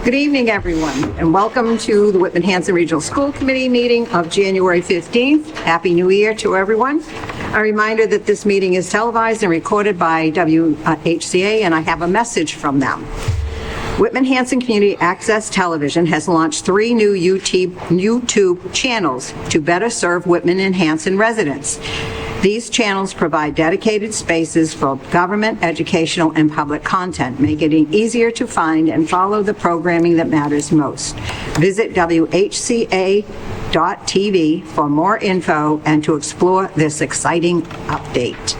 Good evening, everyone, and welcome to the Whitman-Hanson Regional School Committee meeting of January 15th. Happy New Year to everyone. A reminder that this meeting is televised and recorded by WHCA, and I have a message from them. Whitman-Hanson Community Access Television has launched 3 new YouTube channels to better serve Whitman and Hanson residents. These channels provide dedicated spaces for government, educational, and public content, making it easier to find and follow the programming that matters most. Visit WHCA.tv for more info and to explore this exciting update.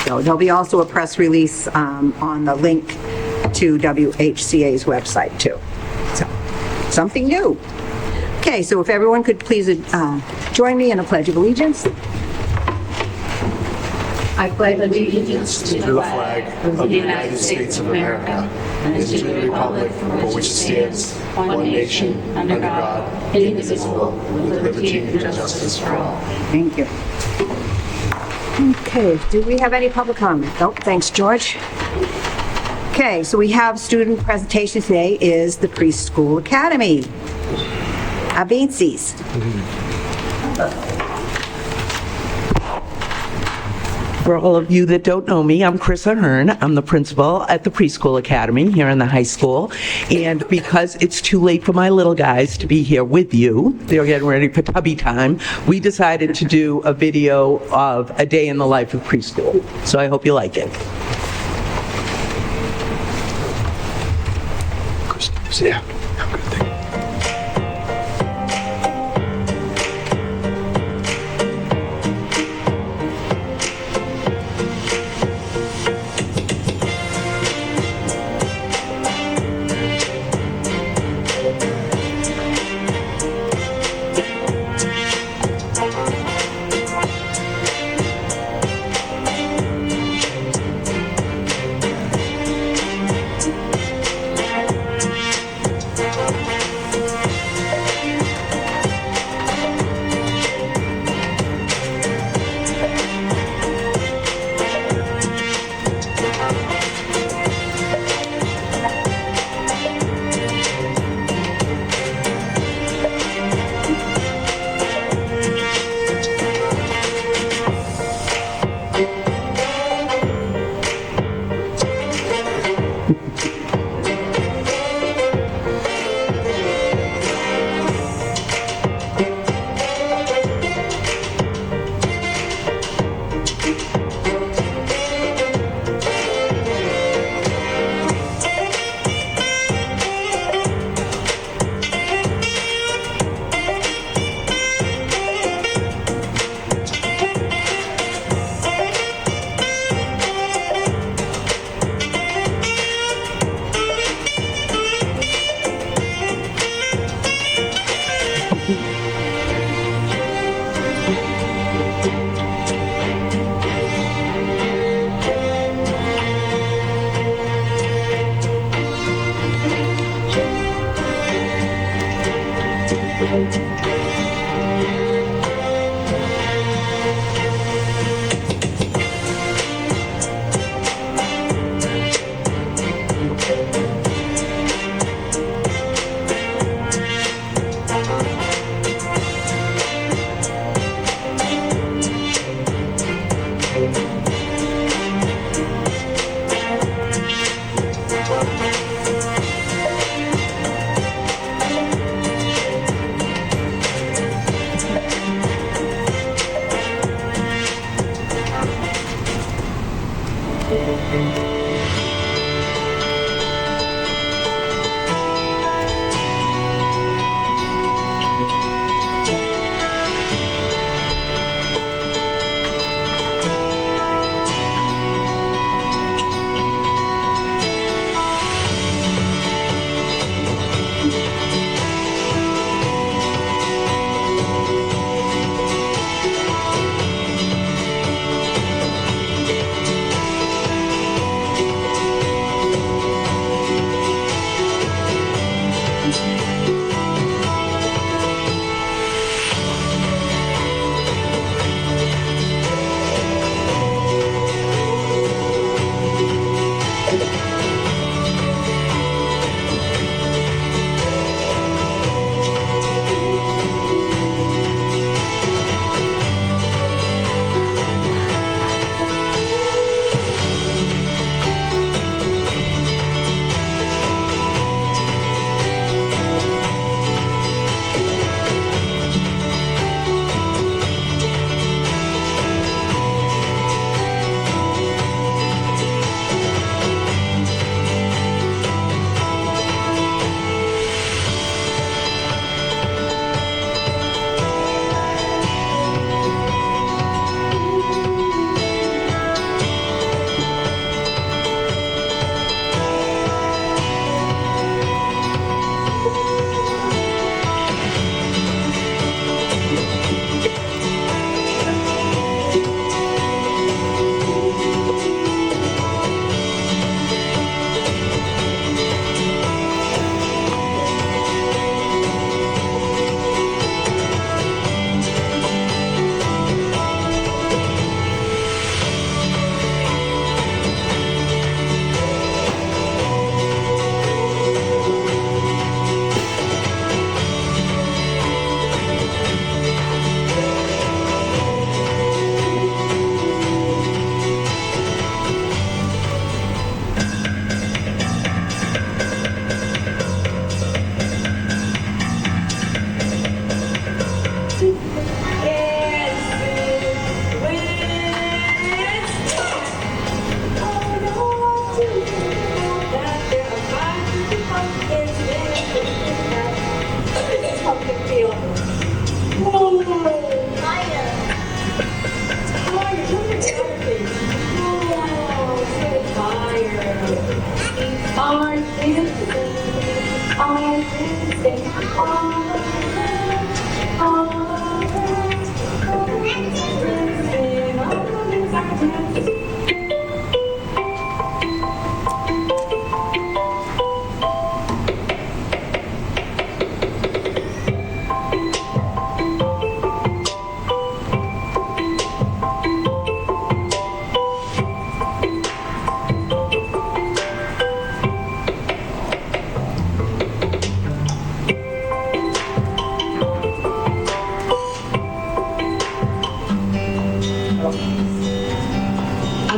So there'll be also a press release on the link to WHCA's website, too. So, something new. Okay, so if everyone could please join me in a Pledge of Allegiance. I pledge allegiance to the flag of the United States of America and to the republic for which it stands, one nation, under God, indivisible, with liberty and justice for all. Thank you. Okay, do we have any public comment? Nope, thanks, George. Okay, so we have student presentation today is the Preschool Academy. Abencies. For all of you that don't know me, I'm Chris Ahern. I'm the principal at the Preschool Academy here in the high school. And because it's too late for my little guys to be here with you, they're getting ready for tubby time, we decided to do a video of a day in the life of preschool. So I hope you like it. Yeah, have a good thing.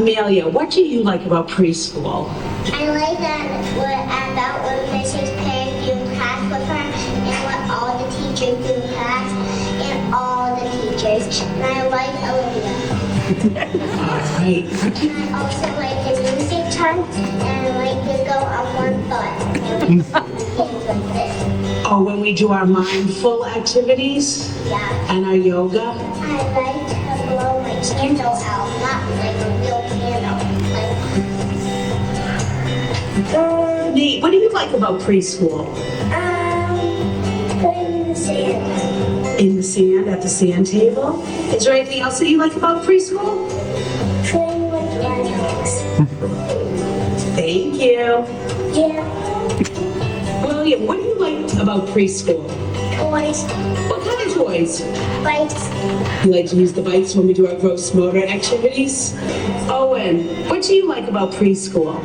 Amelia, what do you like about preschool? I like about when Mrs. Perry do class with her and what all the teachers do class and all the teachers. And I like Olivia. All right. And I also like the music time and I like to go on one foot. And like this. Oh, when we do our mindful activities Yeah. and our yoga? I like to blow my candle out, not like a real candle. Nate, what do you like about preschool? Playing in the sand. In the sand, at the sand table? Is there anything else that you like about preschool? Playing with animals. Thank you. Yeah. William, what do you like about preschool? Toys. What kind of toys? Bikes. You like to use the bikes when we do our gross motor activities? Owen, what do you like about preschool?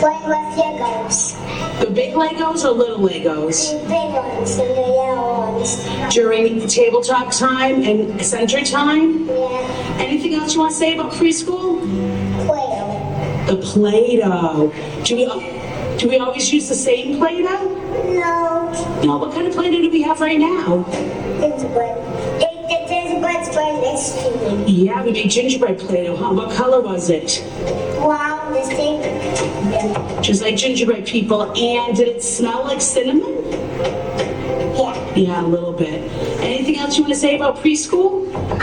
Playing with Legos. The big Legos or little Legos? The big ones and the yellow ones. During table talk time and center time? Yeah. Anything else you want to say about preschool? Play-Doh. The Play-Doh. Do we always use the same Play-Doh? No. No, what kind of Play-Doh do we have right now? Gingerbread. Gingerbread's right next to me. Yeah, we made gingerbread Play-Doh, huh? What color was it? Wow, the same. Just like gingerbread people. And did it smell like cinnamon? Yeah. Yeah, a little bit. Anything else you want to say about preschool? I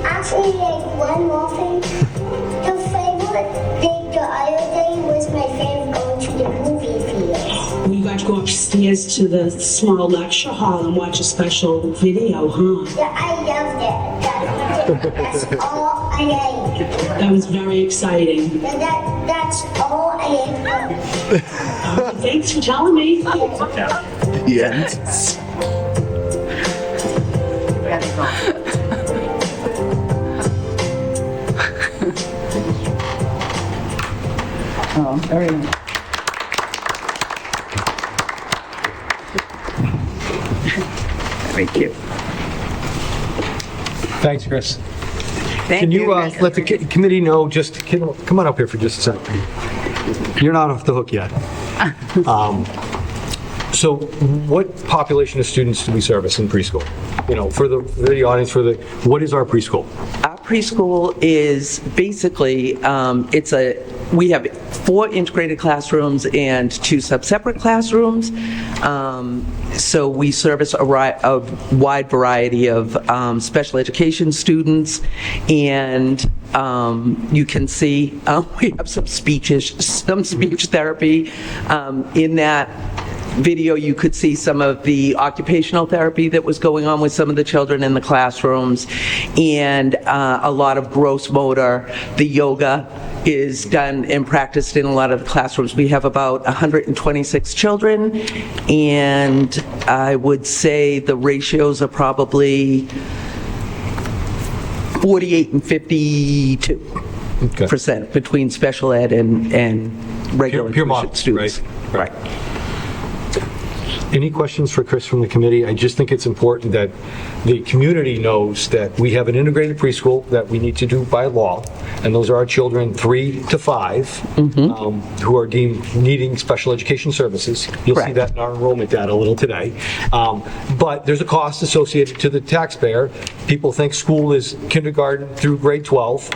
actually like one more thing. The favorite thing the other day was my favorite going to the movie theater. You got to go upstairs to the small lecture hall and watch a special video, huh? Yeah, I loved it. That's all I ate. That was very exciting. That's all I ate. Thanks for telling me. Yes. Oh, very nice. Thank you. Thanks, Chris. Thank Can you Chris. let the committee know, come on up here for just a second. You're not off the hook yet. So what population of students do we service in preschool? You know, for the audience, what is our preschool? Our preschool is basically, we have 4 integrated classrooms and 2 separate classrooms. So we service a wide variety of special education students, and you can see we have some speech therapy. In that video, you could see some of the occupational therapy that was going on with some of the children in the classrooms, and a lot of gross motor. The yoga is done and practiced in a lot of the classrooms. We have about 126 children, and I would say the ratios are probably 48 and 52% between special ed and regular Pure tuition model, students. right? Any questions for Chris from the committee? I just think it's important that the community knows that we have an integrated preschool that we need to do by law, and those are our children 3 to 5 who are deemed needing special education services. You'll see Correct. that in our enrollment data a little today. But there's a cost associated to the taxpayer. People think school is kindergarten through grade 12.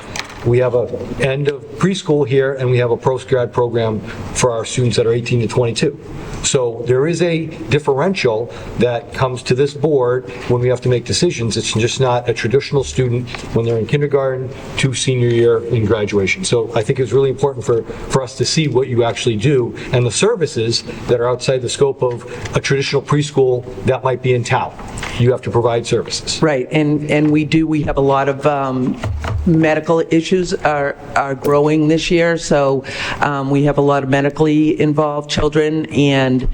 we have a end of preschool here, and we have a post-grad program for our students that are 18 to 22. So there is a differential that comes to this board when we have to make decisions. It's just not a traditional student when they're in kindergarten to senior year in graduation. So I think it's really important for us to see what you actually do and the services that are outside the scope of a traditional preschool that might be in town. You have to provide services. Right, and we have a lot of medical issues are growing this year, so we have a lot of medically involved children, and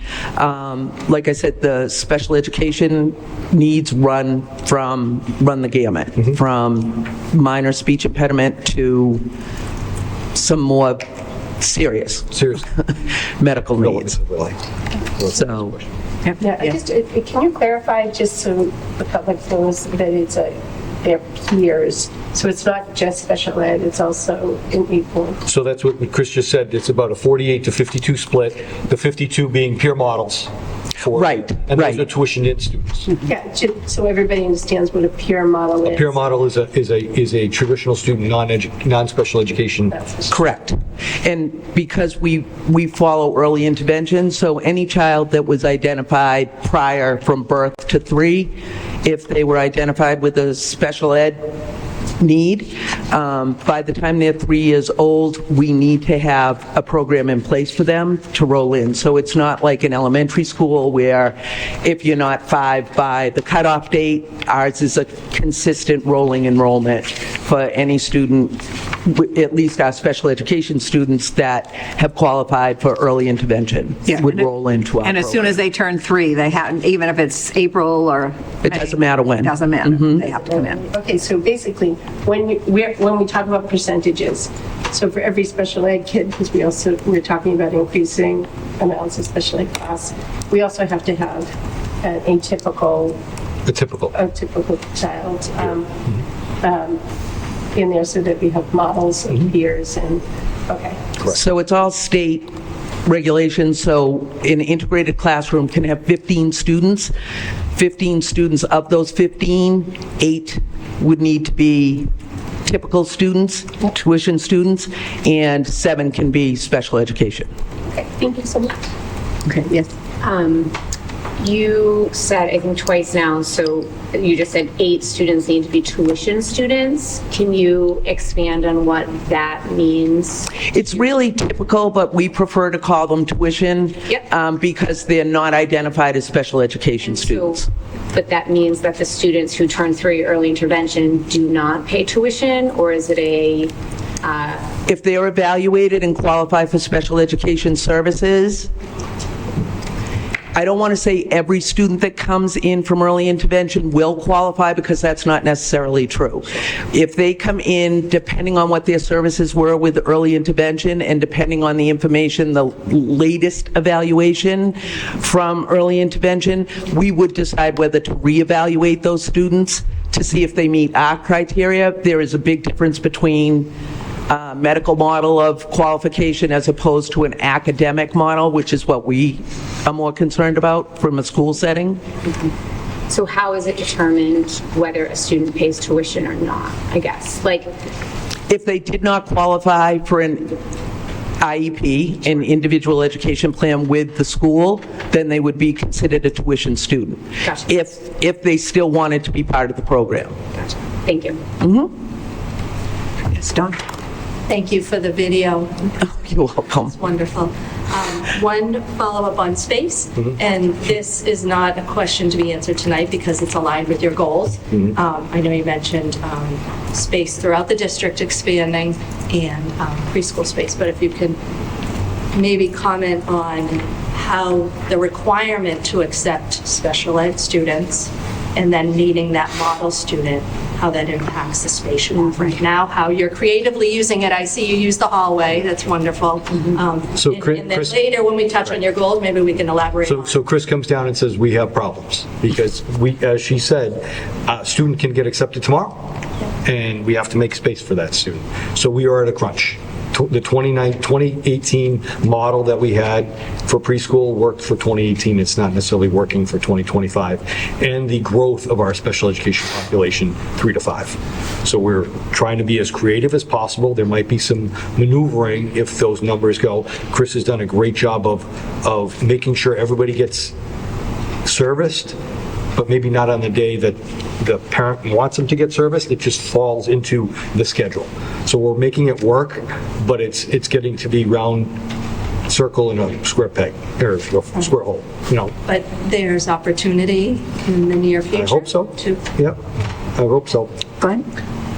like I said, the special education needs run the gamut, from minor speech impediment to some more serious medical needs. So. Yeah, can you clarify, just so the public knows, that it's their peers, so it's not just special ed, it's also in equal? So that's what Chris just said, it's about a 48 to 52 split, the 52 being peer models. Right, and right. those are tuitioned-in students. Yeah, so everybody understands what a peer model is. A peer model is a traditional student, non-special education. Correct. And because we follow early intervention, so any child that was identified prior from birth to 3, if they were identified with a special ed need, by the time they're 3 years old, we need to have a program in place for them to roll in. So it's not like an elementary school where if you're not 5 by the cutoff date, ours is a consistent rolling enrollment for any student, at least our special education students that have qualified for early intervention would roll into our And as soon program. as they turn 3, they have, even if it's April or It doesn't matter when. It doesn't matter. They have to come in. Okay, so basically, when we talk about percentages, so for every special ed kid, because we're talking about increasing amounts of special ed class, we also have to have an atypical child in there, so that we have models of peers and, okay. So it's all state regulations, so an integrated classroom can have 15 students. 15 students, of those 15, 8 would need to be typical students, tuition students, and 7 can be special education. Okay, thank you so much. Okay, yes. You said, I think twice now, so you just said 8 students need to be tuition students. Can you expand on what that means? It's really typical, but we prefer to call them tuition because they're not identified as special education students. But that means that the students who turn 3 early intervention do not pay tuition, or is it a... If they are evaluated and qualify for special education services, I don't want to say every student that comes in from early intervention will qualify, because that's not necessarily true. If they come in, depending on what their services were with early intervention and depending on the information, the latest evaluation from early intervention, we would decide whether to reevaluate those students to see if they meet our criteria. There is a big difference between medical model of qualification as opposed to an academic model, which is what we are more concerned about from a school setting. So how is it determined whether a student pays tuition or not, I guess? Like, If they did not qualify for an IEP, an individual education plan with the school, then they would be considered a tuition student. Gotcha. If they still wanted to be part of the program. gotcha. Thank you. It's done. Thank you for the video. You're welcome. It's wonderful. One follow-up on space, and this is not a question to be answered tonight because it's aligned with your goals. I know you mentioned space throughout the district expanding and preschool space, but if you can maybe comment on how the requirement to accept special ed students and then needing that model student, how that impacts the space you have right now, how you're creatively using it. I see you use the hallway. That's wonderful. So And then Chris- later, when we touch on your goals, maybe we can elaborate on So Chris comes down and says, we have problems, because we, as she said, a student can get accepted tomorrow, and we have to make space for that student. So we are at a crunch the 2018 model that we had for preschool worked for 2018. It's not necessarily working for 2025. And the growth of our special education population, 3 to 5. So we're trying to be as creative as possible. There might be some maneuvering if those numbers go. Chris has done a great job of making sure everybody gets serviced, but maybe not on the day that the parent wants them to get serviced. It just falls into the schedule. So we're making it work, but it's getting to be round circle in a square peg, or a square hole, you know. But there's opportunity in the near future. I hope so. Yep, I hope so. Glenn?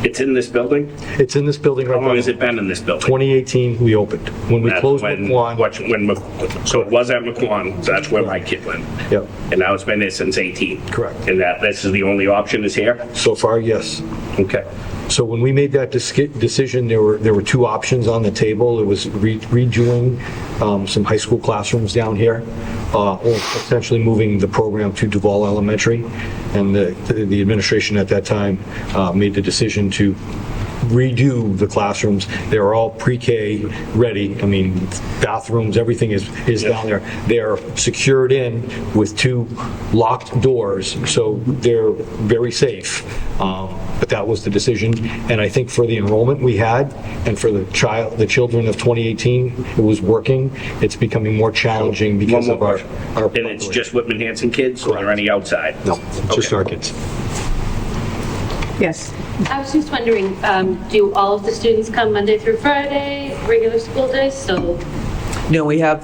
It's in this building? It's in this building right How now. long has it been in this building? 2018, we opened. When we That's closed when- McQuon. So it was at McQuon, so that's where my kid went. Yep, And now it's been there since 18? Correct. And that this is the only option is here? so far, yes. Okay. So when we made that decision, there were two options on the table. It was redoing some high school classrooms down here, or essentially moving the program to Duval Elementary. And the administration at that time made the decision to redo the classrooms. They are all pre-K ready. I mean, bathrooms, everything is down there. They are secured in with 2 locked doors, so they're very safe. But that was the decision. And I think for the enrollment we had and for the children of 2018, it was working. It's becoming more challenging because of our And it's just Whitman-Hanson kids, or are there any outside? No, just our kids. Yes. I was just wondering, do all of the students come Monday through Friday, regular school days? So No, we have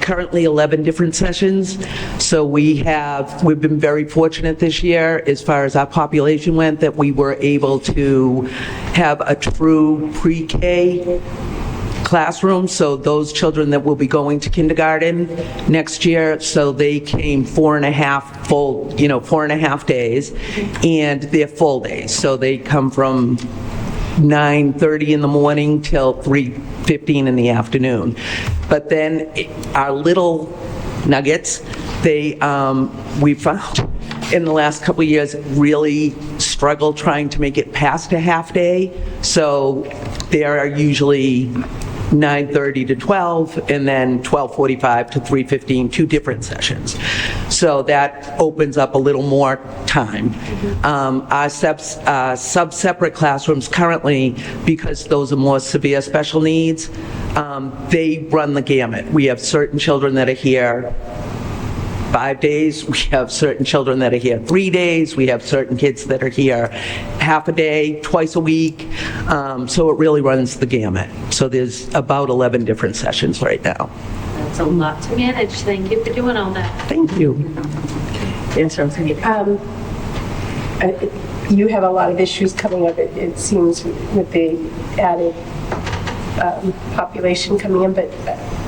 currently 11 different sessions. So we've been very fortunate this year as far as our population went that we were able to have a true pre-K classroom. So those children that will be going to kindergarten next year, so they came 4.5 days, and they're full days. So they come from 9:30 in the morning till 3:15 in the afternoon. But then our little nuggets, we found in the last couple of years really struggle trying to make it past a half day. So there are usually 9:30 to 12, and then 12:45 to 3:15, 2 different sessions. So that opens up a little more time. Our sub-separate classrooms currently, because those are more severe special needs, they run the gamut. We have certain children that are here 5 days, we have certain children that are here 3 days, we have certain kids that are here half a day, twice a week, so it really runs the gamut. So there's about 11 different sessions right now. that's a lot to manage. Thank you for doing all that. Thank you. Yes, Rosie. You have a lot of issues coming up, it seems, with the added population coming in, but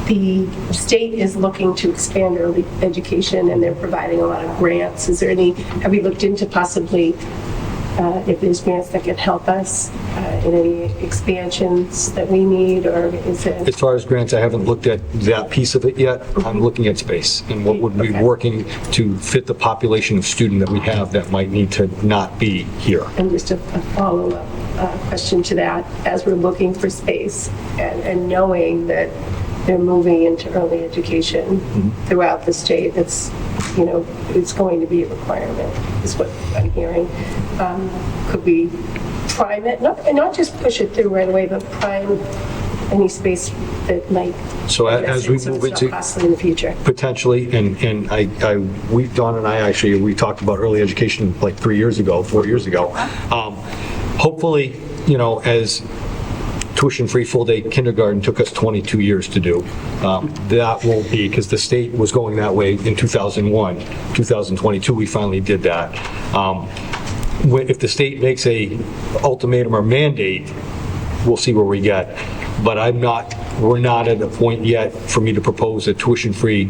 the state is looking to expand early education, and they're providing a lot of grants. Is there have we looked into possibly if there's grants that could help us in any expansions that we need, or is it? As far as grants, I haven't looked at that piece of it yet. I'm looking at space and what would be working to fit the population of student that we have that might need to not be here. And just a follow-up question to that, as we're looking for space and knowing that they're moving into early education throughout the state, it's going to be a requirement, is what I'm hearing. Could we prime it, not just push it through right away, but prime any space that might. So as we so move it's into. not costly in the future. Potentially, and Dawn and I actually, we talked about early education like 4 years ago. Hopefully, as tuition-free full-day kindergarten took us 22 years to do, that won't be, because the state was going that way in 2001. 2022, we finally did that. If the state makes a ultimatum or mandate, we'll see where we get. But we're not at a point yet for me to propose a tuition-free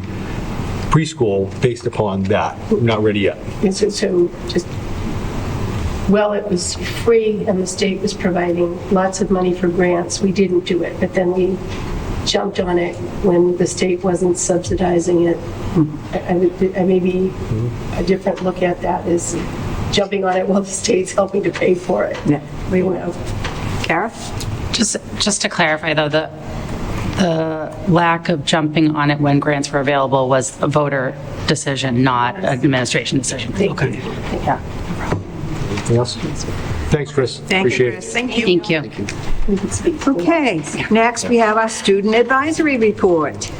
preschool based upon that. We're not ready yet. And so just, well, it was free and the state was providing lots of money for grants. We didn't do it, but then we jumped on it when the state wasn't subsidizing it. I maybe a different look at that is jumping on it while the state's helping to pay for it. Yeah. We will. Kara? Just to clarify, though, the lack of jumping on it when grants were available was a voter decision, not an administration decision. Okay. Yeah. Anything else? Thanks, Chris. Thank you, Appreciate Chris. it. Thank you. Thank you. Okay, next we have our student advisory report.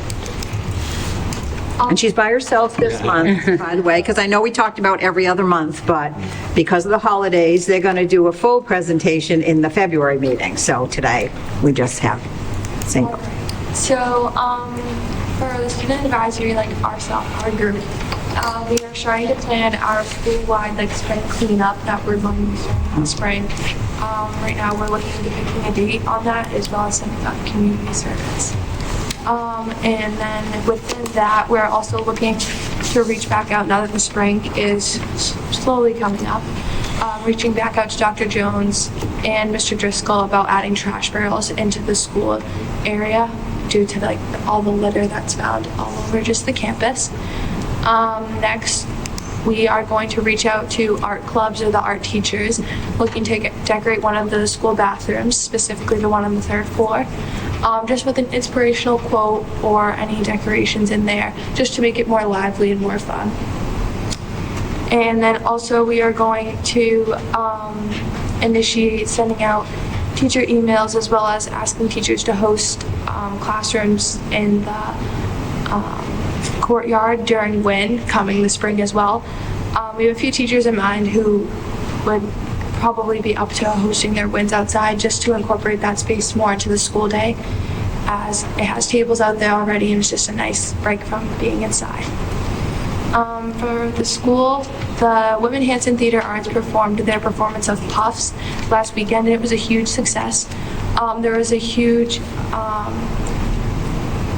And she's by herself this month, by the way, because I know we talked about every other month, but because of the holidays, they're going to do a full presentation in the February meeting. So today, we just have single. So, for the student advisory, like our group, we are trying to plan our school-wide spring cleanup that we're going to be starting in the spring. Right now, we're looking into picking a date on that, as well as sending out community service. And then within that, we're also looking to reach back out now that the spring is slowly coming up. Reaching back out to Dr. Jones and Mr. Driscoll about adding trash barrels into the school area due to all the litter that's found all over just the campus. Next, we are going to reach out to art clubs or the art teachers looking to decorate one of the school bathrooms, specifically the one on the 3rd floor, just with an inspirational quote or any decorations in there, just to make it more lively and more fun. And then also we are going to initiate sending out teacher emails, as well as asking teachers to host classrooms in the courtyard during WIN coming this spring as well. We have a few teachers in mind who would probably be up to hosting their WINs outside, just to incorporate that space more into the school day, as it has tables out there already and it's just a nice break from being inside. For the school, the Whitman-Hanson Theater Arts performed their performance of Puffs last weekend, and it was a huge success. There was a huge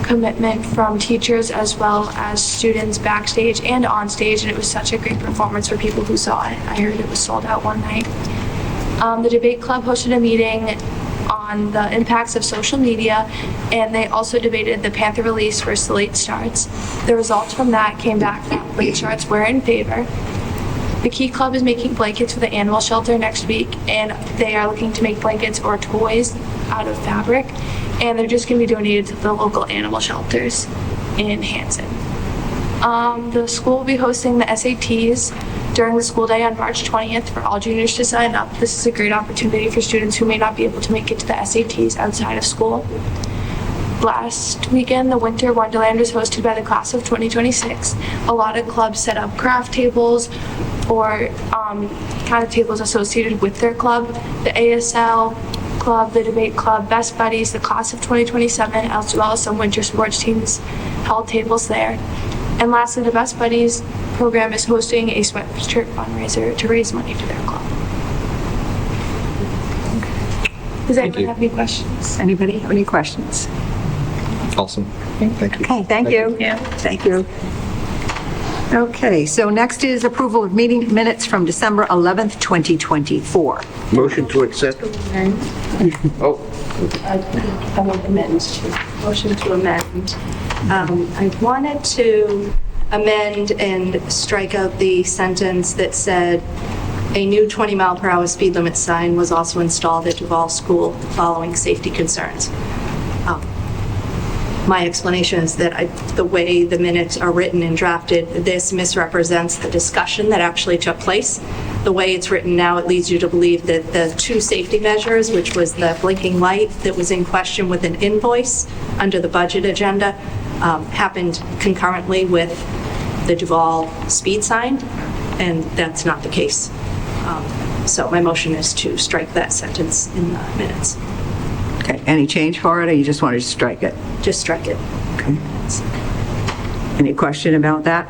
commitment from teachers as well as students backstage and on stage, and it was such a great performance for people who saw it. I heard it was sold out one night. The debate club hosted a meeting on the impacts of social media, and they also debated the Panther release versus the late starts. The results from that came back that late starts were in favor. The Key Club is making blankets for the animal shelter next week, and they are looking to make blankets or toys out of fabric, and they're just going to be donated to the local animal shelters in Hanson. The school will be hosting the SATs during the school day on March 20th for all juniors to sign up. This is a great opportunity for students who may not be able to make it to the SATs outside of school. Last weekend, the Winter Wonderland was hosted by the class of 2026. A lot of clubs set up craft tables or kind of tables associated with their club. The ASL Club, the Debate Club, Best Buddies, the class of 2027, as well as some winter sports teams held tables there. And lastly, the Best Buddies program is hosting a sweatshirt fundraiser to raise money for their club. Does anyone have any questions? Anybody have any questions? Awesome. Thank you. Okay, thank you. Thank you. Okay, so next is approval of meeting minutes from December 11th, 2024. Motion to accept? Oh, I will amend, motion to amend. I wanted to amend and strike out the sentence that said, a new 20-mile-per-hour speed limit sign was also installed at Duval School following safety concerns. My explanation is that the way the minutes are written and drafted, this misrepresents the discussion that actually took place. The way it's written now, it leads you to believe that the two safety measures, which was the blinking light that was in question with an invoice under the budget agenda, happened concurrently with the Duval speed sign, and that's not the case. So my motion is to strike that sentence in the minutes. Okay, any change for it, or you just wanted to strike it? Just strike it. Okay. Any question about that?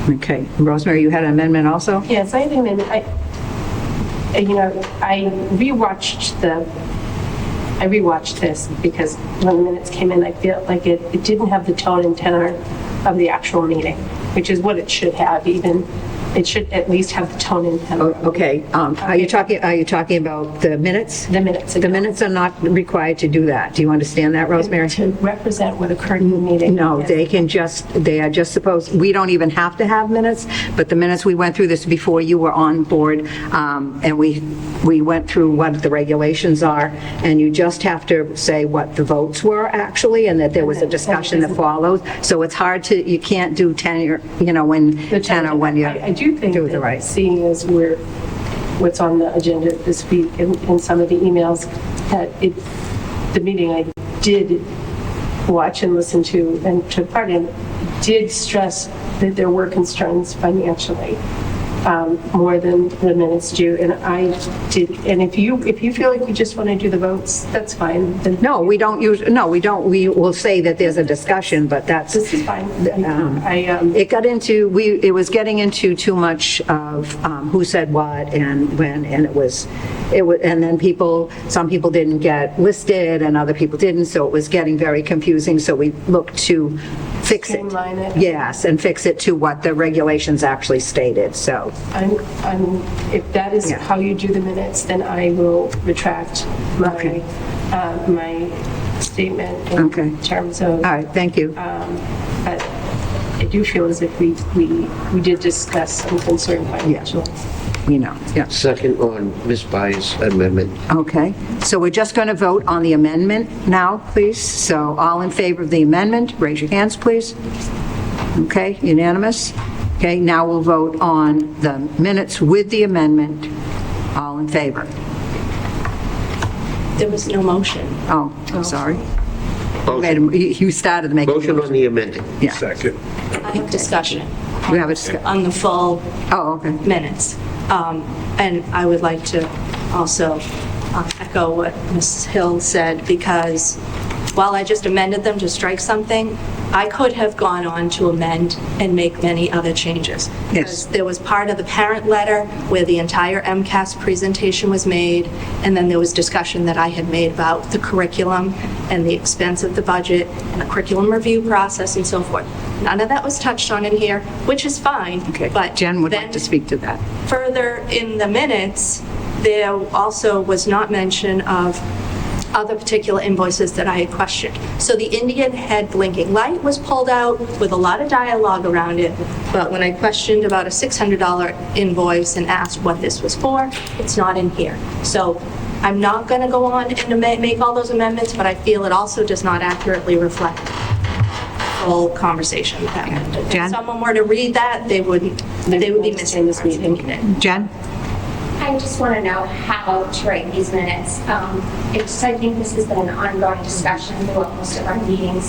Okay, Rosemary, you had an amendment also? Yes, I have an amendment. I rewatched this because when the minutes came in, I feel like it didn't have the tone and tenor of the actual meeting, which is what it should have, even it should at least have the tone and tenor. Okay, are you talking about the minutes? The minutes. The minutes are not required to do that. Do you understand that, Rosemary? To represent what occurred in the meeting. No, they are just supposed, we don't even have to have minutes, but the minutes, we went through this before you were on board, and we went through what the regulations are, and you just have to say what the votes were actually, and that there was a discussion that followed. So it's hard to, you can't do tenor, when tenor when you I do think do the that right. seeing as what's on the agenda this week in some of the emails, that the meeting I did watch and listen to and took part in did stress that there were concerns financially, more than the minutes do. And I did, and if you feel like you just want to do the votes, that's fine. Then No, we don't we will say that there's a discussion, but that's. this is fine. It was getting into too much of who said what and when, and and then some people didn't get listed and other people didn't, so it was getting very confusing, so we looked to fix it. Streamline it. Yes, and fix it to what the regulations actually stated, so. If that is how you do the minutes, then I will retract my statement Okay. in terms of. All right, thank you. But I do feel as if we did discuss some concern financially. We know, yeah. Second on Ms. By's amendment. Okay, so we're just going to vote on the amendment now, please. So all in favor of the amendment, raise your hands, please. Okay, unanimous. Okay, now we'll vote on the minutes with the amendment. All in favor? There was no motion. Oh, I'm sorry. Motion You started to make. Motion on the amendment. Yeah. Second. I have discussion We have a discussion. on the full Oh, okay. minutes. And I would like to also echo what Ms. Hill said, because while I just amended them to strike something, I could have gone on to amend and make many other changes. Yes. Because there was part of the parent letter where the entire MCAS presentation was made, and then there was discussion that I had made about the curriculum and the expense of the budget and the curriculum review process and so forth. None of that was touched on in here, which is fine. Okay, But Jen would then like to speak to that. further in the minutes, there also was not mention of other particular invoices that I had questioned. So the Indian head blinking light was pulled out with a lot of dialogue around it, but when I questioned about a $600 invoice and asked what this was for, it's not in here. So I'm not going to go on and make all those amendments, but I feel it also does not accurately reflect the full conversation that happened. Jen? If someone were to read that, they would be missing this meeting. Jen? I just want to know how to write these minutes. I think this has been an ongoing discussion throughout most of our meetings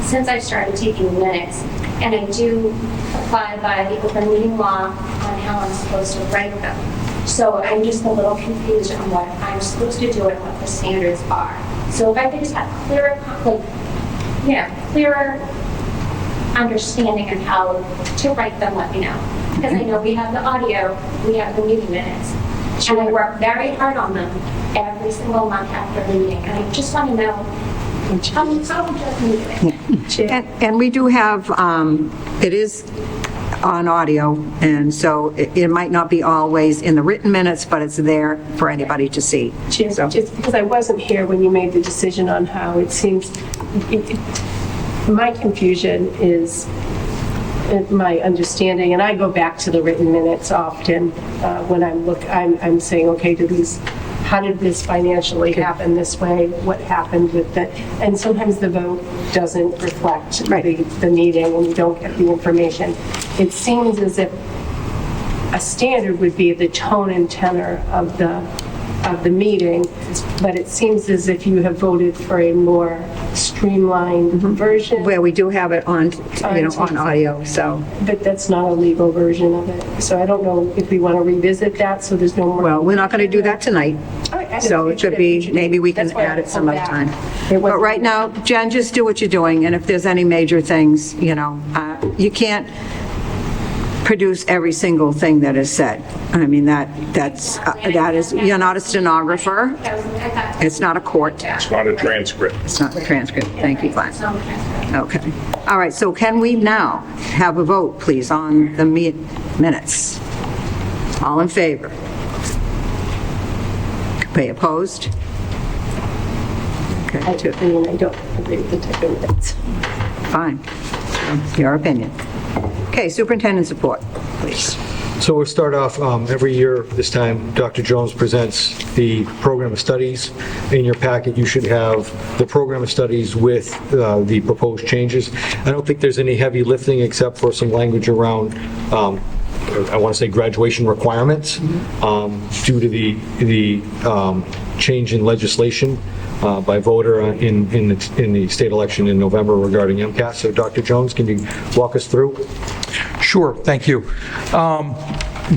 since I started taking minutes. And I do apply by the open meeting law on how I'm supposed to write them. So I'm just a little confused on what I'm supposed to do and what the standards are. So if I could just have clearer understanding of how to write them, let me know. Because I know we have the audio, we have the meeting minutes. And I work very hard on them every single month after the meeting. And I just want to know how would you do it? And we do have, it is on audio, and so it might not be always in the written minutes, but it's there for anybody to see. Just So- because I wasn't here when you made the decision on how it seems, my confusion is my understanding, and I go back to the written minutes often when I'm saying, okay, how did this financially happen this way? What happened with it? And sometimes the vote doesn't reflect the meeting and you don't get the information. It seems as if a standard would be the tone and tenor of the meeting, but it seems as if you have voted for a more streamlined version. Where we do have it on, on audio, so. But that's not a legal version of it. So I don't know if we want to revisit that, so there's no more. Well, we're not going to do that tonight. All right, I So it should be, maybe we can That's why add it I some other come time. back. It But wasn't- right now, Jen, just do what you're doing, and if there's any major things, you can't produce every single thing that is said. I mean, that is, you're not a stenographer. It's not a court. It's not a transcript. It's not a transcript. Thank you, Glenn. Okay. All right, so can we now have a vote, please, on the minutes? All in favor? Any opposed? Okay, I mean, I don't agree with the type of minutes. fine. Your opinion. Okay, superintendent's report, please. So we'll start off every year this time, Dr. Jones presents the program of studies. In your packet, you should have the program of studies with the proposed changes. I don't think there's any heavy lifting except for some language around, I want to say graduation requirements due to the change in legislation by voter in the state election in November regarding MCAS. So Dr. Jones, can you walk us through? Sure, thank you.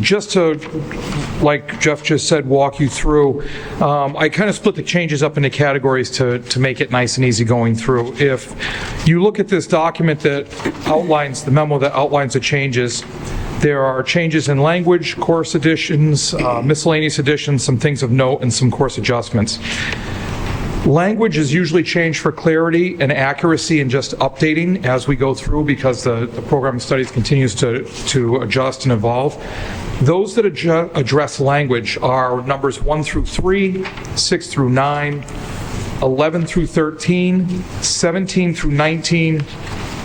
Just to, like Jeff just said, walk you through, I kind of split the changes up into categories to make it nice and easy going through. If you look at this document that outlines, the memo that outlines the changes, there are changes in language, course additions, miscellaneous additions, some things of note, and some course adjustments. Language is usually changed for clarity and accuracy and just updating as we go through because the program of studies continues to adjust and evolve. Those that address language are numbers 1 through 3, 6 through 9, 11 through 13, 17 through 19,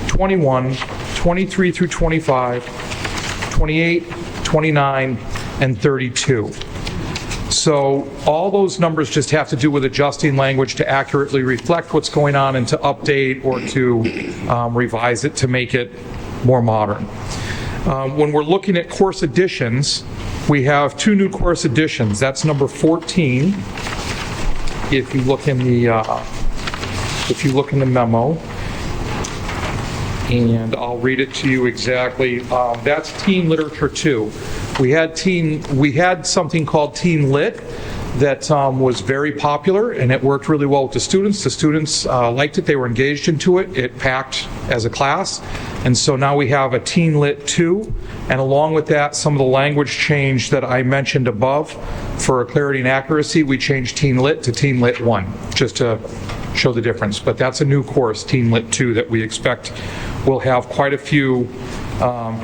21, 23 through 25, 28, 29, and 32. So all those numbers just have to do with adjusting language to accurately reflect what's going on and to update or to revise it to make it more modern. When we're looking at course additions, we have 2 new course additions. That's number 14. If you look in the memo, and I'll read it to you exactly. That's Teen Literature 2. We had something called Teen Lit that was very popular, and it worked really well with the students. The students liked it. They were engaged into it. It packed as a class. And so now we have a Teen Lit 2. And along with that, some of the language change that I mentioned above for clarity and accuracy, we changed Teen Lit to Teen Lit 1, just to show the difference. But that's a new course, Teen Lit 2, that we expect will have quite a few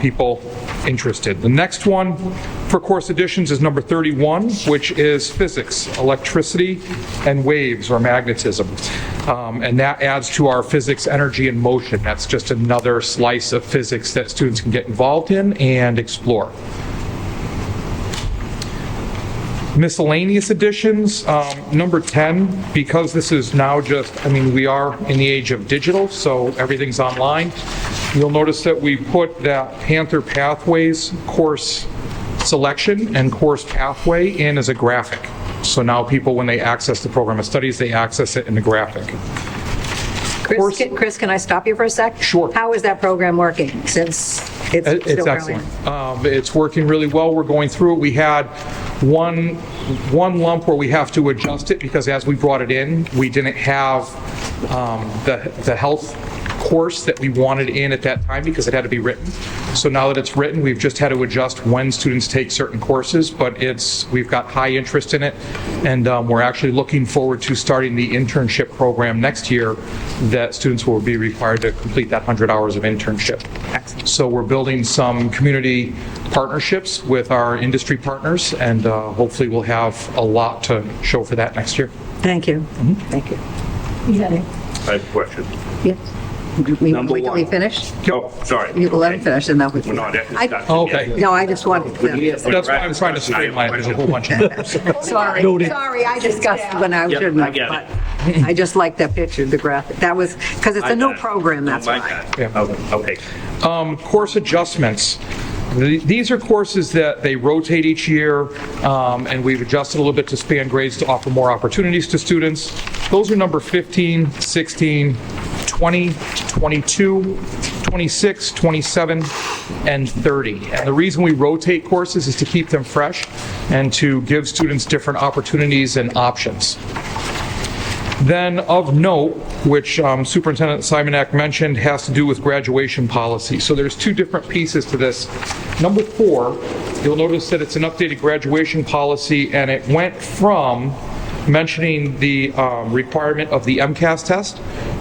people interested. The next one for course additions is number 31, which is physics, electricity, and waves or magnetism. And that adds to our physics, energy, and motion. That's just another slice of physics that students can get involved in and explore. Miscellaneous additions, number 10, because this is now just, we are in the age of digital, so everything's online. You'll notice that we put that Panther Pathways course selection and course pathway in as a graphic. So now people, when they access the program of studies, they access it in a graphic. Chris, can I stop you for a sec? Sure. How is that program working since it's still excellent. going? It's working really well. We're going through it. We had one lump where we have to adjust it because as we brought it in, we didn't have the health course that we wanted in at that time because it had to be written. So now that it's written, we've just had to adjust when students take certain courses, but we've got high interest in it, and we're actually looking forward to starting the internship program next year that students will be required to complete that 100 hours of internship. So we're building some community partnerships with our industry partners, and hopefully we'll have a lot to show for that next year. Thank you. Thank you. I have a question. Yes. Number Wait till we one. finish? Oh, sorry. You let him finish and then we... We're not at I- discussion Okay. yet. No, I just wanted That's why I'm trying to streamline it. There's a whole bunch of numbers. Sorry, I discussed when I Yep, shouldn't I have. get but it. I just like that picture, the graphic. That was, because it's I a new got it. program, that's Oh, my why. God. Okay. Course adjustments. These are courses that they rotate each year, and we've adjusted a little bit to span grades to offer more opportunities to students. Those are number 15, 16, 20, 22, 26, 27, and 30. And the reason we rotate courses is to keep them fresh and to give students different opportunities and options. Then of note, which Superintendent Simonak mentioned, has to do with graduation policy. So there's 2 different pieces to this. Number 4, you'll notice that it's an updated graduation policy, and it went from mentioning the requirement of the MCAS test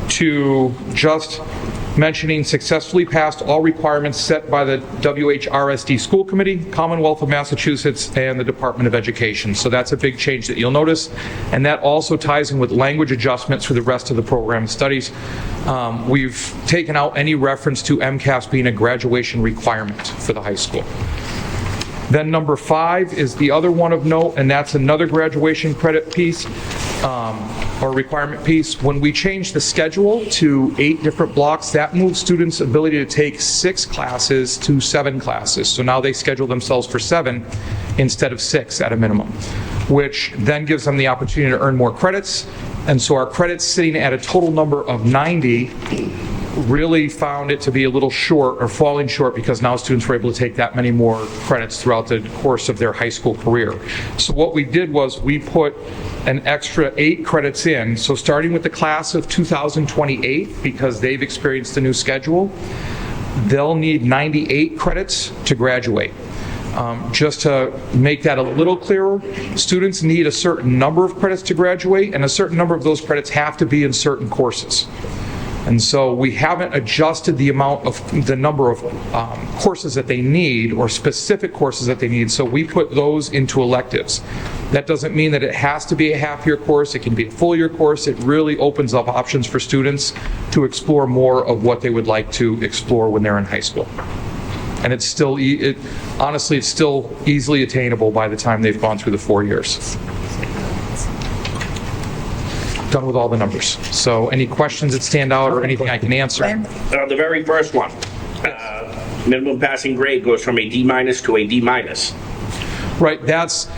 to just mentioning successfully passed all requirements set by the WHRSD School Committee, Commonwealth of Massachusetts, and the Department of Education. So that's a big change that you'll notice. And that also ties in with language adjustments for the rest of the program studies. We've taken out any reference to MCAS being a graduation requirement for the high school. Then number 5 is the other one of note, and that's another graduation credit piece, or requirement piece. When we change the schedule to 8 different blocks, that moves students' ability to take 6 classes to 7 classes. So now they schedule themselves for 7 instead of 6 at a minimum, which then gives them the opportunity to earn more credits. And so our credits sitting at a total number of 90 really found it to be a little short, or falling short, because now students were able to take that many more credits throughout the course of their high school career. So what we did was we put an extra 8 credits in. So starting with the class of 2028, because they've experienced the new schedule, they'll need 98 credits to graduate. Just to make that a little clearer, students need a certain number of credits to graduate, and a certain number of those credits have to be in certain courses. And so we haven't adjusted the number of courses that they need, or specific courses that they need, so we put those into electives. That doesn't mean that it has to be a half-year course. It can be a full-year course. It really opens up options for students to explore more of what they would like to explore when they're in high school. And it's still, honestly, it's still easily attainable by the time they've gone through the 4 years. Done with all the numbers. So any questions that stand out, or anything I can answer? The very first one, minimum passing grade goes from a D- to a D-. Right, that's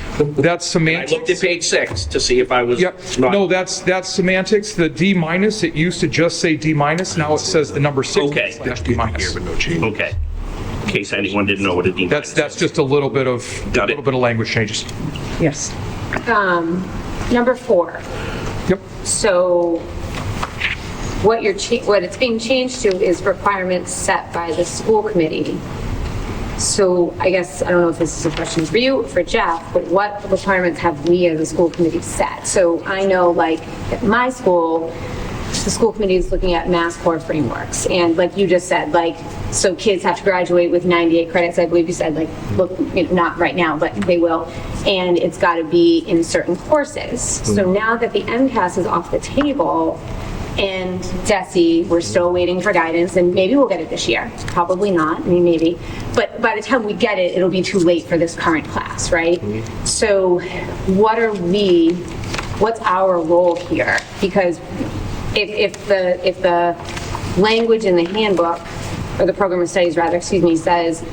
semantics. I looked at page 6 to see if I was not. No, that's semantics. The D-, it used to just say D-, now it says the number 6 Okay. / D-. Okay. In case anyone didn't know what a D- That's just a little bit of language changes. Yes. Number 4. Yep. So what it's being changed to is requirements set by the school committee. So I guess, I don't know if this is a question for you or for Jeff, but what requirements have we as a school committee set? So I know, like, at my school, the school committee is looking at mass core frameworks. And like you just said, like, so kids have to graduate with 98 credits. I believe you said, like, look, not right now, but they will. And it's got to be in certain courses. So now that the MCAS is off the table, and DESE, we're still waiting for guidance, and maybe we'll get it this year. Probably not, I mean, maybe. But by the time we get it, it'll be too late for this current class, right? So what's our role here? Because if the language in the handbook, or the program of studies rather, says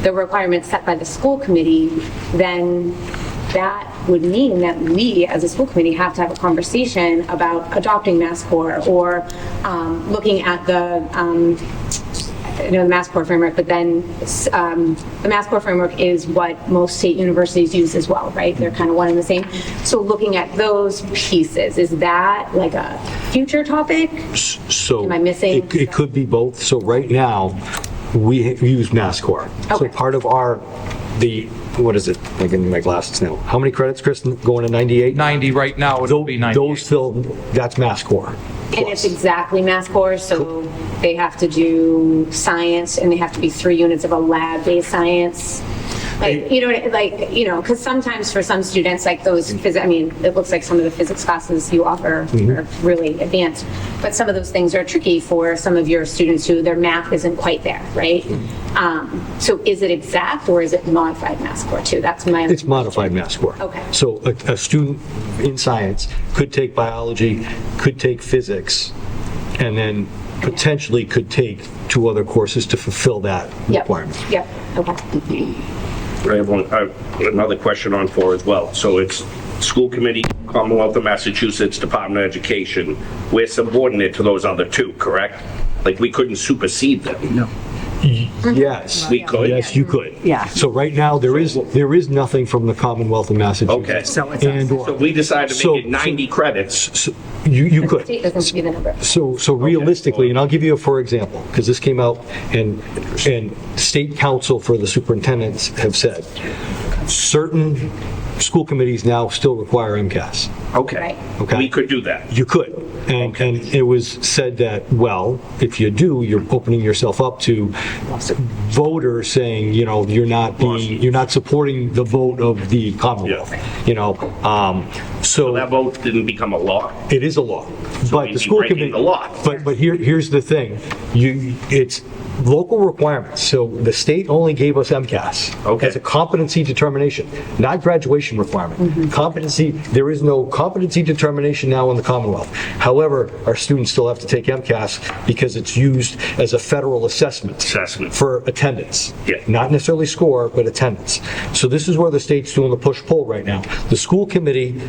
the requirements set by the school committee, then that would mean that we as a school committee have to have a conversation about adopting Mass Core, or looking at the Mass Core framework, but then the Mass Core framework is what most state universities use as well, right? They're kind of one and the same. So looking at those pieces, is that like a future topic? So am I missing? It could be both. So right now, we use Mass Core. Okay. So part of what is it? Like in my glasses now. How many credits, Chris, going to 98? 90 right now, it'll be 98. That's Mass Core. And it's exactly Mass Core, so they have to do science, and they have to be 3 units of a lab-based science. Like, because sometimes for some students, like those it looks like some of the physics classes you offer are really advanced, but some of those things are tricky for some of your students who their math isn't quite there, right? So is it exact, or is it modified Mass Core too? That's my It's modified Mass Core. Okay. So a student in science could take biology, could take physics, and then potentially could take 2 other courses to fulfill that requirement. Yep, okay. I have another question on 4 as well. So it's school committee, Commonwealth of Massachusetts, Department of Education. We're subordinate to those other 2, correct? Like, we couldn't supersede them. No. Yes. We could? Yes, you could. Yeah. So right now, there is nothing from the Commonwealth of Massachusetts. Okay. So we decided to make it 90 credits. So you could. State doesn't give you the number. So realistically, and I'll give you a for example, because this came out, and state council for the superintendents have said certain school committees now still require MCAS. Okay. Okay. We could do that. You could. And it was said that, well, if you do, you're opening yourself up to voters saying, you're not supporting the vote of the Commonwealth. So That vote didn't become a law. it is a law. But we'd the be school breaking committee. the law. But here's the thing. It's local requirements. So the state only gave us MCAS Okay. as a competency determination, not graduation requirement. Competency, there is no competency determination now in the Commonwealth. However, our students still have to take MCAS because it's used as a federal assessment. For attendance. Yeah. Not necessarily score, but attendance. So this is where the state's doing the push-pull right now. The school committee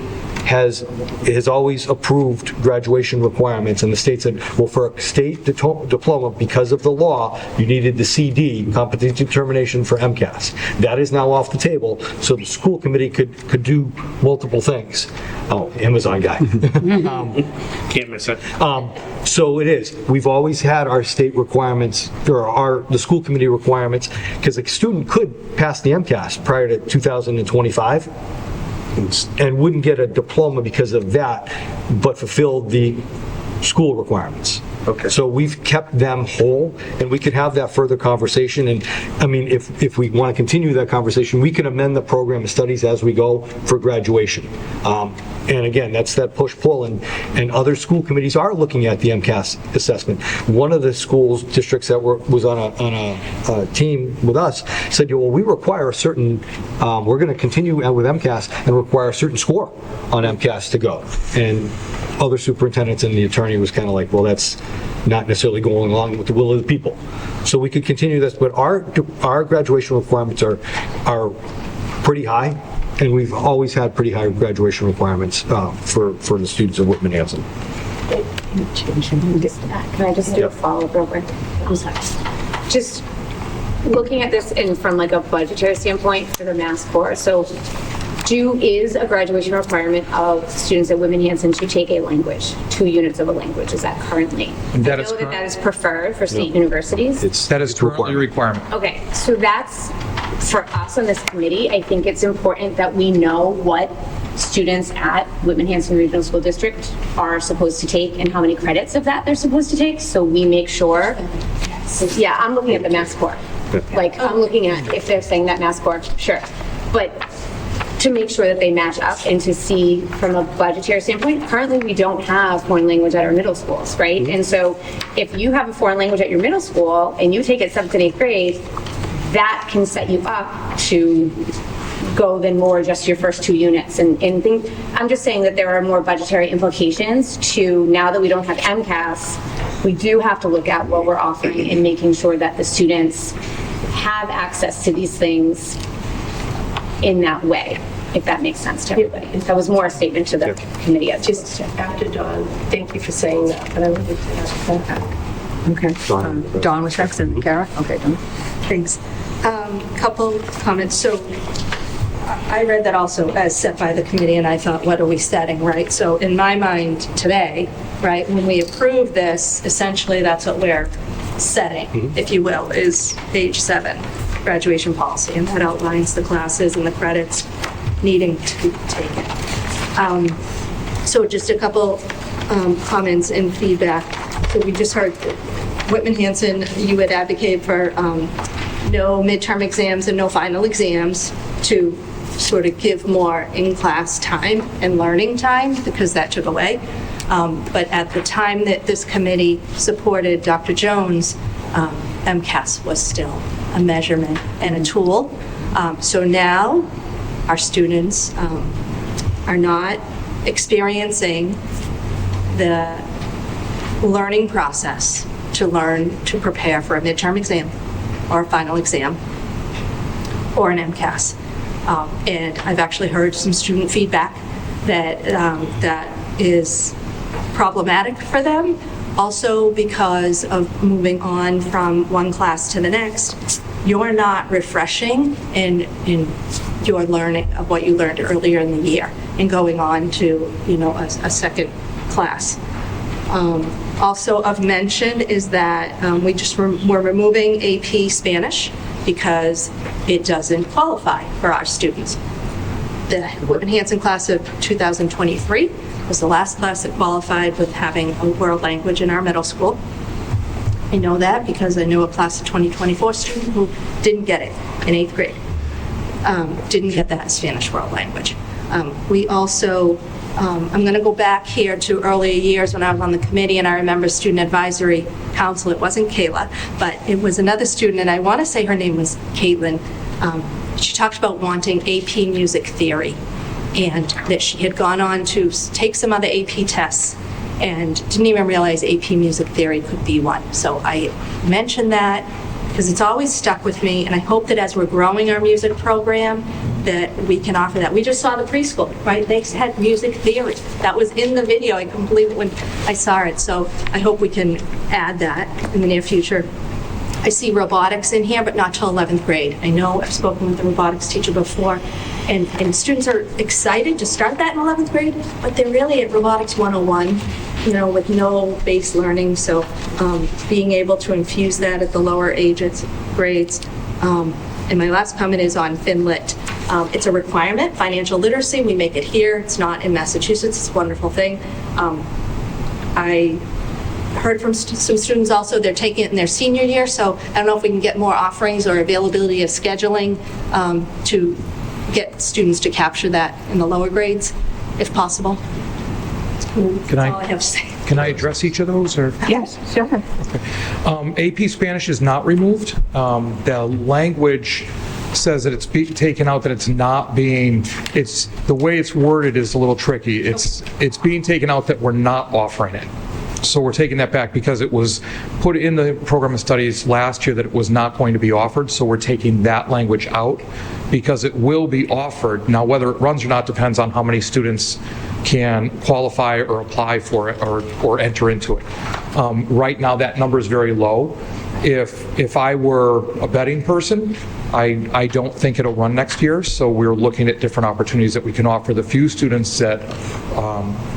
has always approved graduation requirements, and the state said, well, for a state diploma, because of the law, you needed the CD, competency determination for MCAS. That is now off the table, so the school committee could do multiple things. Oh, Amazon guy. Can't miss it. So it is. We've always had our state requirements, or the school committee requirements, because a student could pass the MCAS prior to 2025 and wouldn't get a diploma because of that, but fulfilled the school requirements. Okay. So we've kept them whole, and we could have that further conversation. And I mean, if we want to continue that conversation, we can amend the program of studies as we go for graduation. And again, that's that push-pull, and other school committees are looking at the MCAS assessment. One of the schools districts that was on a team with us said, well, we require a certain, we're going to continue with MCAS and require a certain score on MCAS to go. And other superintendents and the attorney was kind of like, well, that's not necessarily going along with the will of the people. So we could continue this, but our graduation requirements are pretty high, and we've always had pretty high graduation requirements for the students of Whitman-Hanson. Can I just do a follow-up real quick? I'm sorry. Just looking at this from like a budgetary standpoint for the Mass Corps, so is a graduation requirement of students at Whitman-Hanson to take a language, 2 units of a language? Is that currently? That I is know current- that is preferred for state universities. That is currently a requirement. Okay, so that's, for us on this committee, I think it's important that we know what students at Whitman-Hanson Regional School District are supposed to take and how many credits of that they're supposed to take, so we make sure. Yeah, I'm looking at the Mass Corps. Like, I'm looking at, if they're saying that Mass Corps, sure. But to make sure that they match up and to see from a budgetary standpoint, currently we don't have foreign language at our middle schools, right? And so if you have a foreign language at your middle school and you take it 7th and 8th grade, that can set you up to go than more just your first 2 units. And I'm just saying that there are more budgetary implications to, now that we don't have MCAS, we do have to look at what we're offering and making sure that the students have access to these things in that way, if that makes sense to everybody. That was more a statement to the committee. Just after Dawn, thank you for saying that, but I wanted to add that. Okay. Dawn was next, and Kara? Okay, Dawn. Thanks. Couple comments. So I read that also as set by the committee, and I thought, what are we setting, right? So in my mind today, right, when we approve this, essentially that's what we're setting, if you will, is page 7, graduation policy, and that outlines the classes and the credits needing to be taken. So just a couple comments and feedback. So we just heard Whitman-Hanson, you would advocate for no midterm exams and no final exams to sort of give more in-class time and learning time, because that took away. But at the time that this committee supported Dr. Jones, MCAS was still a measurement and a tool. So now our students are not experiencing the learning process to learn to prepare for a midterm exam or a final exam or an MCAS. And I've actually heard some student feedback that that is problematic for them, also because of moving on from one class to the next. You're not refreshing in your learning of what you learned earlier in the year and going on to, a second class. Also of mention is that we're removing AP Spanish because it doesn't qualify for our students. The Whitman-Hanson class of 2023 was the last class that qualified with having a world language in our middle school. I know that because I knew a class of 2024 student who didn't get it in 8th grade. Didn't get that Spanish world language. We also, I'm going to go back here to earlier years when I was on the committee, and I remember student advisory council. It wasn't Kayla, but it was another student, and I want to say her name was Caitlin. She talked about wanting AP music theory, and that she had gone on to take some other AP tests and didn't even realize AP music theory could be one. So I mentioned that because it's always stuck with me, and I hope that as we're growing our music program, that we can offer that. We just saw the preschool, right? They had music theory. That was in the video. I couldn't believe it when I saw it. So I hope we can add that in the near future. I see robotics in here, but not till 11th grade. I know I've spoken with the robotics teacher before, and students are excited to start that in 11th grade, but they're really at robotics 101, with no base learning. So being able to infuse that at the lower grades. And my last comment is on FinLit. It's a requirement, financial literacy. We make it here. It's not in Massachusetts. It's a wonderful thing. I heard from some students also, they're taking it in their senior year, so I don't know if we can get more offerings or availability of scheduling to get students to capture that in the lower grades, if possible. That's all I have to say. Can I address each of those, or? Yes, sure. AP Spanish is not removed. The language says that it's taken out, that it's not being, the way it's worded is a little tricky. It's being taken out that we're not offering it. So we're taking that back because it was put in the program of studies last year that it was not going to be offered. So we're taking that language out because it will be offered. Now, whether it runs or not depends on how many students can qualify or apply for it or enter into it. Right now, that number is very low. If I were a betting person, I don't think it'll run next year, so we're looking at different opportunities that we can offer the few students that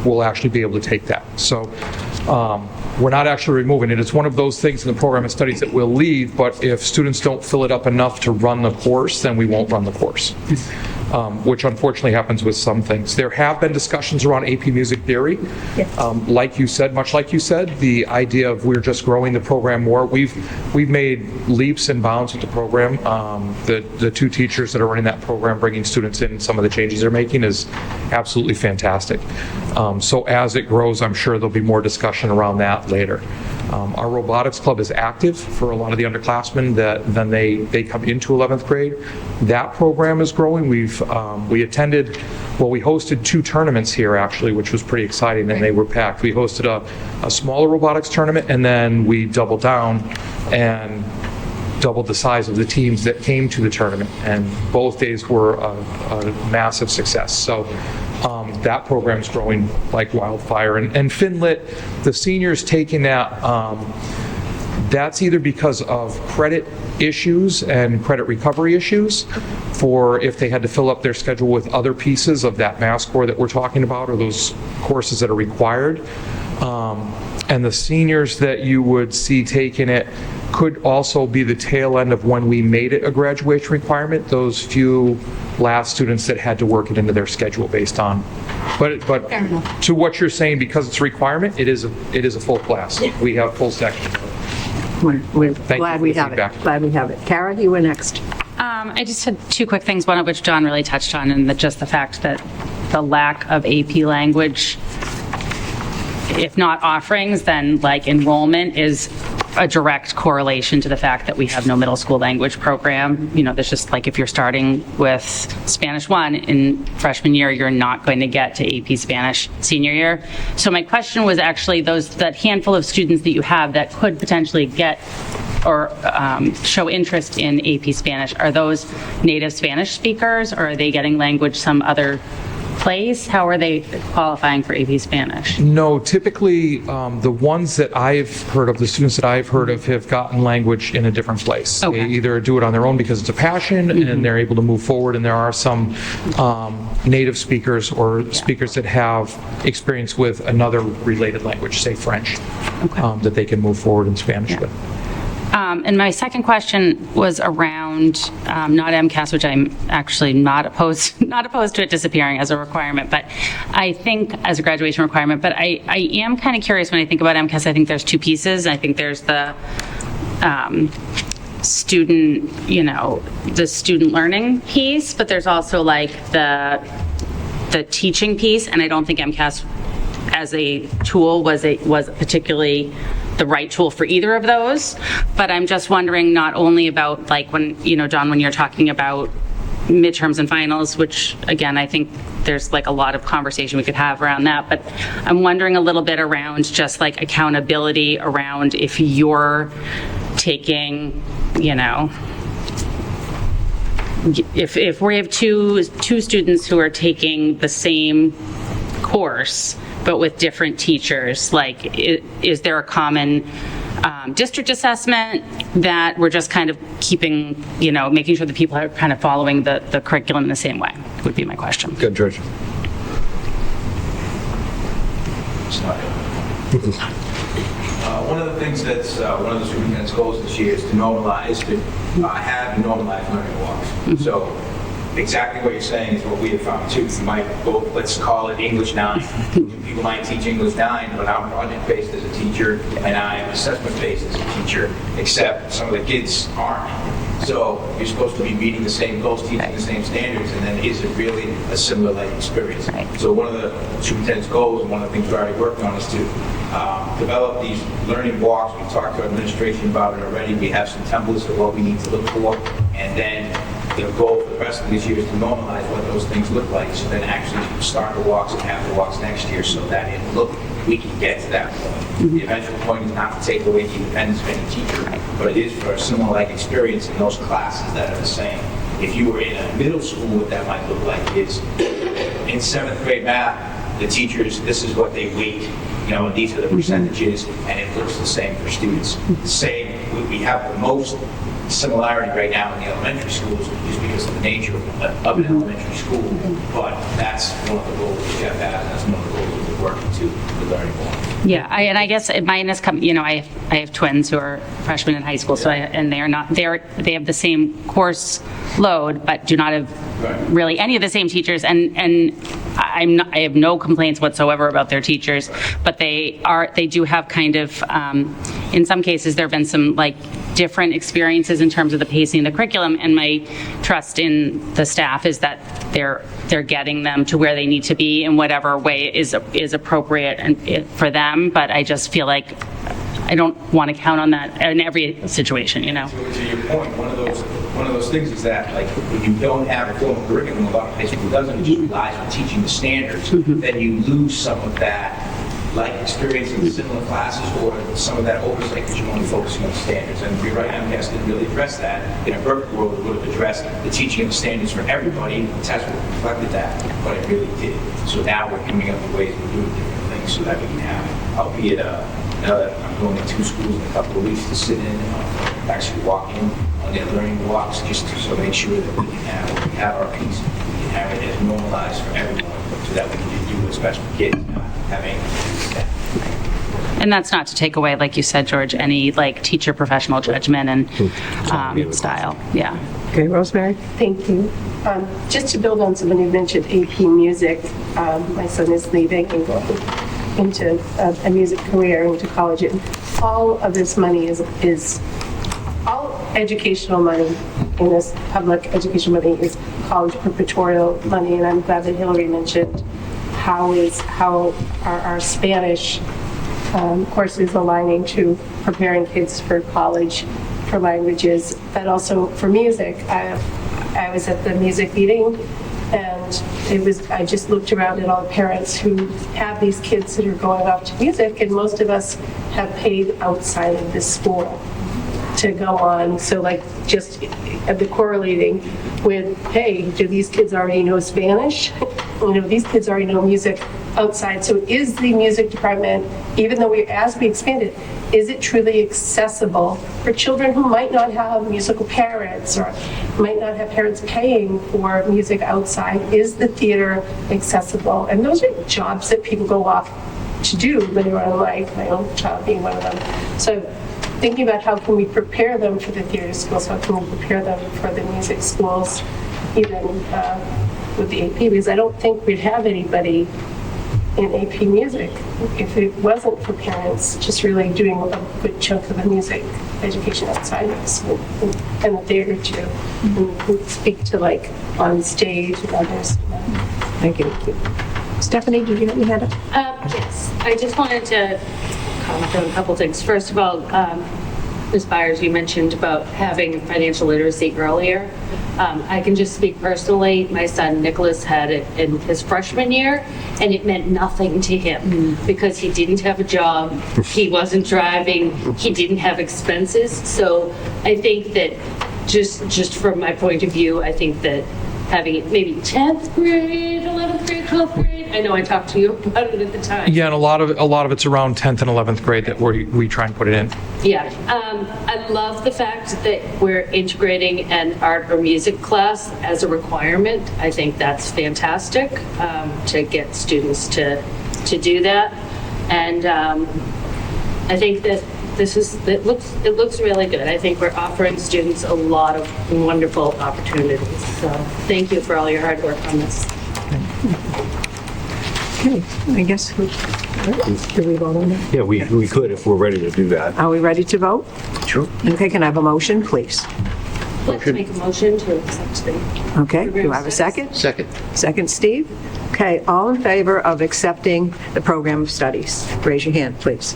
will actually be able to take that. So we're not actually removing it. It's one of those things in the program of studies that we'll leave, but if students don't fill it up enough to run the course, then we won't run the course. Which unfortunately happens with some things. There have been discussions around AP Music Theory. Yes. Like you said, much like you said, the idea of we're just growing the program more. We've made leaps and bounds with the program. The two teachers that are running that program, bringing students in, some of the changes they're making is absolutely fantastic. So as it grows, I'm sure there'll be more discussion around that later. Our robotics club is active for a lot of the underclassmen that then they come into 11th grade. That program is growing. We hosted 2 tournaments here actually, which was pretty exciting, and they were packed. We hosted a smaller robotics tournament, and then we doubled down and doubled the size of the teams that came to the tournament, and both days were a massive success. So that program's growing like wildfire. And FinLit, the seniors taking that, that's either because of credit issues and credit recovery issues, for if they had to fill up their schedule with other pieces of that math score that we're talking about, or those courses that are required. And the seniors that you would see taking it could also be the tail end of when we made it a graduation requirement, those few last students that had to work it into their schedule based on. But to what you're saying, because it's a requirement, it is a full class. Yeah. We have full sections. We're glad we have it. Glad we have it. Kara, you were next. I just had 2 quick things, one of which John really touched on, and just the fact that the lack of AP language, if not offerings, then like enrollment is a direct correlation to the fact that we have no middle school language program. There's just like, if you're starting with Spanish 1 in freshman year, you're not going to get to AP Spanish senior year. So my question was actually that handful of students that you have that could potentially get or show interest in AP Spanish, are those native Spanish speakers, or are they getting language some other place? How are they qualifying for AP Spanish? No, typically the ones that I've heard of, the students that I've heard of, have gotten language in a different place. Okay. They either do it on their own because it's a passion and they're able to move forward, and there are some native speakers or speakers that have experience with another related language, say French, that they can move forward in Spanish with. And my second question was around not MCAS, which I'm actually not opposed to it disappearing as a requirement, but I think as a graduation requirement. But I am kind of curious when I think about MCAS. I think there's two pieces. I think there's the student, the student learning piece, but there's also like the teaching piece, and I don't think MCAS as a tool was particularly the right tool for either of those. But I'm just wondering not only about like when, John, when you're talking about midterms and finals, which again, I think there's like a lot of conversation we could have around that, but I'm wondering a little bit around just like accountability around if you're taking, if we have two students who are taking the same course but with different teachers, like is there a common district assessment that we're just kind of keeping, making sure that people are kind of following the curriculum in the same way, would be my question. Good, George. One of the things that's one of the superintendent's goals this year is to have normalized learning walks. So exactly what you're saying is what we have found too. You might go, let's call it English 9. People might teach English 9, but I'm project-based as a teacher and I'm assessment-based as a teacher, except some of the kids aren't. So you're supposed to be meeting the same goals, teaching the same standards, and then is it really a similar like experience? So one of the superintendent's goals, and one of the things we're already working on, is to develop these learning walks. We've talked to our administration about it already. We have some templates of what we need to look for, and then the goal for the rest of this year is to normalize what those things look like, so then actually start the walks and have the walks next year, so that we can get to that point. The eventual point is not to take away the independence of any teacher, but it is for a similar like experience in those classes that are the same. If you were in a middle school, what that might look like is in 7th grade math, the teachers, this is what they weight, and these are the percentages, and it looks the same for students. The same, we have the most similarity right now in the elementary schools just because of the nature of an elementary school, but that's one of the goals we have that, and that's one of the goals we're working to the learning more. Yeah, and I guess mine is coming. I have twins who are freshmen in high school, so they have the same course load, but do not have really any of the same teachers, and I have no complaints whatsoever about their teachers, but they do have kind of in some cases there have been some like different experiences in terms of the pacing of the curriculum, and my trust in the staff is that they're getting them to where they need to be in whatever way is appropriate and for them. But I just feel like I don't want to count on that in every situation, To your point, one of those things is that like when you don't have a formal curriculum, a lot of high school doesn't, it just relies on teaching the standards, then you lose some of that like experience in similar classes or some of that oversight because you're only focusing on the standards. And you're right, MCAS didn't really address that. In a perfect world, it would have addressed the teaching of the standards for everybody. The test would have reflected that, but it really did. So now we're coming up with ways of doing different things so that we can have, albeit now that I'm going to 2 schools in a couple of weeks to sit in and actually walk in on their learning walks just to make sure that we can have our piece. We can have it as normalized for everyone so that we can do what's best for kids. And that's not to take away, like you said, George, any like teacher professional judgment and style. Yeah. Okay, Rosemary. Thank you. Just to build on someone who mentioned AP Music, my son is leaving and going into a music career, into college, and all of this money is all educational money in this public education money is college preparatory money, and I'm glad that Hillary mentioned how our Spanish courses aligning to preparing kids for college for languages, but also for music. I was at the music meeting, and I just looked around at all the parents who have these kids that are going off to music, and most of us have paid outside of this school to go on. So like just the correlating with, hey, do these kids already know Spanish? These kids already know music outside. So is the music department, even though as we expand it, is it truly accessible for children who might not have musical parents or might not have parents paying for music outside? Is the theater accessible? And those are jobs that people go off to do later on in life, my own child being one of them. So thinking about how can we prepare them for the theater schools, how can we prepare them for the music schools, even with the AP, because I don't think we'd have anybody in AP music if it wasn't for parents just really doing a good chunk of the music education outside of the school and the theater too. And we speak to like on stage and others. Thank you. Stephanie, did you have your hand up? Yes, I just wanted to comment on a couple things. First of all, Ms. Byers, you mentioned about having financial literacy earlier. I can just speak personally. My son Nicholas had it in his freshman year, and it meant nothing to him because he didn't have a job, he wasn't driving, he didn't have expenses. So I think that just from my point of view, I think that having it maybe 10th grade, 11th grade, 12th grade. I know I talked to you about it at the time. Yeah, and a lot of it's around 10th and 11th grade that we try and put it in. Yeah, I love the fact that we're integrating an art or music class as a requirement. I think that's fantastic to get students to do that. And I think that it looks really good. I think we're offering students a lot of wonderful opportunities. So thank you for all your hard work on this. Okay, I guess do we vote on that? Yeah, we could if we're ready to do that. Are we ready to vote? Sure. Okay, can I have a motion, please? Let's make a motion to accept the... Okay, do I have a second? Second. Second, Steve? Okay, all in favor of accepting the program of studies? Raise your hand, please.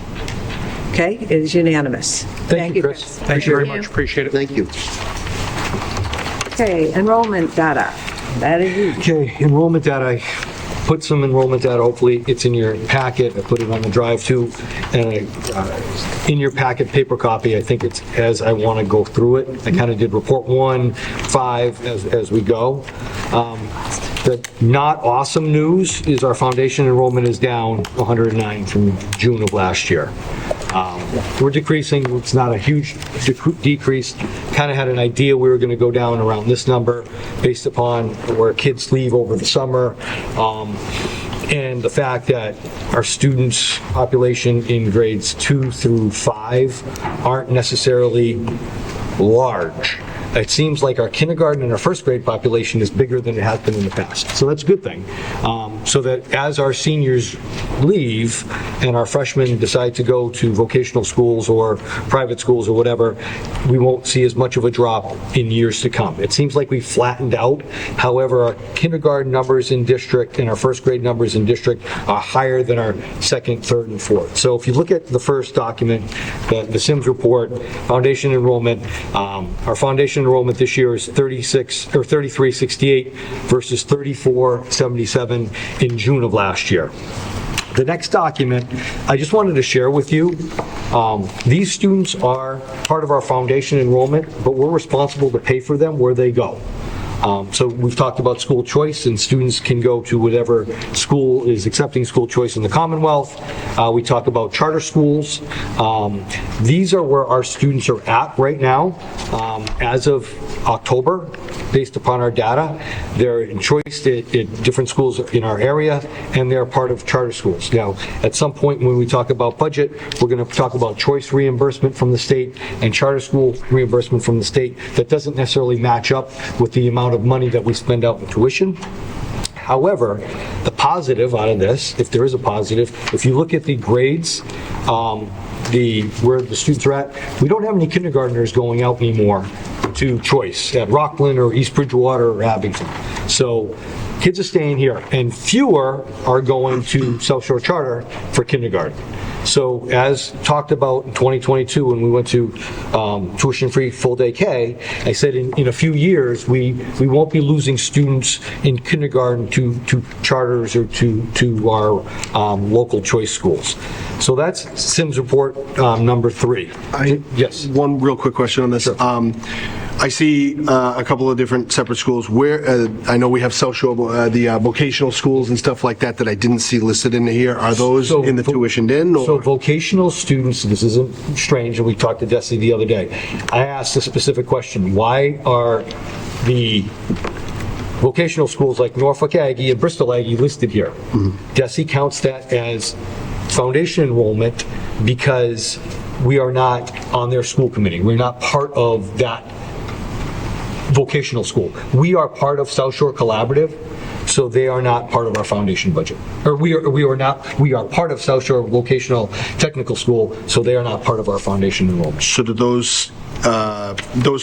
Okay, it is unanimous. Thank you, Chris. Thank you very much. Appreciate it. Thank you. Okay, enrollment data. That is you. Okay, enrollment data. I put some enrollment data. Hopefully it's in your packet. I put it on the drive too. And in your packet paper copy, I think it's as I want to go through it. I kind of did report 1, 5 as we go. The not awesome news is our foundation enrollment is down 109 from June of last year. We're decreasing. It's not a huge decrease. Kind of had an idea we were going to go down around this number based upon where kids leave over the summer. And the fact that our students' population in grades 2 through 5 aren't necessarily large. It seems like our kindergarten and our first grade population is bigger than it has been in the past. So that's a good thing. So that as our seniors leave and our freshmen decide to go to vocational schools or private schools or whatever, we won't see as much of a drop in years to come. It seems like we've flattened out. However, our kindergarten numbers in district and our first grade numbers in district are higher than our second, third, and fourth. So if you look at the first document, the Sims report, foundation enrollment, our foundation enrollment this year is 3368 versus 3477 in June of last year. The next document, I just wanted to share with you, these students are part of our foundation enrollment, but we're responsible to pay for them where they go. So we've talked about school choice, and students can go to whatever school is accepting school choice in the Commonwealth. We talk about charter schools. These are where our students are at right now. As of October, based upon our data, they're in choice at different schools in our area, and they're part of charter schools. Now, at some point when we talk about budget, we're going to talk about choice reimbursement from the state and charter school reimbursement from the state. That doesn't necessarily match up with the amount of money that we spend out in tuition. However, the positive out of this, if there is a positive, if you look at the grades, where the students are at, we don't have any kindergartners going out anymore to choice at Rockland or East Bridgewater or Abington. So kids are staying here, and fewer are going to South Shore Charter for kindergarten. So as talked about in 2022 when we went to tuition-free full-day K, I said in a few years we won't be losing students in kindergarten to charters or to our local choice schools. So that's Sims report number 3. Yes. One real quick question on this. Sure. I see a couple of different separate schools where I know we have South Shore, the vocational schools and stuff like that I didn't see listed in here. Are those in the tuitioned in? Or? So vocational students, this isn't strange, and we talked to Desi the other day. I asked a specific question. Why are the vocational schools like Norfolk Aggie and Bristol Aggie listed here? Desi counts that as foundation enrollment because we are not on their school committee. We're not part of that vocational school. We are part of South Shore Collaborative, so they are not part of our foundation budget. Or we are part of South Shore Vocational Technical School, so they are not part of our foundation enrollment. So do those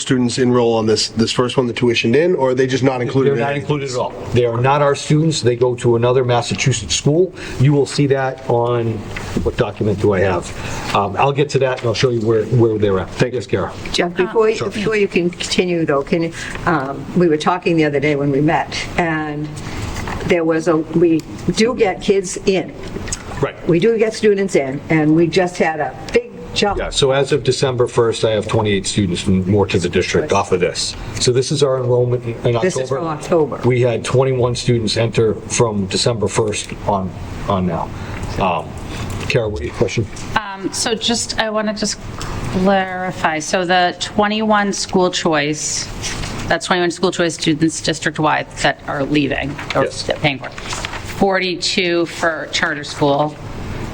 students enroll on this first one, the tuitioned in, or are they just not included? They're not included at all. They are not our students. They go to another Massachusetts school. You will see that on, what document do I have? I'll get to that and I'll show you where they're at. Thank you, Kara. Jeff, before you can continue though, we were talking the other day when we met, and we do get kids in. Right. We do get students in, and we just had a big jump. Yeah, so as of December 1st, I have 28 students more to the district off of this. So this is our enrollment in October. This is from October. We had 21 students enter from December 1st on now. Kara, what your question? So I want to just clarify. So the 21 school choice, that's 21 school choice students district-wide that are leaving or Yes. paying for it. 42 for charter school.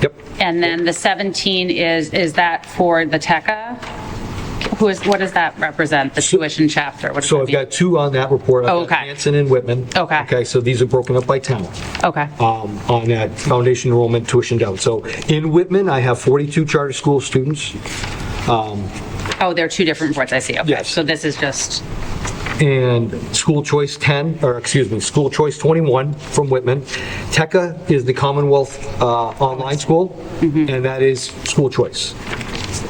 Yep. And then the 17 is that for the TECA? What does that represent, the tuition chapter? What does So that I've mean? got two on that report. I've got Okay. Hanson and Whitman. Okay. Okay, so these are broken up by town. Okay. On that foundation enrollment tuitioned out. So in Whitman, I have 42 charter school students. Oh, there are two different reports, I see. Okay. Yes. So this is just, And school choice school choice 21 from Whitman. TECA is the Commonwealth online school, and that is school choice.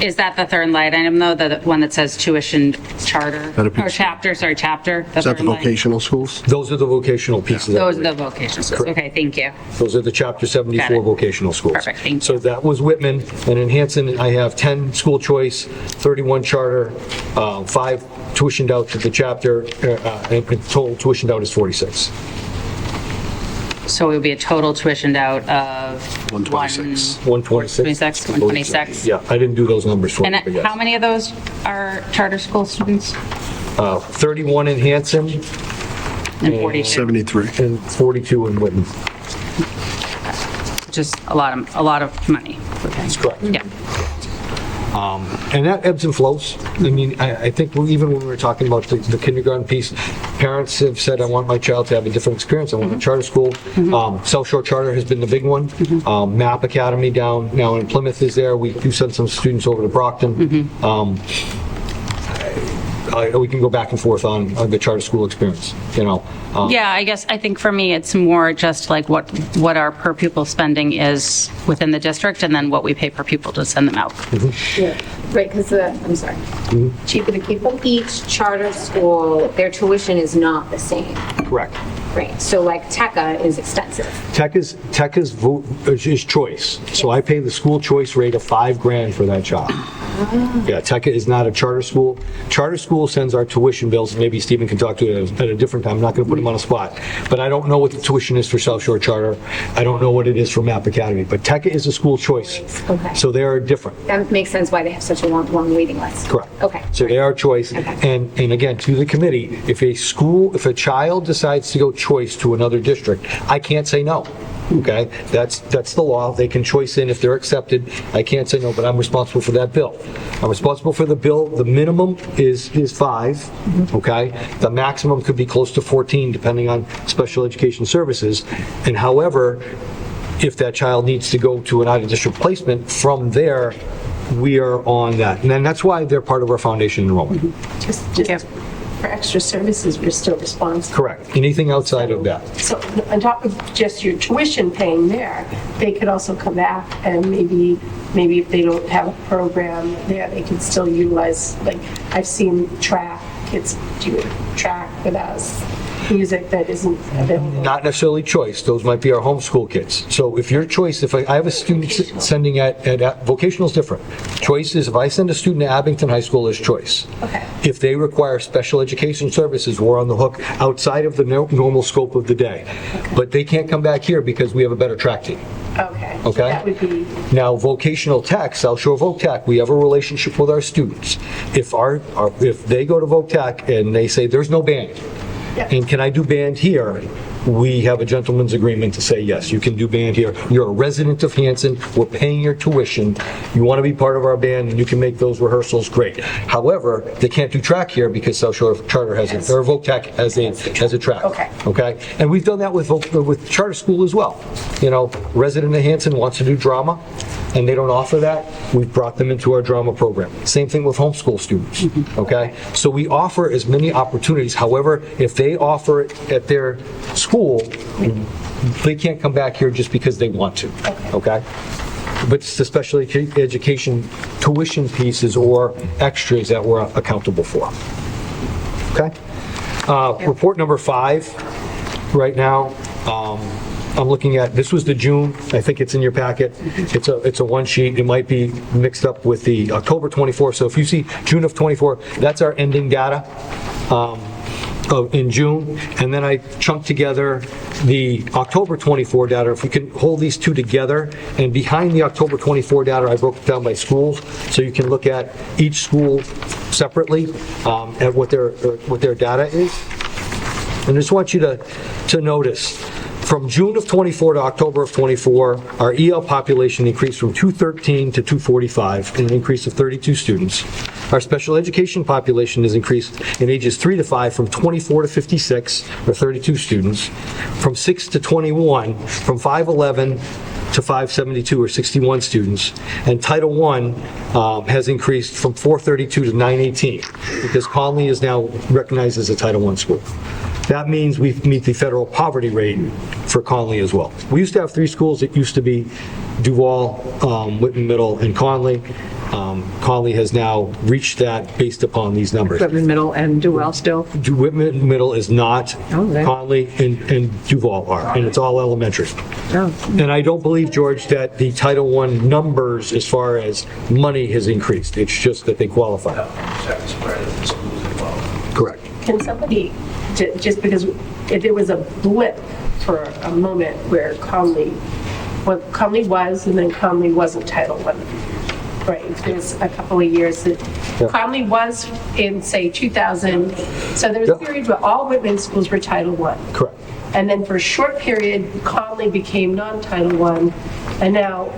is that the third line item though, the one that says tuition charter? That'd be- Or chapter? Is that the third line? vocational schools? Those are the vocational pieces. I Those are believe. the vocational schools. Correct. Okay, thank you. Those are the Chapter 74 Got it. vocational schools. Perfect, thank So you. that was Whitman, and in Hanson, I have 10 school choice, 31 charter, 5 tuitioned out to the chapter, and total tuitioned out is 46. So it would be a total tuitioned out of 126. 126? 126. Yeah, I didn't do those numbers for you, And but yes. how many of those are charter school students? 31 in Hanson And 42? 73. and 42 in Whitman. Just a lot of money. That's correct. Yeah. And that ebbs and flows. I mean, I think even when we were talking about the kindergarten piece, parents have said, I want my child to have a different experience. I want a charter school. South Shore Charter has been the big one. MAP Academy down now in Plymouth is there. We do send some students over to Brockton. We can go back and forth on the charter school experience, you know. Yeah, I think for me, it's more just like what our per pupil spending is within the district and then what we pay per pupil to send them out. Right, because cheaper to keep them. Each charter school, their tuition is not the same. Correct. Right, so like TECA is extensive. TECA's is choice. So I pay the school choice rate of $5,000 for that child. Yeah, TECA is not a charter school. Charter school sends our tuition bills. Maybe Stephen can talk to it at a different time. I'm not going to put him on a spot. But I don't know what the tuition is for South Shore Charter. I don't know what it is for MAP Academy. But TECA is a school choice. Okay. So they are different. That makes sense why they have such a long waiting list. Correct. Okay. So they are choice. Okay. And again, to the committee, if a child decides to go choice to another district, I can't say no. Okay? That's the law. They can choice in if they're accepted. I can't say no, but I'm responsible for that bill. I'm responsible for the bill. The minimum is 5, okay? The maximum could be close to 14, depending on special education services. And however, if that child needs to go to an out-of-district placement, from there, we are on that. And then that's why they're part of our foundation enrollment. Just for extra services, we're still responsible. Correct. Anything outside of that. So on top of just your tuition paying there, they could also come back and maybe if they don't have a program there, they can still utilize, like, I've seen track, kids do track with us, music that isn't available. Not necessarily choice. Those might be our homeschool kids. So if your choice, if I have a student sending at vocational is different. Choice is if I send a student to Abington High School, is choice. Okay. If they require special education services, we're on the hook outside of the normal scope of the day. But they can't come back here because we have a better track team. Okay. So Okay. that would be, Now, vocational tech, South Shore Voc Tech, we have a relationship with our students. If they go to Voc Tech and they say, there's no band, Yeah. and can I do band here? we have a gentleman's agreement to say, yes, you can do band here. You're a resident of Hanson, we're paying your tuition, you want to be part of our band, and you can make those rehearsals, great. However, they can't do track here because South Shore Charter has it, or VOTEC has a track. Okay? And we've done that with charter school as well. You know, resident of Hanson wants to do drama, and they don't offer that, we've brought them into our drama program. Same thing with homeschool students, okay? So we offer as many opportunities. However, if they offer it at their school, they can't come back here just because they want to, okay? But it's the special education tuition pieces or extras that we're accountable for, okay? Report number 5 right now. I'm looking at, this was the June, I think it's in your packet. It's a one sheet. It might be mixed up with the October 24. So if you see June of 24, that's our ending data in June. And then I chunked together the October 24 data. If we can hold these two together, and behind the October 24 data, I broke it down by schools, so you can look at each school separately at what their data is. And I just want you to notice, from June of 24 to October of 24, our EL population increased from 213 to 245, an increase of 32 students. Our special education population has increased in ages 3 to 5 from 24 to 56, or 32 students. From 6 to 21, from 511 to 572, or 61 students. And Title I has increased from 432 to 918, because Conley is now recognized as a Title I school. That means we meet the federal poverty rate for Conley as well. We used to have 3 schools. It used to be Duval, Whitman Middle, and Conley. Conley has now reached that based upon these numbers. Whitman Middle and Duval still? Whitman Middle is not. Conley and Duval are, and it's all elementary. And I don't believe, George, that the Title I numbers as far as money has increased. It's just that they qualify. Correct. Can somebody, just because there was a blip for a moment where Conley was, and then Conley wasn't Title I. Right, there's a couple of years that Conley was in, say, 2000. So there was a period where all Whitman schools were Title I. Correct. And then for a short period, Conley became non-Title I. And now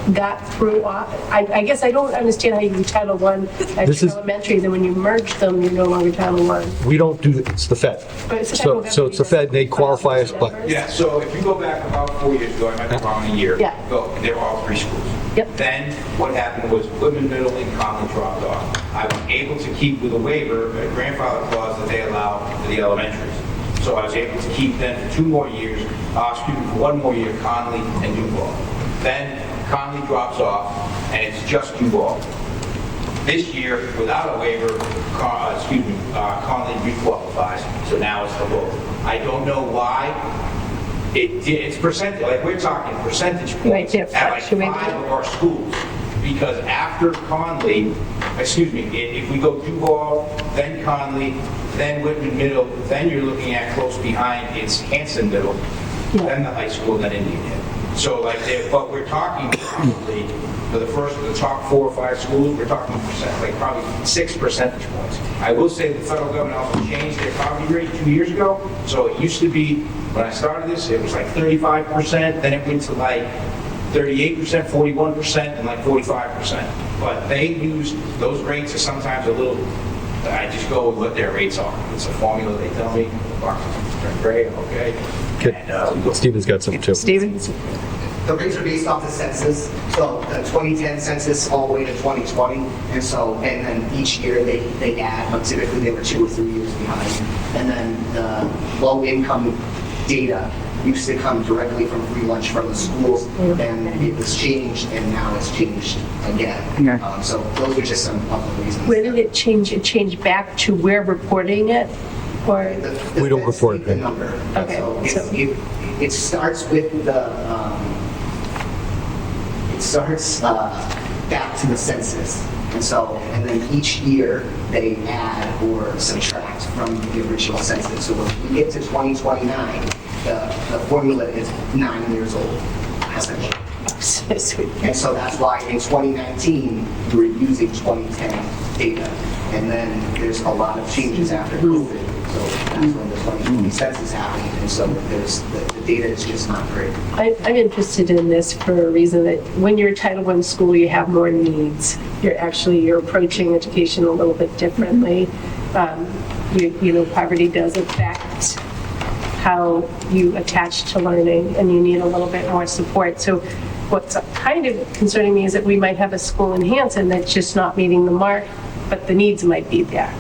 that threw off. I guess I don't understand how you can be Title I at elementary, then when you merge them, you're no longer Title I. We don't do that. It's the Fed. But it's So it's the Fed, they qualify us, but Yeah, so if you go back about 4 years ago, I might be wrong, a year ago, they were all 3 schools. Yep. Then what happened was Whitman Middle and Conley dropped off. I was able to keep with a waiver, a grandfather clause that they allow for the elementaries. So I was able to keep them for 2 more years, for 1 more year, Conley and Duval. Then Conley drops off, and it's just Duval. This year, without a waiver, Conley requalifies, so now it's the vote. I don't know why. It's percentage, like we're talking percentage points at like 5 of our schools. Because after Conley, if we go Duval, then Conley, then Whitman Middle, then you're looking at close behind, it's Hanson Middle, then the high school, then Indian Head. So like, but we're talking probably for the top 4 or 5 schools, we're talking like probably 6 percentage points. I will say the federal government also changed their poverty rate 2 years ago. So it used to be, when I started this, it was like 35%, then it went to like 38%, 41%, and like 45%. But they use, those rates are sometimes a little, I just go with what their rates are. It's a formula they tell me, boxes turn gray, okay? And, Stephen's got some too. Stephen? The rates are based off the census, so the 2010 census all the way to 2020, and then each year they add, but typically they were 2 or 3 years behind. And then the low income data used to come directly from free lunch from the schools, and it was changed, and now it's changed again. So those are just some of the reasons. Where did it change? It changed back to where reporting it? Or we don't report the number. Okay. So it starts with the back to the census, and then each year they add or subtract from the original census. So when we get to 2029, the formula is 9 years old, essentially. And so that's why in 2019 we were using 2010 data, and then there's a lot of changes after COVID. So that's when the 2020 census happened, and so the data is just not great. I'm interested in this for a reason that when you're a Title I school, you have more needs. You're approaching education a little bit differently. Poverty does affect how you attach to learning, and you need a little bit more support. So what's kind of concerning me is that we might have a school in Hanson that's just not meeting the mark, but the needs might be there,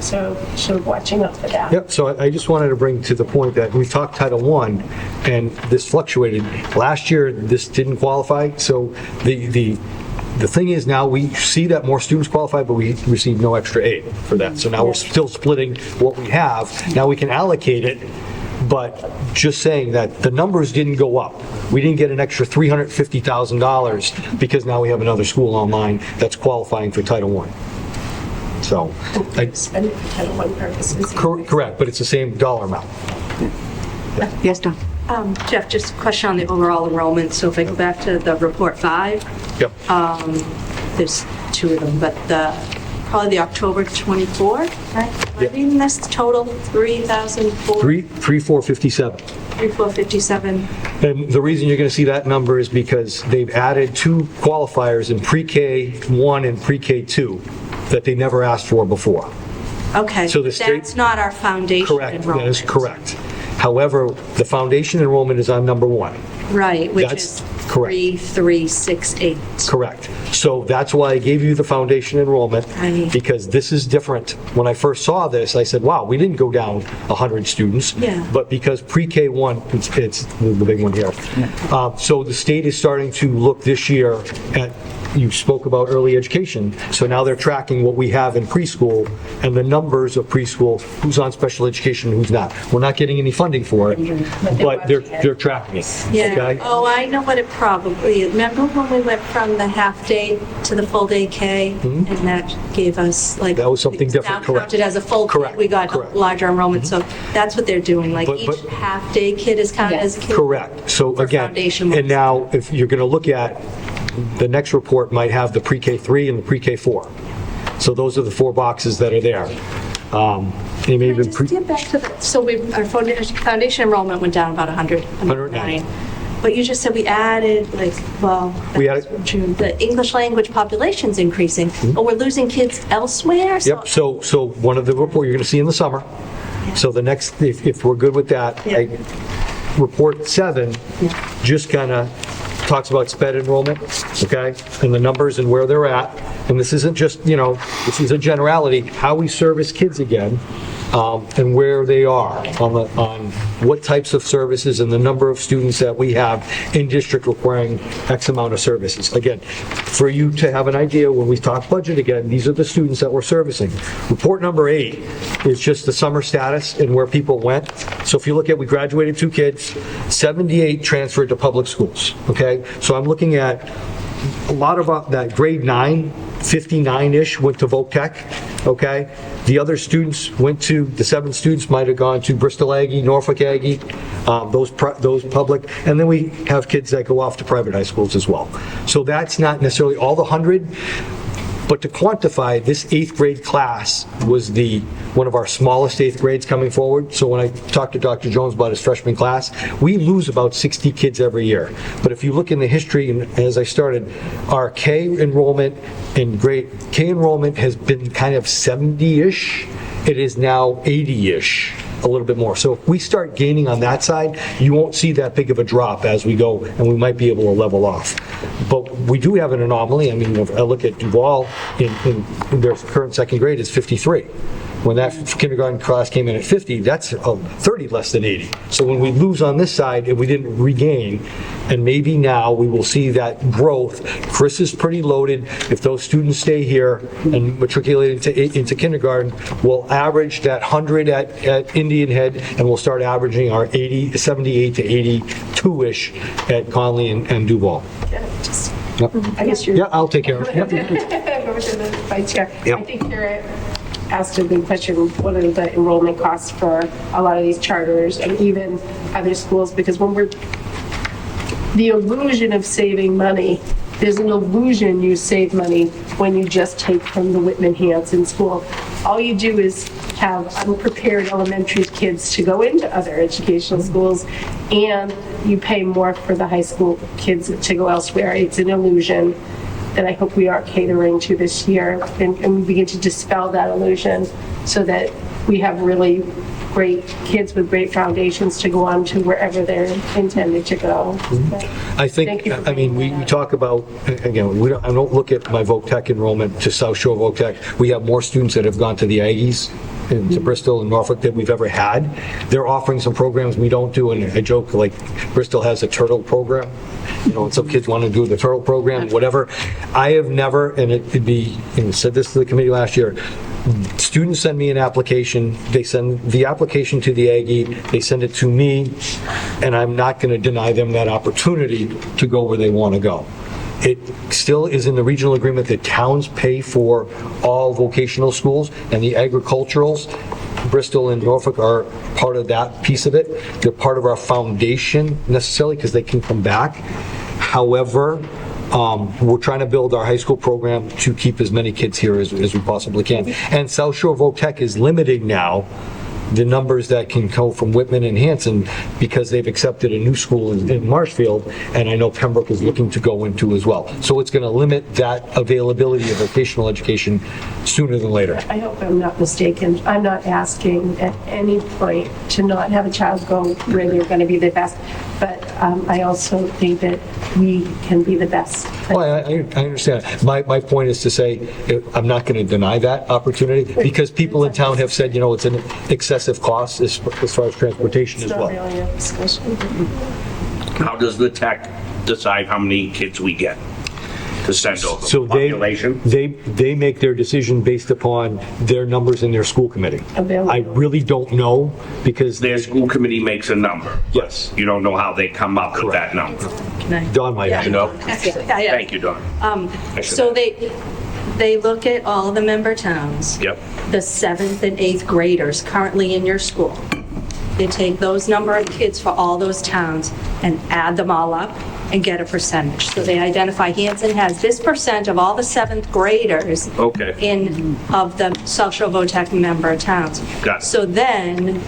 so watching out for that. Yep, so I just wanted to bring to the point that we talked Title I, and this fluctuated. Last year, this didn't qualify, so the thing is now we see that more students qualify, but we receive no extra aid for that. So now we're still splitting what we have. Now we can allocate it, but just saying that the numbers didn't go up. We didn't get an extra $350,000 because now we have another school online that's qualifying for Title I. So, Spend it for Title I purposes. correct, but it's the same dollar amount. Yes, Don? Jeff, just a question on the overall enrollment. So if I go back to the report 5, Yep. there's 2 of them, but probably the October 24, right? Am I reading this total 3,004? 3,457. 3,457. And the reason you're going to see that number is because they've added 2 qualifiers in pre-K1 and pre-K2 that they never asked for before. Okay, So the that's not our foundation Correct, enrollment. that is correct. However, the foundation enrollment is on number 1. Right, which That's is correct. 3,368. Correct. So that's why I gave you the foundation enrollment, because this is different. When I first saw this, I said, wow, we didn't go down 100 students. Yeah. But because pre-K1, it's the big one here. So the state is starting to look this year at, you spoke about early education, so now they're tracking what we have in preschool and the numbers of preschool, who's on special education, who's not. We're not getting any funding for it, but they're tracking it. Yeah. Okay? Oh, I know what it probably is. Remember when we went from the half day to the full day K? And that gave us like. That was something different, Now correct. counted as a full K. Correct, We got correct. a larger enrollment. So that's what they're doing. Like But- each but- half day kid is counted as a kid. Correct. So For again, foundation and now if you're going to look at, the next report might have the pre-K3 and the pre-K4. So those are the 4 boxes that are there. They may have been Just get back to the, so our foundation enrollment went down about 109. But you just said we added, that We was added- from June. The English language population's increasing, but we're losing kids elsewhere? So- Yep, so one of the report you're going to see in the summer. So the next, if we're good with that, report 7 just kind of talks about sped enrollment, okay? And the numbers and where they're at. And this isn't just, this is a generality, how we service kids again, and where they are on what types of services and the number of students that we have in district requiring X amount of services. Again, for you to have an idea, when we talk budget again, these are the students that we're servicing. Report number 8 is just the summer status and where people went. So if you look at, we graduated 2 kids, 78 transferred to public schools, okay? So I'm looking at a lot of that grade 9, 59-ish went to Voc Tech, okay? The other students the 7 students might have gone to Bristol Aggie, Norfolk Aggie, those public, and then we have kids that go off to private high schools as well. So that's not necessarily all the 100, but to quantify, this 8th grade class was one of our smallest 8th grades coming forward. So when I talked to Dr. Jones about his freshman class, we lose about 60 kids every year. But if you look in the history, and as I started, our K enrollment has been kind of 70-ish. It is now 80-ish, a little bit more. So if we start gaining on that side, you won't see that big of a drop as we go, and we might be able to level off. But we do have an anomaly. I mean, if I look at Duval, in their current second grade is 53. When that kindergarten class came in at 50, that's 30 less than 80. So when we lose on this side, and we didn't regain, and maybe now we will see that growth. Chris is pretty loaded. If those students stay here and matriculate into kindergarten, we'll average that 100 at Indian Head, and we'll start averaging our 78 to 82-ish at Conley and Duval. Yep. I guess you're. Yeah, I'll take care of it. Yep. Go to the vice chair. Yep. I think you're asked a good question, what are the enrollment costs for a lot of these charters and even other schools? Because when the illusion of saving money, there's an illusion you save money when you just take from the Whitman-Hanson school. all you do is have unprepared elementary kids to go into other educational schools, and you pay more for the high school kids to go elsewhere. It's an illusion that I hope we are catering to this year, and we begin to dispel that illusion so that we have really great kids with great foundations to go on to wherever they're intended to go. I think, I mean, we talk about, again, I don't look at my Voc Tech enrollment to South Shore Voc Tech. We have more students that have gone to the Aggies, to Bristol and Norfolk than we've ever had. They're offering some programs we don't do, and I joke, like, Bristol has a turtle program, you know, and some kids want to do the turtle program, whatever. I have never, and it could be, and I said this to the committee last year, students send me an application, they send the application to the Aggie, they send it to me, and I'm not going to deny them that opportunity to go where they want to go. It still is in the regional agreement that towns pay for all vocational schools, and the agriculturals, Bristol and Norfolk are part of that piece of it. They're part of our foundation necessarily because they can come back. However, we're trying to build our high school program to keep as many kids here as we possibly can. And South Shore Voc Tech is limiting now the numbers that can come from Whitman-Hanson because they've accepted a new school in Marshfield, and I know Pembroke is looking to go into as well. So it's going to limit that availability of vocational education sooner than later. I hope I'm not mistaken. I'm not asking at any point to not have a child go where they're going to be the best, but I also think that we can be the best. Well, I understand. My point is to say, I'm not going to deny that opportunity because people in town have said, you know, it's an excessive cost as far as transportation as well. It's not really a discussion. How does the tech decide how many kids we get to send over? So Population? they make their decision based upon their numbers in their school committee. I really don't know because Their school committee makes a number. Yes. You don't know how they come up with that number. Don might have to know. Thank you, Don. So they look at all the member towns. Yep. The 7th and 8th graders currently in your school. They take those number of kids for all those towns and add them all up and get a percentage. So they identify Hanson has this percent of all the 7th graders of the South Shore Voc Tech member towns. Got it. So then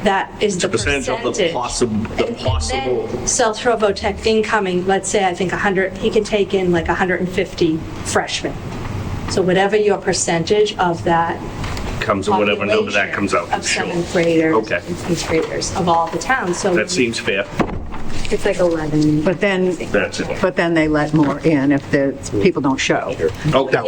that is the percentage of the possible. Then South Shore Voc Tech incoming, let's say, I think 100, he can take in like 150 freshmen. So whatever your percentage of that Comes in whatever number that comes out. of Sure. 7th graders, Okay. and 8th graders of all the towns. So That seems fair. It's like 11. But then, That's it. but then they let more in if the people don't show. Oh, That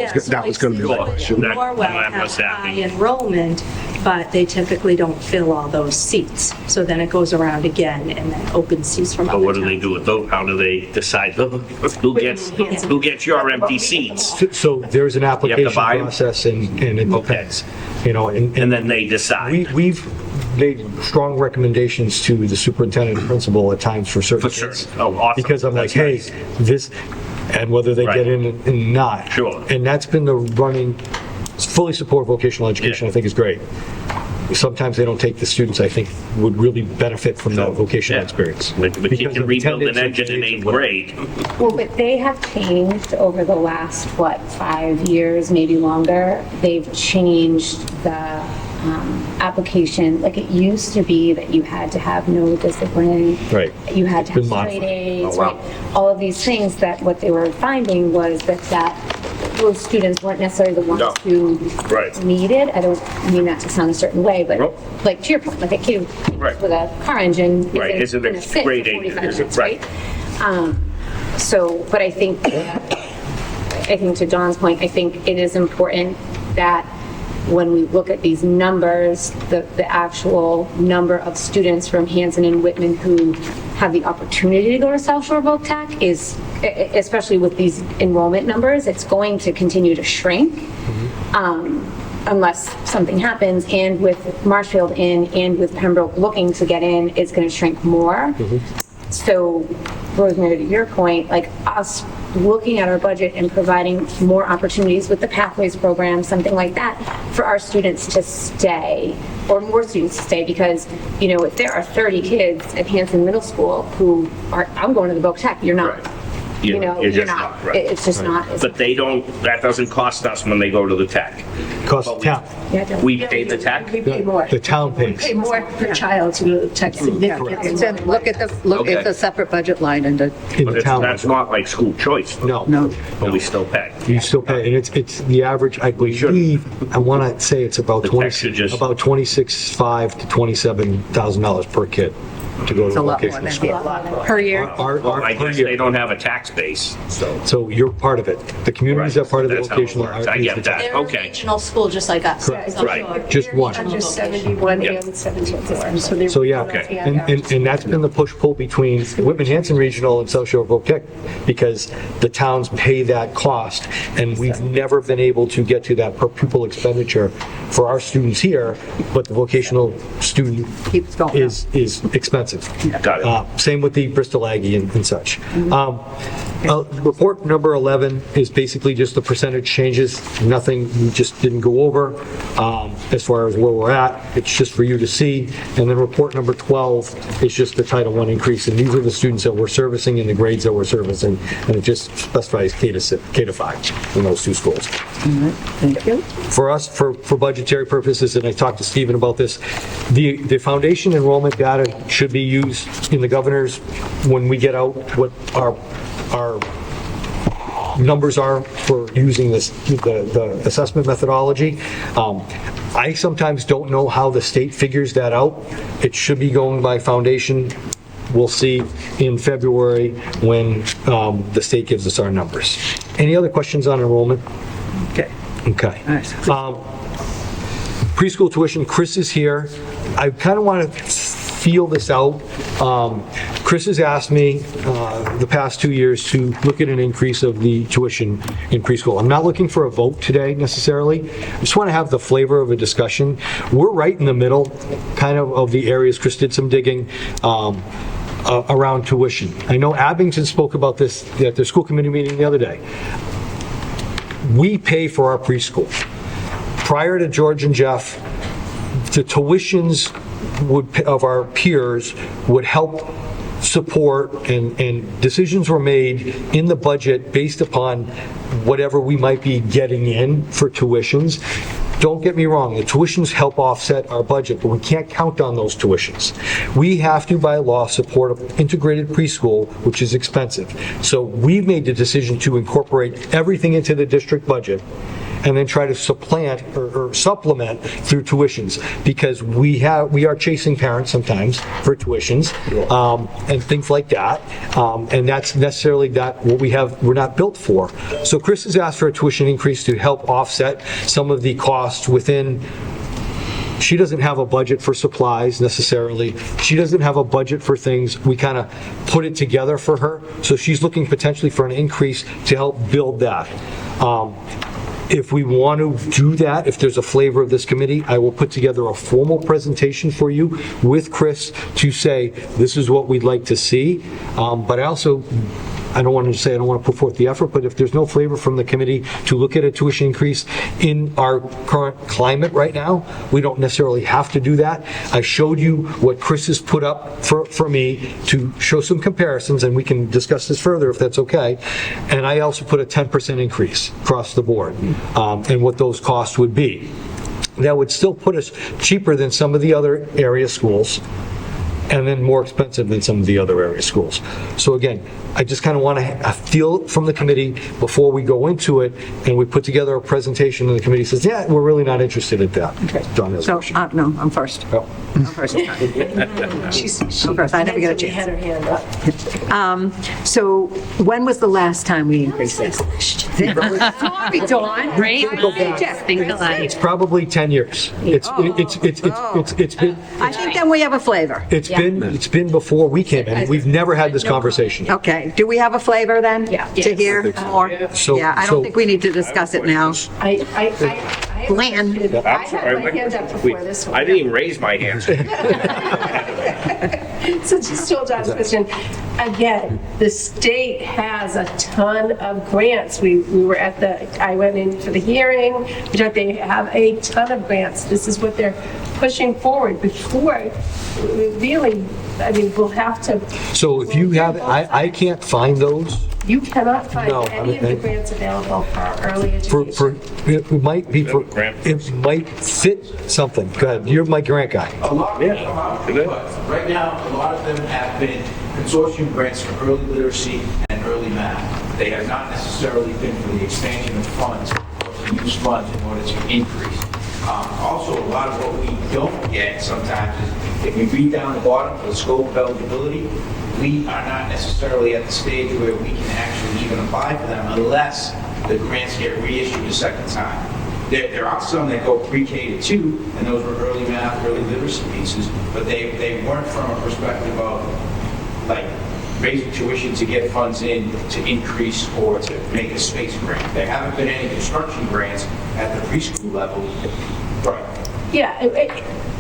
was going to be the question. Norwell That has must happen. high enrollment, but they typically don't fill all those seats. So then it goes around again and then open seats from But other what do they towns. do with those? How do they decide who gets your empty seats? So there's an application buy 'em? process and it depends, you know, And then they decide. we've made strong recommendations to the superintendent and principal at times for certain For kids. certain. Oh, awesome. Because I'm like, That's hey, nice. this, and whether they Right. get in and not. Sure. And that's been the running, fully support vocational education, Yeah. I think is great. Sometimes they don't take the students I think would really benefit from that vocational Yeah. experience. Like the kid Because can of rebuild an attendance engine in and 8th grade. Well, but they have changed over the last, 5 years, maybe longer. They've changed the application. Like, it used to be that you had to have no discipline. Right. You had to have Been straight modified. A's, Oh, wow. right? All of these things that what they were finding was that those students weren't necessarily the ones No. who Right. needed. I don't mean that to sound a certain way, but Nope. like to your point, like a kid Right. with a car engine Right, isn't isn't a gonna sit grade for eight, 45 is it? minutes, Right. So, but I think to Dawn's point, I think it is important that when we look at these numbers, the actual number of students from Hanson and Whitman who have the opportunity to go to South Shore Voc Tech is, especially with these enrollment numbers, it's going to continue to shrink. Unless something happens, and with Marshfield in and with Pembroke looking to get in, it's going to shrink more. So, Rosemary, to your point, like us looking at our budget and providing more opportunities with the Pathways program, something like that, for our students to stay, or more students to stay, because, you know, if there are 30 kids at Hanson Middle School who are, I'm going to the Voc Tech, you're not. you know, It's you're just not, not, right. it's just not. But they don't, that doesn't cost us when they go to the tech. Cost the town. We pay the tech? We pay more. The town We pays. pay more per child to go to tech significantly. It said, look at Okay. the separate budget line and In But the it's, town. that's not like school choice, though. No. But we still pay. You still pay, and it's the average, I believe, I want to say it's about The tech should just- about $26,500 to $27,000 per kid to go to it's the a lot more vocational than school. per year. Well, I Per guess year. they don't have a tax base, so. So you're part of it. The communities that are part of the That's how it vocational. works. are- I get that, They're a okay. regional school just like us. Correct. So Right. sure. Just one. Under 71 Yeah. and 74, so they're. So, yeah, Okay. and that's been the push-pull between Whitman-Hanson Regional and South Shore Voc Tech, because the towns pay that cost, and we've never been able to get to that per pupil expenditure for our students here, but the vocational student Keeps going up. is expensive. Got it. Same with the Bristol Aggie and such. Report number 11 is basically just the percentage changes, nothing we just didn't go over as far as where we're at. It's just for you to see. And then report number 12 is just the Title I increase, and these are the students that we're servicing and the grades that we're servicing, and it just specifies K to 5 in those two schools. Thank you. For us, for budgetary purposes, and I talked to Stephen about this, the foundation enrollment data should be used in the governor's when we get out what our numbers are for using the assessment methodology. I sometimes don't know how the state figures that out. It should be going by foundation. We'll see in February when the state gives us our numbers. Any other questions on enrollment? Okay. Okay. All right. Preschool tuition, Chris is here. I kind of want to feel this out. Chris has asked me the past 2 years to look at an increase of the tuition in preschool. I'm not looking for a vote today necessarily. I just want to have the flavor of a discussion. We're right in the middle kind of the areas. Chris did some digging around tuition. I know Abington spoke about this at their school committee meeting the other day. We pay for our preschool. Prior to George and Jeff, the tuitions of our peers would help support, and decisions were made in the budget based upon whatever we might be getting in for tuitions. Don't get me wrong, the tuitions help offset our budget, but we can't count on those tuitions. We have to, by law, support an integrated preschool, which is expensive. So we've made the decision to incorporate everything into the district budget and then try to supplement or supplement through tuitions, because we are chasing parents sometimes for tuitions and things like that, and that's necessarily what we're not built for. So Chris has asked for a tuition increase to help offset some of the costs within. She doesn't have a budget for supplies necessarily. She doesn't have a budget for things. We kind of put it together for her. So she's looking potentially for an increase to help build that. If we want to do that, if there's a flavor of this committee, I will put together a formal presentation for you with Chris to say, this is what we'd like to see. But I don't want to put forth the effort, but if there's no flavor from the committee to look at a tuition increase in our current climate right now, we don't necessarily have to do that. I showed you what Chris has put up for me to show some comparisons, and we can discuss this further if that's okay. And I also put a 10% increase across the board, and what those costs would be. That would still put us cheaper than some of the other area schools, and then more expensive than some of the other area schools. So again, I just kind of want to feel from the committee before we go into it, and we put together a presentation, and the committee says, yeah, we're really not interested in that. Okay. John has a So, question. no, I'm first. Oh. I'm first. I'm first. I never get a chance. Had her hand up. So when was the last time we increased this? Sorry, Dawn. Great. Go back. Think alike. It's probably 10 years. It's been, I think then we have a flavor. it's been before we came in. We've never had this conversation. Okay, do we have a flavor then? Yeah. To hear more? So- Yeah, I so- don't think we need to discuss it now. Glenn. I had my hand up before this one. I didn't even raise my hand. So just to hold John's question, again, the state has a ton of grants. I went in for the hearing, they have a ton of grants. This is what they're pushing forward. Before, really, I mean, we'll have to, So if you have, I can't find those. you cannot find No, any of the grants available for early For, education. it might be for, it might fit something. Go ahead, you're my grant guy. A lot of them come out, but right now, a lot of them have been consortium grants for early literacy and early math. They have not necessarily been for the expansion of funds or to use funds in order to increase. Also, a lot of what we don't get sometimes is, if you read down the bottom for the scope of eligibility, we are not necessarily at the stage where we can actually even apply for them unless the grants get reissued a second time. There are some that go pre-K to 2, and those were early math, early literacy pieces, but they weren't from a perspective of like raising tuition to get funds in to increase or to make a space grant. There haven't been any construction grants at the preschool level. Right. Yeah,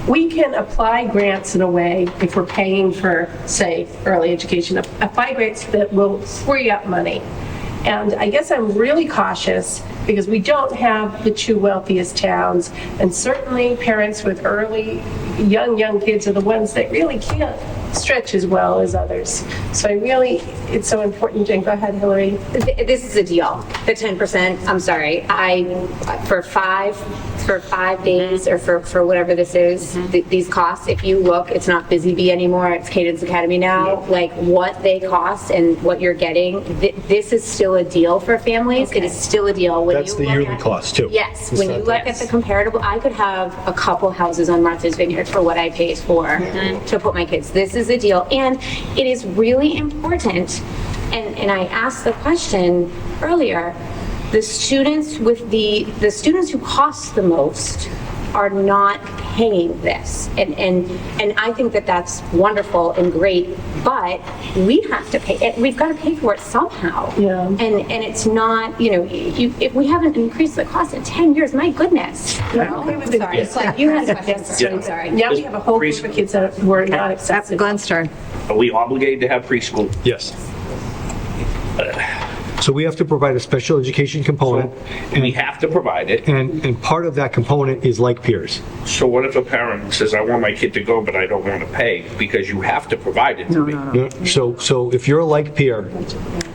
we can apply grants in a way, if we're paying for, say, early education, apply grants that will free up money. And I guess I'm really cautious because we don't have the 2 wealthiest towns, and certainly parents with young kids are the ones that really can't stretch as well as others. So it's so important. Jane, go ahead, Hillary. This is a deal. The 10%, I'm sorry, for 5 days or for whatever this is, these costs, if you look, it's not Busy Bee anymore, it's Cadence Academy now, like what they cost and what you're getting, this is still a deal for families. It is still a deal. When That's you the look yearly at- cost too. Yes, when you look at the comparable, I could have a couple houses on Martha's Vineyard for what I paid for to put my kids. This is a deal, and it is really important, and I asked the question earlier, the students who cost the most are not paying this. And I think that that's wonderful and great, but we have to pay it. We've got to pay for it somehow. Yeah. And it's not, if we haven't increased the cost in 10 years, my goodness. Sorry, it's like you had a question. I'm sorry. Now we have a whole group of kids that were not accepted. Glenn's turn. Are we obligated to have preschool? Yes. So we have to provide a special education component, We have to provide it. and part of that component is like peers. So what if a parent says, I want my kid to go, but I don't want to pay? Because you have to provide it to me. So if you're a like peer,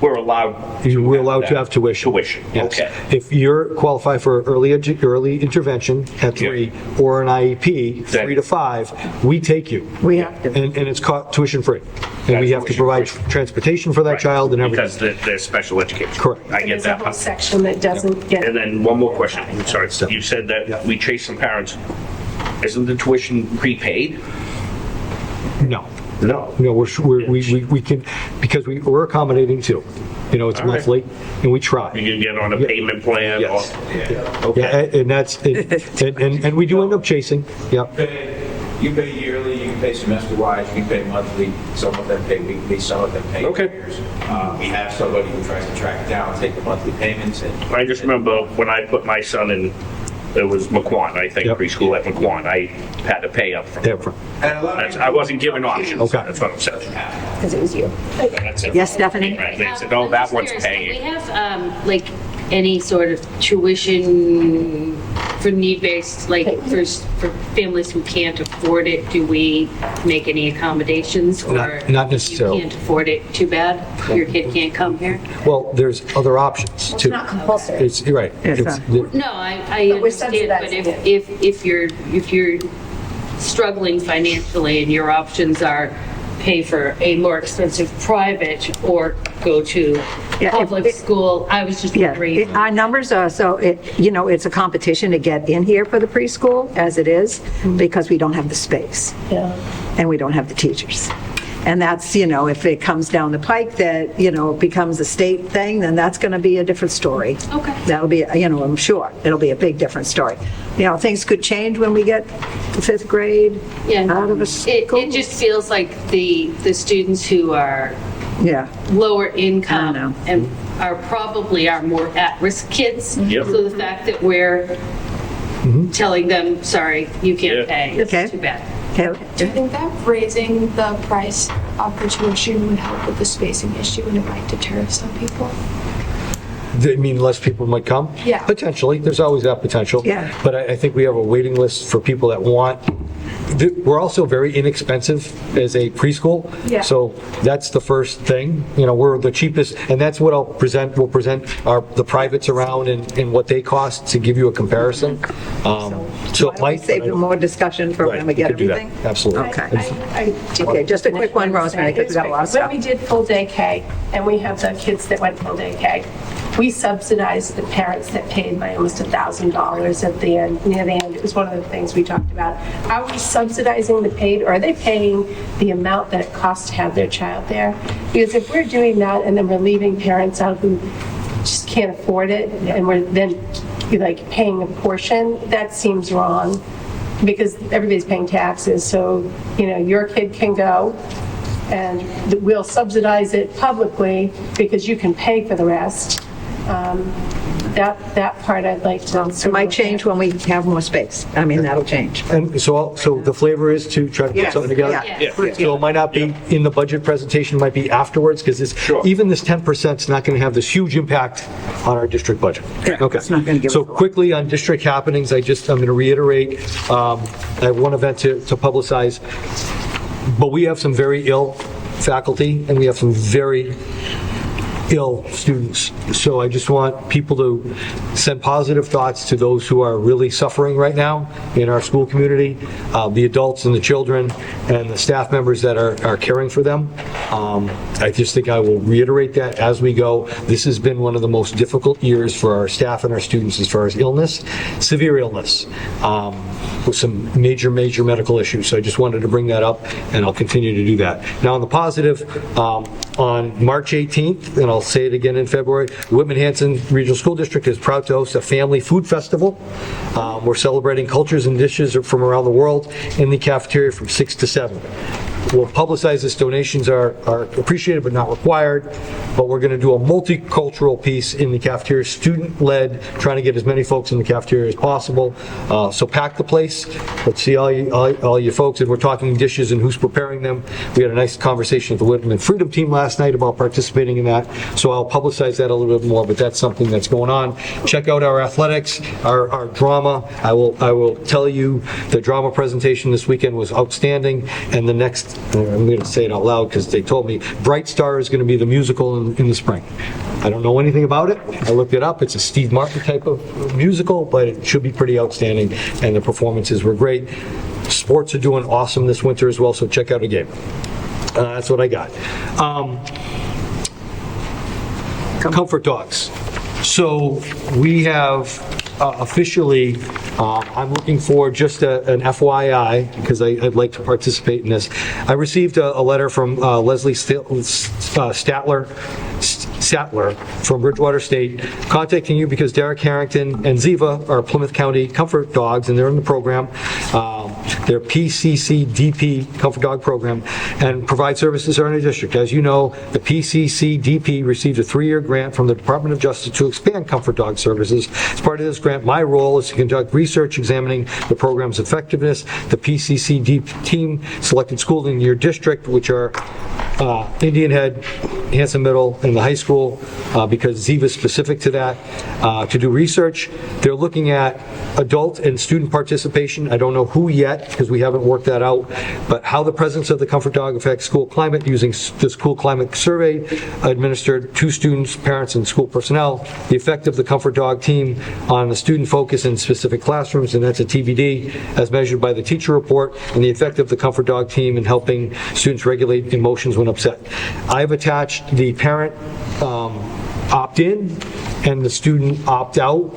We're allowed. we're allowed to have tuition. Tuition, Yes. okay. If you're qualified for early intervention at 3 or an IEP, 3 to 5, we take you. We have to. And it's tuition free. And we That's have to provide tuition-free. transportation for that child and everything. Because there's special education. Correct. I get There's a that whole part. section that doesn't get. And then one more question. I'm sorry. You said that we chase some parents. Isn't the tuition prepaid? No. No. No, we can, because we're accommodating too. It's All right. monthly, and we try. You can get on a payment plan? Yes. Or, okay. Yeah, and that's, and we do end up chasing, yeah. You pay yearly, you can pay semester-wise, you can pay monthly, some of them pay weekly, some of them pay Okay. years. We have somebody who tries to track it down, take the monthly payments, and I just remember when I put my son in, it was McQuan, I think, Yep. preschool at McQuan. I had to pay up front. Yeah, for- and a lot of I wasn't given options. Okay. That's what I'm saying. Because it was you. That's it. Yes, Stephanie? Right. They said, I'm oh, that just one's curious, do paying. we have, any sort of tuition for need-based, for families who can't afford it? Do we make any accommodations? Or Not necessarily. you can't afford it, too bad? Your kid can't come here? Well, there's other options too. It's not compulsory. It's, you're right. It's It's- not. No, I But we're understand, but subsidizing if you're struggling financially and your options are pay for a more expensive private or go to Yeah, public school, I was just Yeah, wondering. our numbers are, so it's a competition to get in here for the preschool, as it is, because we don't have the space. Yeah. And we don't have the teachers. And that's, if it comes down the pike that, it becomes a state thing, then that's going to be a different story. Okay. That'll be, I'm sure, it'll be a big different story. Things could change when we get to 5th grade out of a school. It just feels like the students who are Yeah. lower I know. income and are probably our more at-risk kids. Yep. So the fact that we're telling them, sorry, you can't pay, Okay. it's too bad. Okay. Do you think that raising the price of the tuition would help with the spacing issue and it might deter some people? I mean, less people might come? Yeah. Potentially, there's always that potential. Yeah. But I think we have a waiting list for people that want we're also very inexpensive as a preschool. Yeah. So that's the first thing. We're the cheapest, and that's what we'll present the privates around and what they cost to give you a comparison. So it might. Save more discussion for when we get everything? Absolutely. Okay. I Okay, just a quick one, Rosemary, because we got a lot of stuff. When we did full day K, and we have the kids that went full day K, we subsidized the parents that paid by almost $1,000 at the end, near the end. It was one of the things we talked about. Are we subsidizing the paid, or are they paying the amount that it costs to have their child there? Because if we're doing that and then we're leaving parents out who just can't afford it, and we're then like paying a portion, that seems wrong, because everybody's paying taxes. So, your kid can go, and we'll subsidize it publicly because you can pay for the rest. That part I'd like to. It might change when we have more space. I mean, that'll change. And so the flavor is to try to put Yes, something together? yeah. So it might not be in the budget presentation, it might be afterwards, because even this 10% is not going to have this huge impact on our district budget. Okay. It's not gonna give So us a lot. quickly on district happenings, I'm going to reiterate, I have one event to publicize, but we have some very ill faculty, and we have some very ill students. So I just want people to send positive thoughts to those who are really suffering right now in our school community, the adults and the children and the staff members that are caring for them. I just think I will reiterate that as we go. This has been one of the most difficult years for our staff and our students as far as illness, severe illness, with some major medical issues. So I just wanted to bring that up, and I'll continue to do that. Now on the positive, on March 18th, and I'll say it again in February, the Whitman-Hanson Regional School District is proud to host a family food festival. We're celebrating cultures and dishes from around the world in the cafeteria from 6 to 7. We'll publicize this. Donations are appreciated but not required, but we're going to do a multicultural piece in the cafeteria, student-led, trying to get as many folks in the cafeteria as possible. So pack the place. Let's see all you folks, and we're talking dishes and who's preparing them. We had a nice conversation with the Whitman Freedom Team last night about participating in that, so I'll publicize that a little bit more, but that's something that's going on. Check out our athletics, our drama. I will tell you the drama presentation this weekend was outstanding, and the next, I'm going to say it out loud because they told me, Bright Star is going to be the musical in the spring. I don't know anything about it. I looked it up. It's a Steve Martin type of musical, but it should be pretty outstanding, and the performances were great. Sports are doing awesome this winter as well, so check out a game. That's what I got. Comfort dogs. So we have officially, I'm looking for just an FYI, because I'd like to participate in this. I received a letter from Leslie Statler from Bridgewater State, contacting you because Derek Harrington and Ziva are Plymouth County Comfort Dogs, and they're in the program. Their PCCDP Comfort Dog Program, and provide services in our district. As you know, the PCCDP received a 3-year grant from the Department of Justice to expand Comfort Dog services. As part of this grant, my role is to conduct research examining the program's effectiveness. The PCCDP team selected schools in your district, which are Indian Head, Hanson Middle, and the high school, because Ziva is specific to that, to do research. They're looking at adult and student participation. I don't know who yet, because we haven't worked that out, but how the presence of the Comfort Dog affects school climate using the school climate survey administered to students, parents, and school personnel, the effect of the Comfort Dog team on the student focus in specific classrooms, and that's a TBD, as measured by the teacher report, and the effect of the Comfort Dog team in helping students regulate emotions when upset. I've attached the parent opt-in and the student opt-out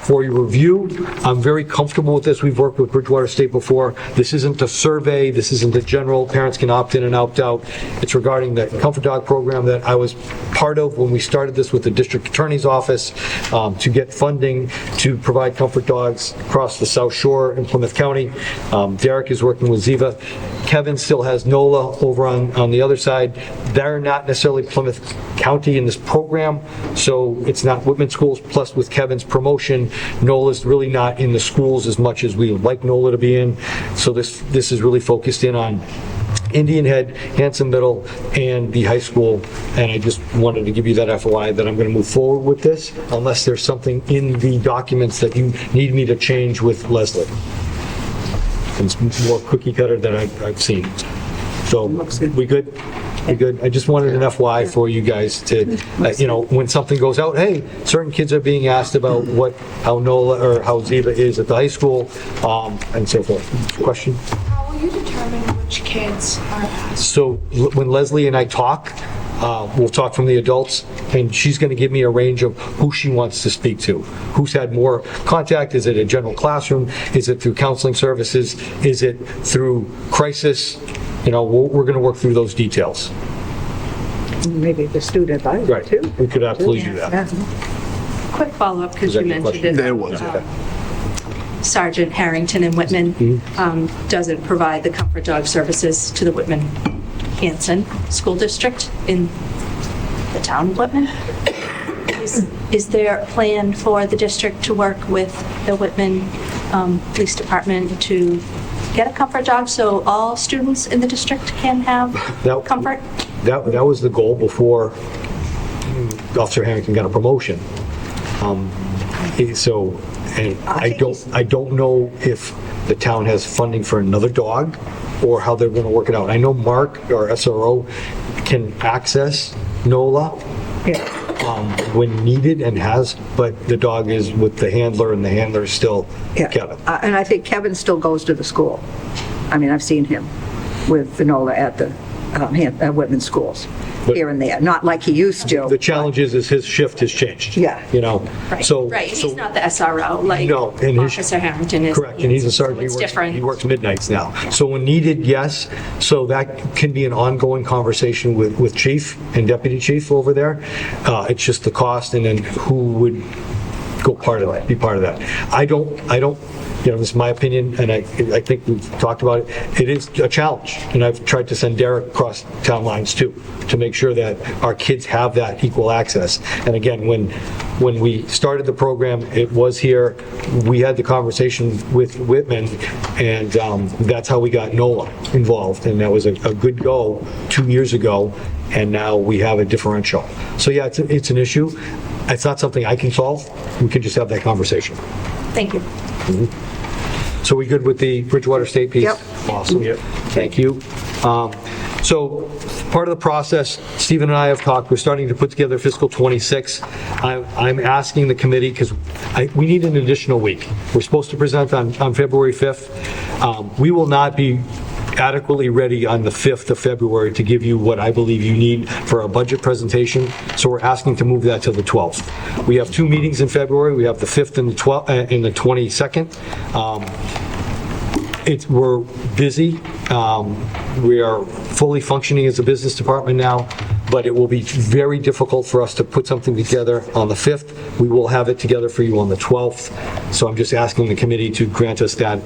for your review. I'm very comfortable with this. We've worked with Bridgewater State before. This isn't a survey. This isn't a general. Parents can opt in and opt out. It's regarding the Comfort Dog program that I was part of when we started this with the district attorney's office, to get funding to provide comfort dogs across the South Shore in Plymouth County. Derek is working with Ziva. Kevin still has NOLA over on the other side. They're not necessarily Plymouth County in this program, so it's not Whitman Schools. Plus, with Kevin's promotion, NOLA's really not in the schools as much as we would like NOLA to be in. So this is really focused in on Indian Head, Hanson Middle, and the high school, and I just wanted to give you that FYI that I'm going to move forward with this, unless there's something in the documents that you need me to change with Leslie. It's more cookie cutter than I've seen. So, we good? We good? I just wanted an FYI for you guys to, when something goes out, hey, certain kids are being asked about how NOLA or how Ziva is at the high school, and so forth. Question? How will you determine which kids are asked? So when Leslie and I talk, we'll talk from the adults, and she's going to give me a range of who she wants to speak to. Who's had more contact? Is it a general classroom? Is it through counseling services? Is it through crisis? We're going to work through those details. Maybe the student advisor, Right. too. We could absolutely do that. Quick follow-up, because Is you that your mentioned question? it. There was, okay. Sergeant Harrington in Whitman doesn't provide the comfort dog services to the Whitman-Hanson School District in the town of Whitman. Is there a plan for the district to work with the Whitman Police Department to get a comfort dog so all students in the district can have comfort? That was the goal before Officer Harrington got a promotion. I don't know if the town has funding for another dog or how they're going to work it out. I know Mark, our SRO, can access NOLA when needed and has, but the dog is with the handler, and the handler is still Kevin. And I think Kevin still goes to the school. I mean, I've seen him with Vinola at the Whitman schools, here and there, not like he used to. The challenge is his shift has changed. Yeah. Right, So he's not the SRO like No, and his- Officer Harrington is. Correct, and he's a sergeant. It's different. He works midnights now. So when needed, yes. So that can be an ongoing conversation with chief and deputy chief over there. It's just the cost, and then who would be part of that. I don't, this is my opinion, and I think we've talked about it. It is a challenge, and I've tried to send Derek across town lines too, to make sure that our kids have that equal access. And again, when we started the program, it was here. We had the conversation with Whitman, and that's how we got NOLA involved, and that was a good go 2 years ago, and now we have a differential. So yeah, it's an issue. It's not something I can solve. We can just have that conversation. Thank you. So we good with the Bridgewater State piece? Yep. Awesome. Thank you. So part of the process, Stephen and I have talked, we're starting to put together fiscal 26. I'm asking the committee, because we need an additional week. We're supposed to present on February 5th. We will not be adequately ready on the 5th of February to give you what I believe you need for our budget presentation, so we're asking to move that to the 12th. We have 2 meetings in February. We have the 5th and the 12th and the 22nd. We're busy. We are fully functioning as a business department now, but it will be very difficult for us to put something together on the 5th. We will have it together for you on the 12th. So I'm just asking the committee to grant us that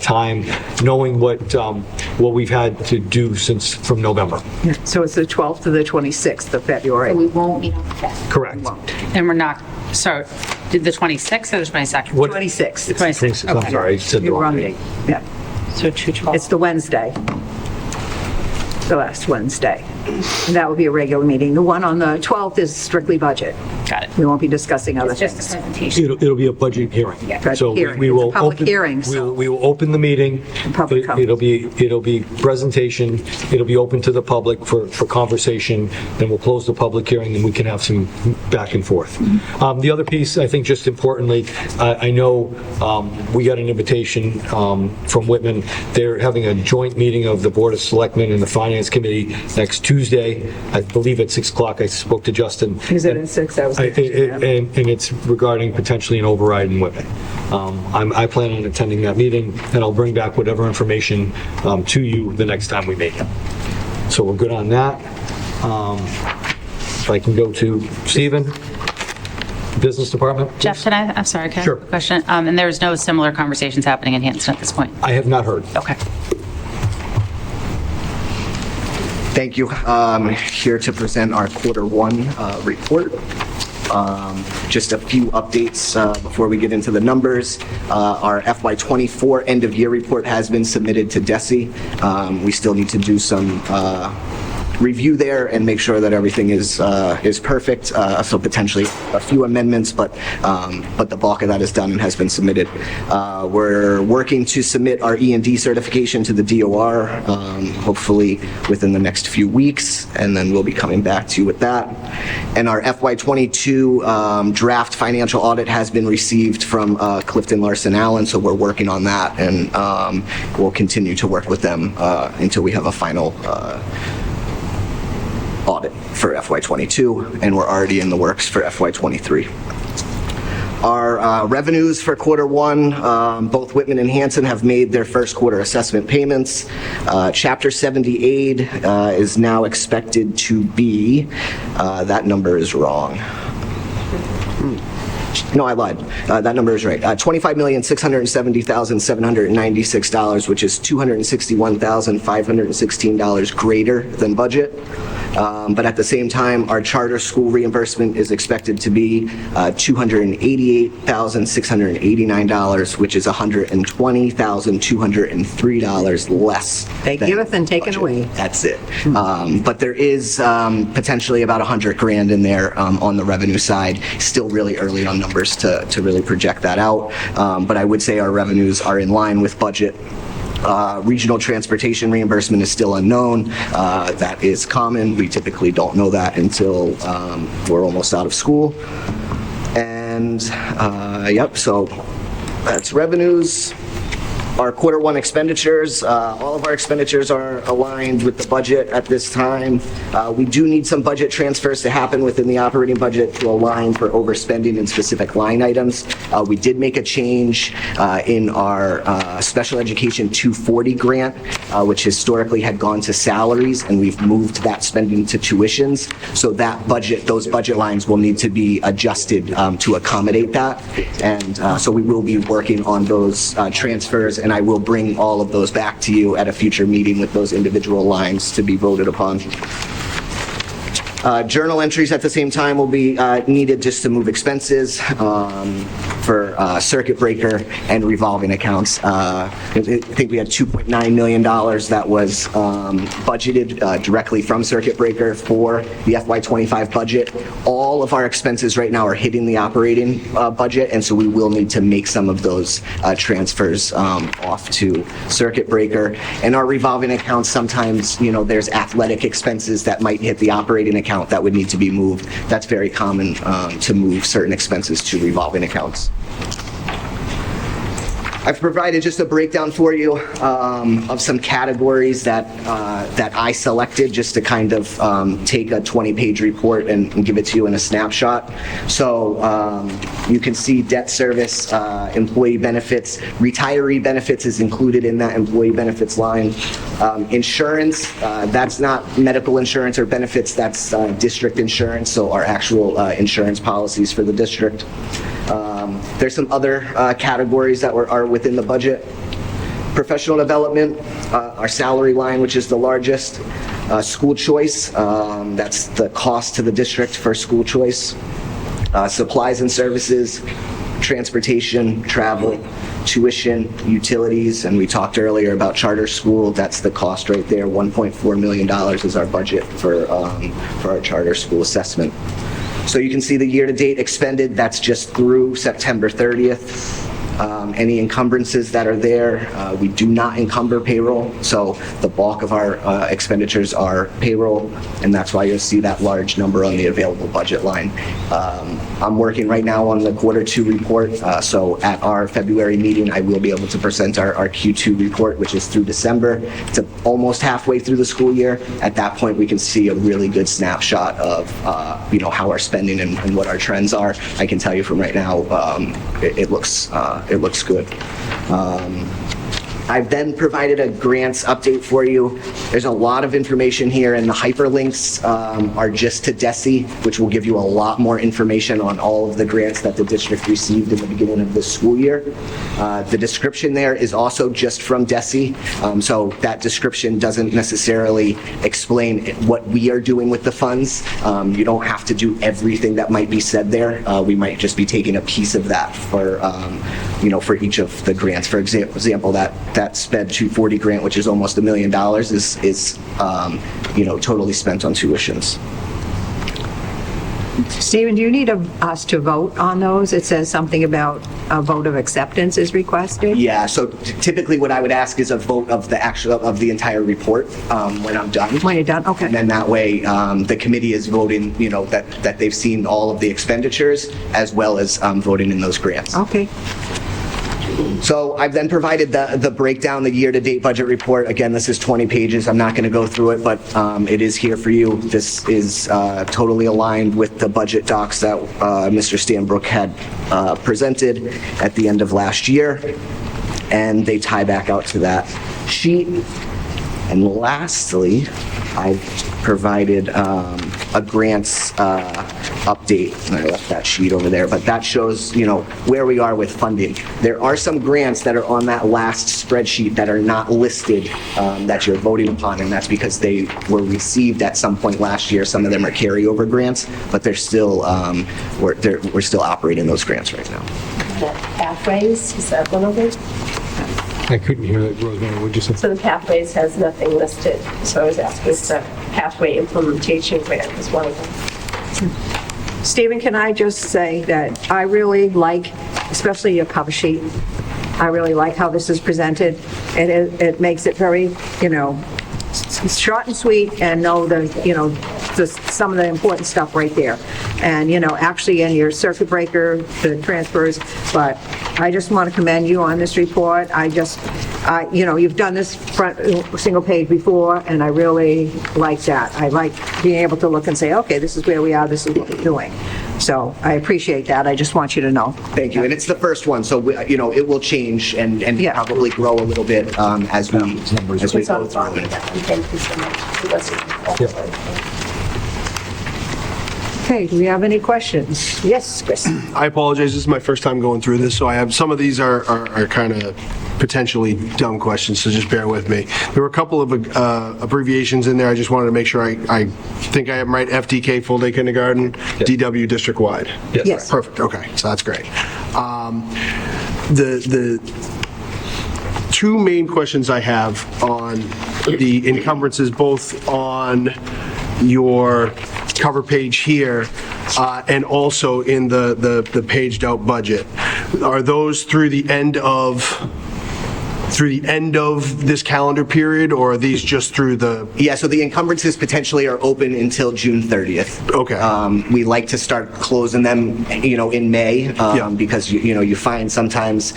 time, knowing what we've had to do from November. So it's the 12th to the 26th of February. So we won't meet on the 5th. Correct. And we're not, so did the 26th or the 22nd? What- 26th. The 26th, I'm okay. sorry, I said the You're wrong wrong date. date. Yeah. So 2/12. It's the Wednesday. The last Wednesday. And that will be a regular meeting. The one on the 12th is strictly budget. Got it. We won't be discussing other It's just a things. presentation. It'll be a budget hearing. budget So hearing. we It's a will public open- hearing, so- We will open the meeting. public comes. It'll be presentation. It'll be open to the public for conversation. Then we'll close the public hearing, and we can have some back and forth. The other piece, I think just importantly, I know we got an invitation from Whitman. They're having a joint meeting of the Board of Selectmen and the Finance Committee next Tuesday, I believe at 6 o'clock. I spoke to Justin. Is it in 6 hours? And it's regarding potentially an override in Whitman. I plan on attending that meeting, and I'll bring back whatever information to you the next time we meet. So we're good on that. If I can go to Stephen, Business Department. Jeff, I'm sorry, can I Sure. have a question? And there's no similar conversations happening in Hanson at this point? I have not heard. Okay. Thank you. Here to present our Q1 report. Just a few updates before we get into the numbers. Our FY24 end-of-year report has been submitted to DESE. We still need to do some review there and make sure that everything is perfect. So potentially a few amendments, but the bulk of that is done and has been submitted. We're working to submit our E&D certification to the DOR, hopefully within the next few weeks, and then we'll be coming back to you with that. And our FY22 draft financial audit has been received from Clifton Larson Allen, so we're working on that, and we'll continue to work with them until we have a final audit for FY22, and we're already in the works for FY23. Our revenues for quarter one, both Whitman and Hanson have made their first quarter assessment payments. Chapter 70 aid is now expected to be, that number is wrong. No, I lied. That number is right. $25,670,796, which is $261,516 greater than budget. But at the same time, our charter school reimbursement is expected to be $288,689, which is $120,203 less. They giveth and taken away. That's it. But there is potentially about $100,000 in there on the revenue side. Still really early on numbers to really project that out. But I would say our revenues are in line with budget. Regional transportation reimbursement is still unknown. That is common. We typically don't know that until we're almost out of school. And yep, so that's revenues. Our quarter one expenditures, all of our expenditures are aligned with the budget at this time. We do need some budget transfers to happen within the operating budget to align for overspending in specific line items. We did make a change in our Special Education 240 grant, which historically had gone to salaries, and we've moved that spending to tuitions. So that budget, those budget lines will need to be adjusted to accommodate that. And so we will be working on those transfers, and I will bring all of those back to you at a future meeting with those individual lines to be voted upon. Journal entries at the same time will be needed just to move expenses for circuit breaker and revolving accounts. I think we had $2.9 million that was budgeted directly from circuit breaker for the FY25 budget. All of our expenses right now are hitting the operating budget, and so we will need to make some of those transfers off to circuit breaker. And our revolving accounts, sometimes, you know, there's athletic expenses that might hit the operating account that would need to be moved. That's very common to move certain expenses to revolving accounts. I've provided just a breakdown for you of some categories that I selected just to kind of take a 20-page report and give it to you in a snapshot. So you can see debt service, employee benefits, retiree benefits is included in that employee benefits line. Insurance, that's not medical insurance or benefits, that's district insurance, so our actual insurance policies for the district. There's some other categories that are within the budget. Professional development, our salary line, which is the largest. School choice, that's the cost to the district for school choice. Supplies and services, transportation, travel, tuition, utilities, and we talked earlier about charter school. That's the cost right there. $1.4 million is our budget for our charter school assessment. So you can see the year-to-date expended, that's just through September 30th. Any encumbrances that are there, we do not encumber payroll, so the bulk of our expenditures are payroll, and that's why you'll see that large number on the available budget line. I'm working right now on the quarter two report, so at our February meeting, I will be able to present our Q2 report, which is through December. It's almost halfway through the school year. At that point, we can see a really good snapshot of how our spending and what our trends are. I can tell you from right now, it looks good. I've then provided a grants update for you. There's a lot of information here, and the hyperlinks are just to DESE, which will give you a lot more information on all of the grants that the district received in the beginning of this school year. The description there is also just from DESE, so that description doesn't necessarily explain what we are doing with the funds. You don't have to do everything that might be said there. We might just be taking a piece of that for each of the grants. For example, that SPED 240 grant, which is almost $1 million, is totally spent on tuitions. Stephen, do you need us to vote on those? It says something about a vote of acceptance is requested. Yeah, so typically what I would ask is a vote of the entire report when I'm done. When you're done, okay. And then that way, the committee is voting, that they've seen all of the expenditures as well as voting in those grants. Okay. So I've then provided the breakdown, the year-to-date budget report. Again, this is 20 pages. I'm not going to go through it, but it is here for you. This is totally aligned with the budget docs that Mr. Stanbrook had presented at the end of last year, and they tie back out to that sheet. And lastly, I've provided a grants update. And I left that sheet over there, but that shows, where we are with funding. There are some grants that are on that last spreadsheet that are not listed that you're voting upon, and that's because they were received at some point last year. Some of them are carryover grants, but they're still, we're still operating those grants right now. The pathways, is that one of them? I couldn't hear that, Rosemary, what'd you say? So the pathways has nothing listed, so I was asking if the pathway implementation grant is one of them. Stephen, can I just say that I really like, especially your cover sheet, I really like how this is presented. It makes it very, short and sweet, and some of the important stuff right there. And, actually in your circuit breaker, the transfers, but I just want to commend you on this report. You've done this front single page before, and I really like that. I like being able to look and say, okay, this is where we are, this is what we're doing. So I appreciate that. I just want you to know. Thank you. And it's the first one, so it will change and probably grow a little bit as we go through it. Thank you so much. Okay, do we have any questions? Yes, Chris. I apologize, this is my first time going through this, so I have, some of these are kind of potentially dumb questions, so just bear with me. There were a couple of abbreviations in there, I just wanted to make sure I think I am right. FDK, full day kindergarten, DW district-wide? Yes. Perfect, okay, so that's great. The two main questions I have on the encumbrances, both on your cover page here and also in the paged out budget, are those through the end of this calendar period, or are these just through the... Yeah, so the encumbrances potentially are open until June 30th. Okay. We like to start closing them, in May, because, you find sometimes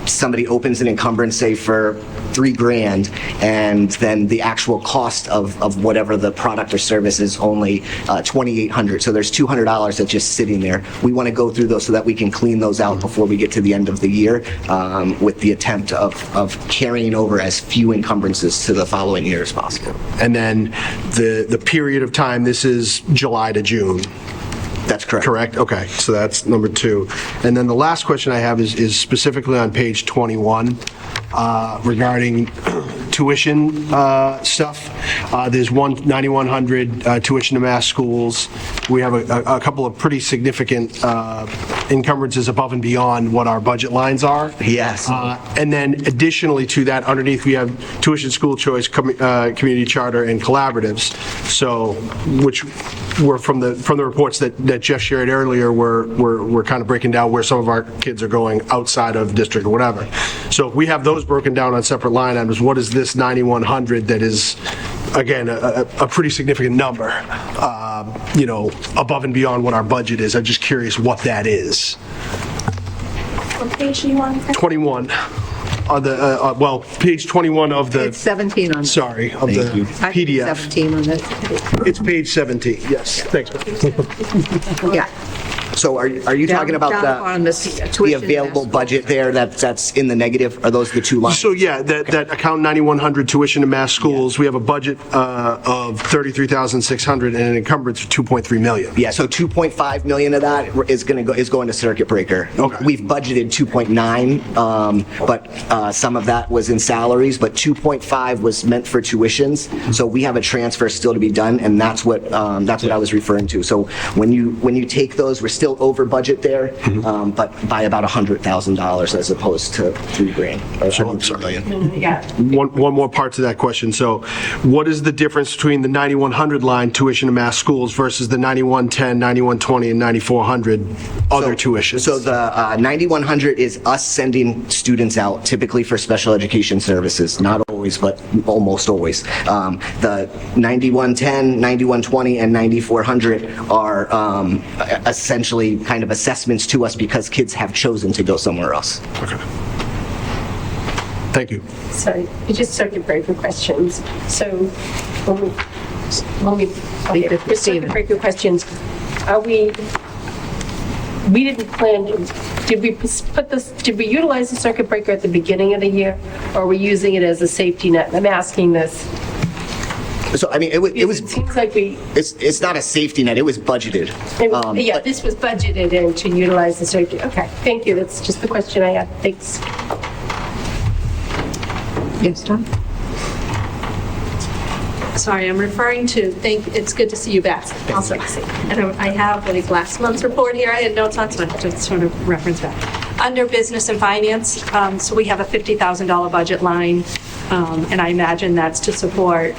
somebody opens an encumbrance, say, for $3,000, and then the actual cost of whatever the product or service is only $2,800. So there's $200 that's just sitting there. We want to go through those so that we can clean those out before we get to the end of the year, with the attempt of carrying over as few encumbrances to the following year as possible. And then the period of time, this is July to June. That's correct. Correct? Okay, so that's number two. And then the last question I have is specifically on page 21 regarding tuition stuff. There's 9,100 tuition to mass schools. We have a couple of pretty significant encumbrances above and beyond what our budget lines are. Yes. And then additionally to that, underneath we have tuition, school choice, community charter, and collaboratives. So, which were from the reports that Jeff shared earlier, we're kind of breaking down where some of our kids are going outside of district or whatever. So if we have those broken down on separate line items, what is this 9,100 that is, again, a pretty significant number, above and beyond what our budget is? I'm just curious what that is. What page do you want? 21. On the, page 21 of the... It's 17 on. Sorry, of the I think PDF. 17 on this. It's page 17, yes. Thanks. Yeah. So are you talking about the available budget there that's in the negative? Are those the two lines? So yeah, that account 9,100 tuition to mass schools, we have a budget of 33,600 and an encumbrance of 2.3 million. Yeah, so 2.5 million of that is going to circuit breaker. Okay. We've budgeted 2.9, but some of that was in salaries, but 2.5 was meant for tuitions. So we have a transfer still to be done, and that's what I was referring to. So when you take those, we're still still over budget there, but by about $100,000 as opposed to $3,000. So I'm sorry. Yeah. One more part to that question. So what is the difference between the 9100 line tuition to mass schools versus the 9110, 9120, and 9400 other tuitions? So the 9100 is us sending students out, typically for special education services, not always, but almost always. The 9110, 9120, and 9400 are essentially kind of assessments to us because kids have chosen to go somewhere else. Okay. Thank you. Sorry, just circuit breaker questions. So okay, for circuit breaker questions, we didn't plan, did we utilize the circuit breaker at the beginning of the year, or are we using it as a safety net? And I'm asking this. So, I mean, It seems like it's not a safety net, it was budgeted. Yeah, this was budgeted in to utilize the circuit. Okay, thank you. That's just the question I had. Thanks. Yes, John? Sorry, I'm referring to, it's good to see you back. Also, and I have like last month's report here. I had notes on, so I have to sort of reference back. Under business and finance, so we have a $50,000 budget line, and I imagine that's to support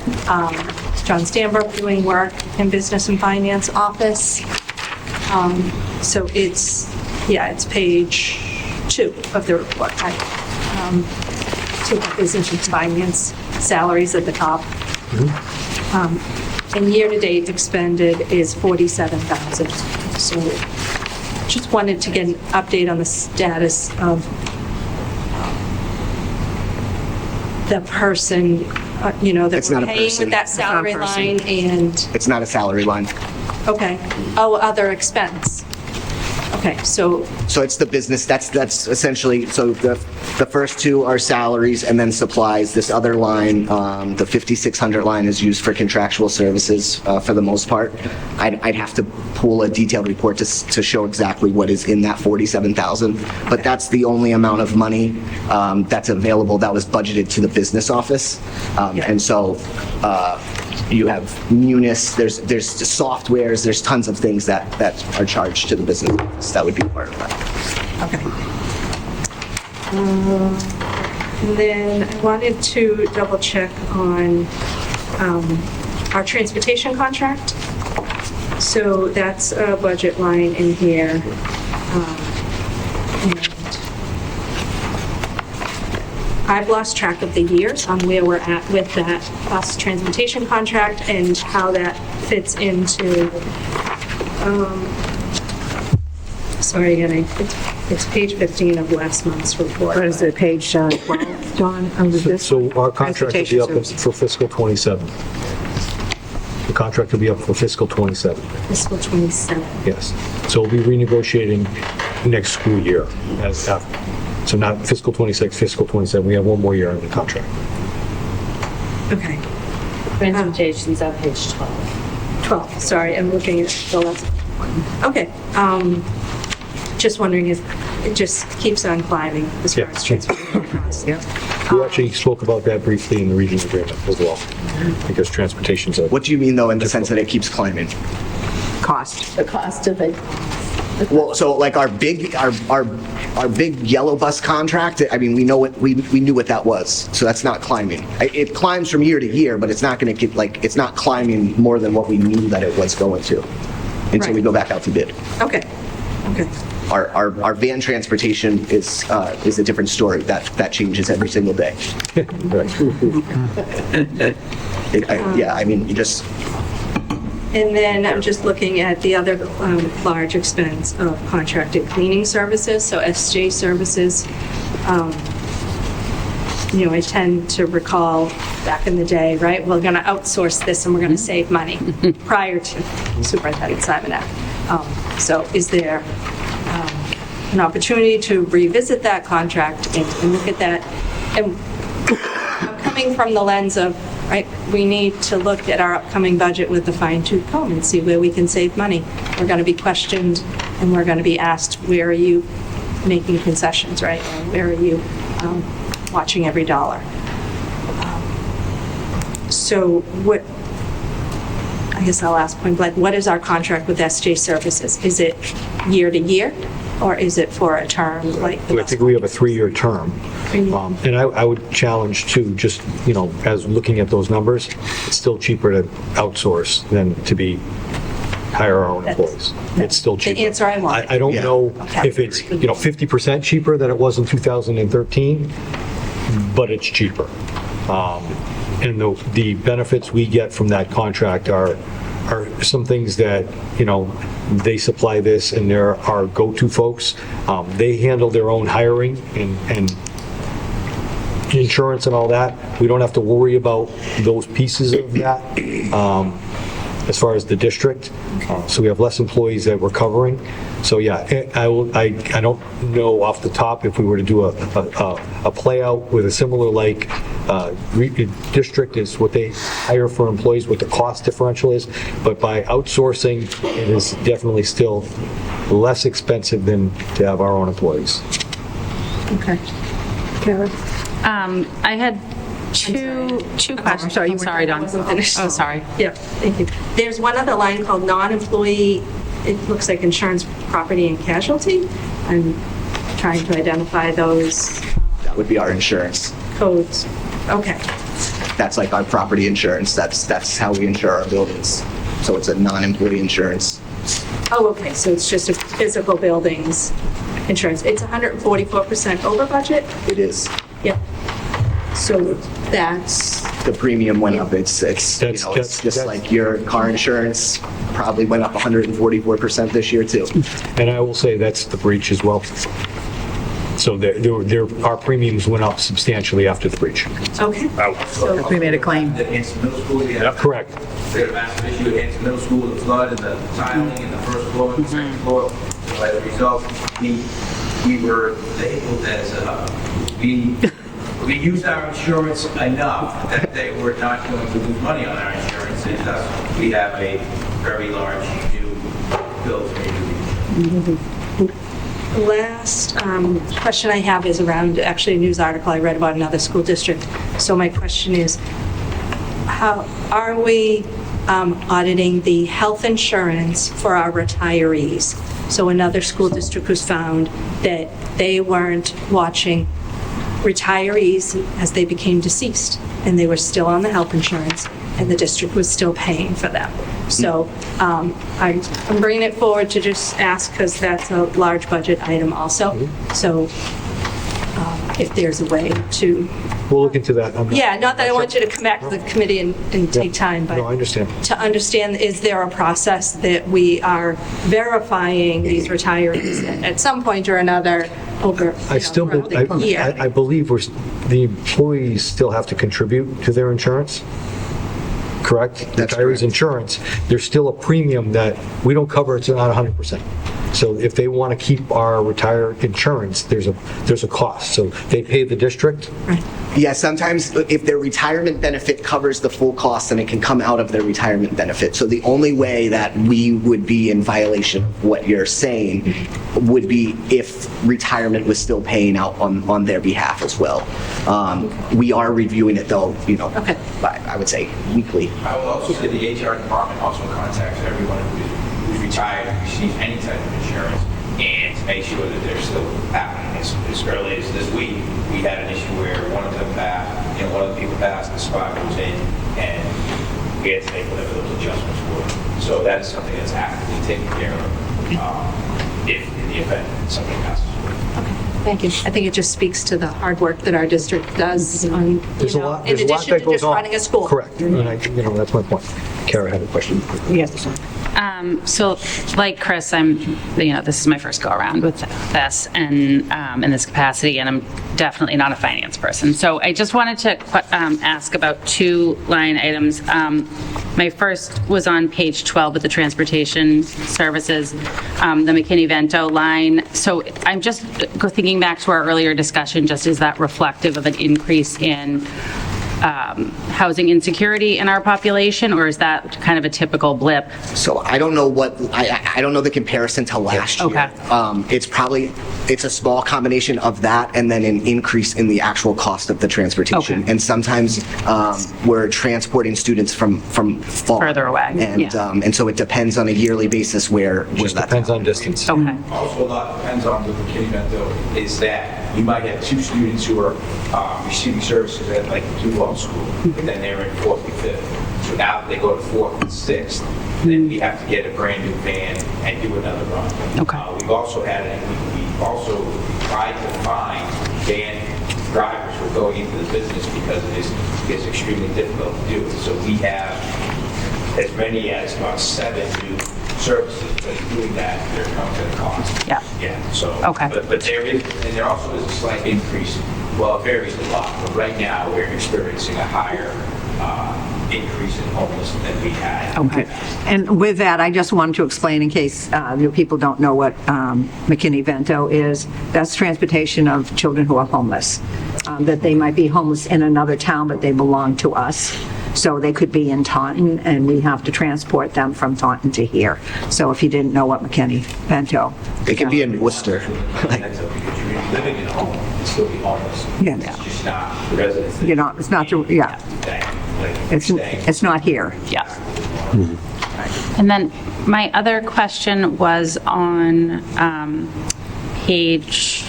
John Stanbrook doing work in business and finance office. So it's page 2 of the report. So business and finance salaries at the top. And year-to-date expended is $47,000. So just wanted to get an update on the status of the person, that we're paying with that salary line and... It's not a salary line. Okay. Oh, other expense. Okay, so it's the business, that's essentially, so the first two are salaries and then supplies. This other line, the 5600 line, is used for contractual services for the most part. I'd have to pull a detailed report to show exactly what is in that 47,000, but that's the only amount of money that's available that was budgeted to the business office. And so you have Munis, there's softwares, there's tons of things that are charged to the business office. That would be part of that. okay. And then I wanted to double check on our transportation contract. So that's a budget line in here. And I've lost track of the years on where we're at with that bus transportation contract and how that fits into, sorry again, it's page 15 of last month's report. What is it, page 12, John, under this? So our contract will be up Transportation for fiscal 27. The contract will be up for fiscal 27. Fiscal 27. Yes. So we'll be renegotiating next school year as after. So not fiscal 26, fiscal 27. We have one more year on the contract. Okay. Transportation's on page 12. 12, sorry, I'm looking at the last one. Okay. Just wondering if it just keeps on climbing as far as transportation costs. We actually spoke about that briefly in the regional agreement as well, because transportation's a... What do you mean, though, in the sense that it keeps climbing? Cost. The cost of it. Well, so like our big yellow bus contract, I mean, we know what, we knew what that was, so that's not climbing. It climbs from year to year, but it's not going to get, like, it's not climbing more than what we knew that it was going to until we go back out to bid. Okay. Our van transportation is a different story. That changes every single day. Yeah, I mean, you just... And then I'm just looking at the other large expense of contracted cleaning services, so SJ services. I tend to recall back in the day, right, we're going to outsource this and we're going to save money prior to Superintendent Simonek. So is there an opportunity to revisit that contract and look at that? And I'm coming from the lens of, right, we need to look at our upcoming budget with the fine-tooth comb and see where we can save money. We're going to be questioned and we're going to be asked, where are you making concessions, right? Or where are you watching every dollar? So what I guess I'll ask point blank, what is our contract with SJ Services? Is it year to year, or is it for a term like the I think we have a 3-year term. And I would challenge too, just, as looking at those numbers, it's still cheaper to outsource than to hire our own employees. It's still cheaper. The answer I want. I don't know Okay. if it's, 50% cheaper than it was in 2013, but it's cheaper. And the benefits we get from that contract are some things that, they supply this and they're our go-to folks. They handle their own hiring and insurance and all that. We don't have to worry about those pieces of that as far as the district. So we have less employees that we're covering. So yeah, I don't know off the top if we were to do a play out with a similar district is what they hire for employees, what the cost differential is. But by outsourcing, it is definitely still less expensive than to have our own employees. Okay. Kara? I had two questions. I'm sorry, Dawn. Wasn't finished. Oh, sorry. Yeah, thank you. There's one other line called non-employee, it looks like insurance, property, and casualty. I'm trying to identify those That would be our insurance. codes. Okay. That's like our property insurance. That's how we insure our buildings. So it's a non-employee insurance. Oh, okay, so it's just a physical buildings insurance. It's 144% over budget? It is. Yep. So that's, The premium went up. It's just like your car insurance probably went up 144% this year too. And I will say that's the breach as well. So our premiums went up substantially after the breach. okay. So We made a claim. At Hanson Middle School, we had Correct. a massive issue at Hanson Middle School with the flood and the tiling in the first floor and the second floor. So as a result, we were labeled as, we used our insurance enough that they were not going to lose money on our insurance, and thus we have a very large new bill to renew. the last question I have is around, actually, a news article I read about another school district. So my question is, how are we auditing the health insurance for our retirees? So another school district was found that they weren't watching retirees as they became deceased, and they were still on the health insurance, and the district was still paying for them. So I'm bringing it forward to just ask, because that's a large budget item also. So if there's a way to, We'll look into that. yeah, not that I want you to come back to the committee and take time, but No, I understand. to understand, is there a process that we are verifying these retirees at some point or another over, throughout the year? I believe the employees still have to contribute to their insurance, correct? That's Retirees' correct. insurance, there's still a premium that we don't cover, it's not 100%. So if they want to keep our retired insurance, there's a cost. So they pay the district. Yeah, sometimes if their retirement benefit covers the full cost, then it can come out of their retirement benefit. So the only way that we would be in violation of what you're saying would be if retirement was still paying out on their behalf as well. We are reviewing it though, Okay. I would say weekly. I will also say the HR department also contacts everyone who's retired and receives any type of insurance, and to make sure that they're still happening. As early as this week, we had an issue where one of them passed, one of the people passed, the spot was in, and we had to make whatever those adjustments were. So that is something that's actively taken care of if in the event somebody passes away. Thank you. I think it just speaks to the hard work that our district does on, There's a lot in that addition to goes just on. running a school. Correct. And that's my point. Kara had a question. Yes. So like Chris, this is my first go around with this and in this capacity, and I'm definitely not a finance person. So I just wanted to ask about two line items. My first was on page 12 with the transportation services, the McKinney-Vento line. So I'm just thinking back to our earlier discussion, just is that reflective of an increase in housing insecurity in our population, or is that kind of a typical blip? So I don't know I don't know the comparison to last year. Okay. It's a small combination of that and then an increase in the actual cost of the transportation. Okay. And sometimes we're transporting students from far. Further away, And, yeah. and so it depends on a yearly basis where Just that's depends on distance. Okay. Also, a lot depends on the McKinney though, is that you might have two students who are receiving services at like Duval School, but then they're in 4th and 5th. So now they go to 4th and 6th, then we have to get a brand new van and do another run. Okay. We've also had, we've also tried to find van drivers who are going into the business because it's extremely difficult to do. So we have as many as about 7 new services, but doing that, there comes at a cost. Yeah. Yeah, so. Okay. But there is, and there also is a slight increase, well, it varies a lot, but right now, we're experiencing a higher increase in homeless than we had. Okay. And with that, I just wanted to explain in case new people don't know what McKinney-Vento is. That's transportation of children who are homeless, that they might be homeless in another town, but they belong to us. So they could be in Taunton, and we have to transport them from Taunton to here. So if you didn't know what McKinney-Vento. They can be in Worcester. Because you're living in a home, and still be homeless. Yeah. It's just not residents. You know, it's not, yeah, it's not here. Yeah. And then my other question was on page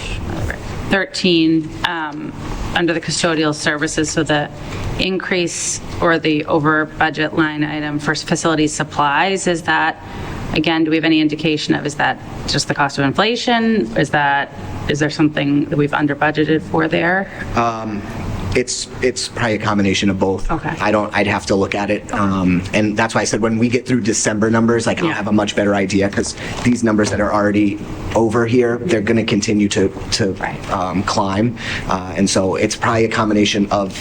13, under the custodial services, so the increase or the over budget line item for facility supplies, is that, again, do we have any indication of, is that just the cost of inflation? Is there something that we've under budgeted for there? It's probably a combination of both. Okay. I'd have to look at it. And that's why I said when we get through December numbers, like I'll have a much better idea because these numbers that are already over here, they're going to continue to climb. And so it's probably a combination of,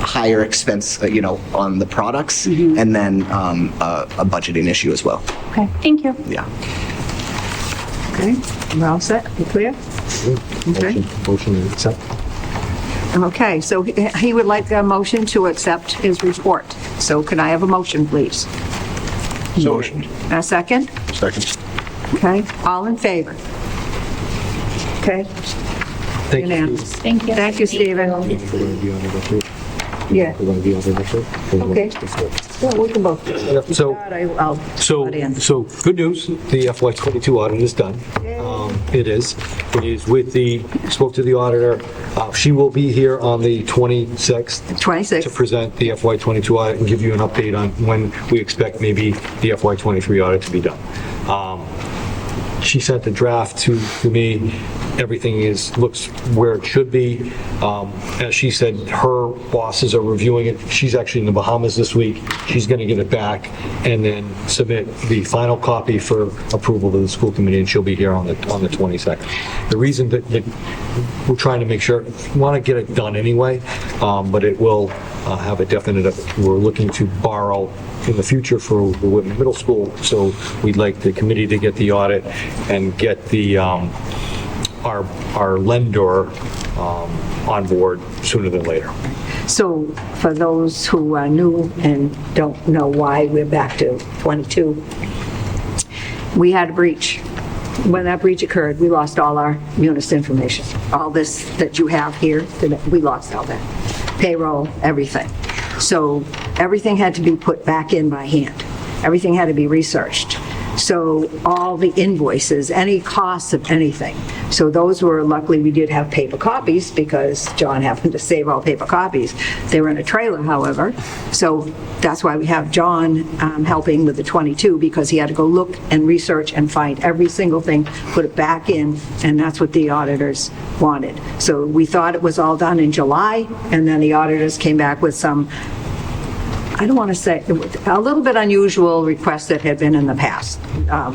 higher expense, on the products and then a budgeting issue as well. Okay, thank you. Yeah. Okay, we're all set? You clear? Okay. Motion to accept. Okay, so he would like a motion to accept his report. So can I have a motion, please? Motion. A second? Second. Okay, all in favor? Okay, Thank you. unanimous. Thank you. Thank you, Stephen. We're going to be on the record. Yeah, We're going to be on the record. okay. Well, we can both. So, I'll So, butt in. so good news, the FY22 audit is done. It is. It is with spoke to the auditor. She will be here on the 26th 26. to present the FY22 audit and give you an update on when we expect maybe the FY23 audit to be done. She sent the draft to me. Everything looks where it should be. As she said, her bosses are reviewing it. She's actually in the Bahamas this week. She's going to get it back and then submit the final copy for approval to the school committee, and she'll be here on the 22nd. The reason that we're trying to make sure, we want to get it done anyway, but it will have a definite, we're looking to borrow in the future for the Whitman Middle School, so we'd like the committee to get the audit and get the our lender on board sooner than later. So for those who are new and don't know why we're back to 22, we had a breach. When that breach occurred, we lost all our munis information. All this that you have here, we lost all that. Payroll, everything. So everything had to be put back in by hand. Everything had to be researched. So all the invoices, any costs of anything. So those were, luckily we did have paper copies because John happened to save all paper copies. They were in a trailer, however. So that's why we have John helping with the 22, because he had to go look and research and find every single thing, put it back in, and that's what the auditors wanted. So we thought it was all done in July, and then the auditors came back with some, I don't want to say, a little bit unusual requests that had been in the past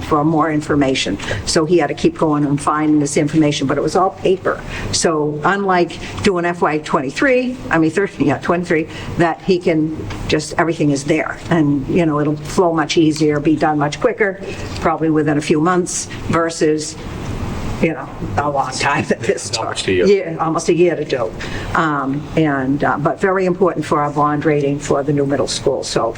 for more information. So he had to keep going and finding this information, but it was all paper. So unlike doing FY 23, 23, that he can just, everything is there. And, it'll flow much easier, be done much quicker, probably within a few months, versus a long time that this took. Almost a year. Yeah, almost a year to do. But very important for our bond rating for the new middle school. So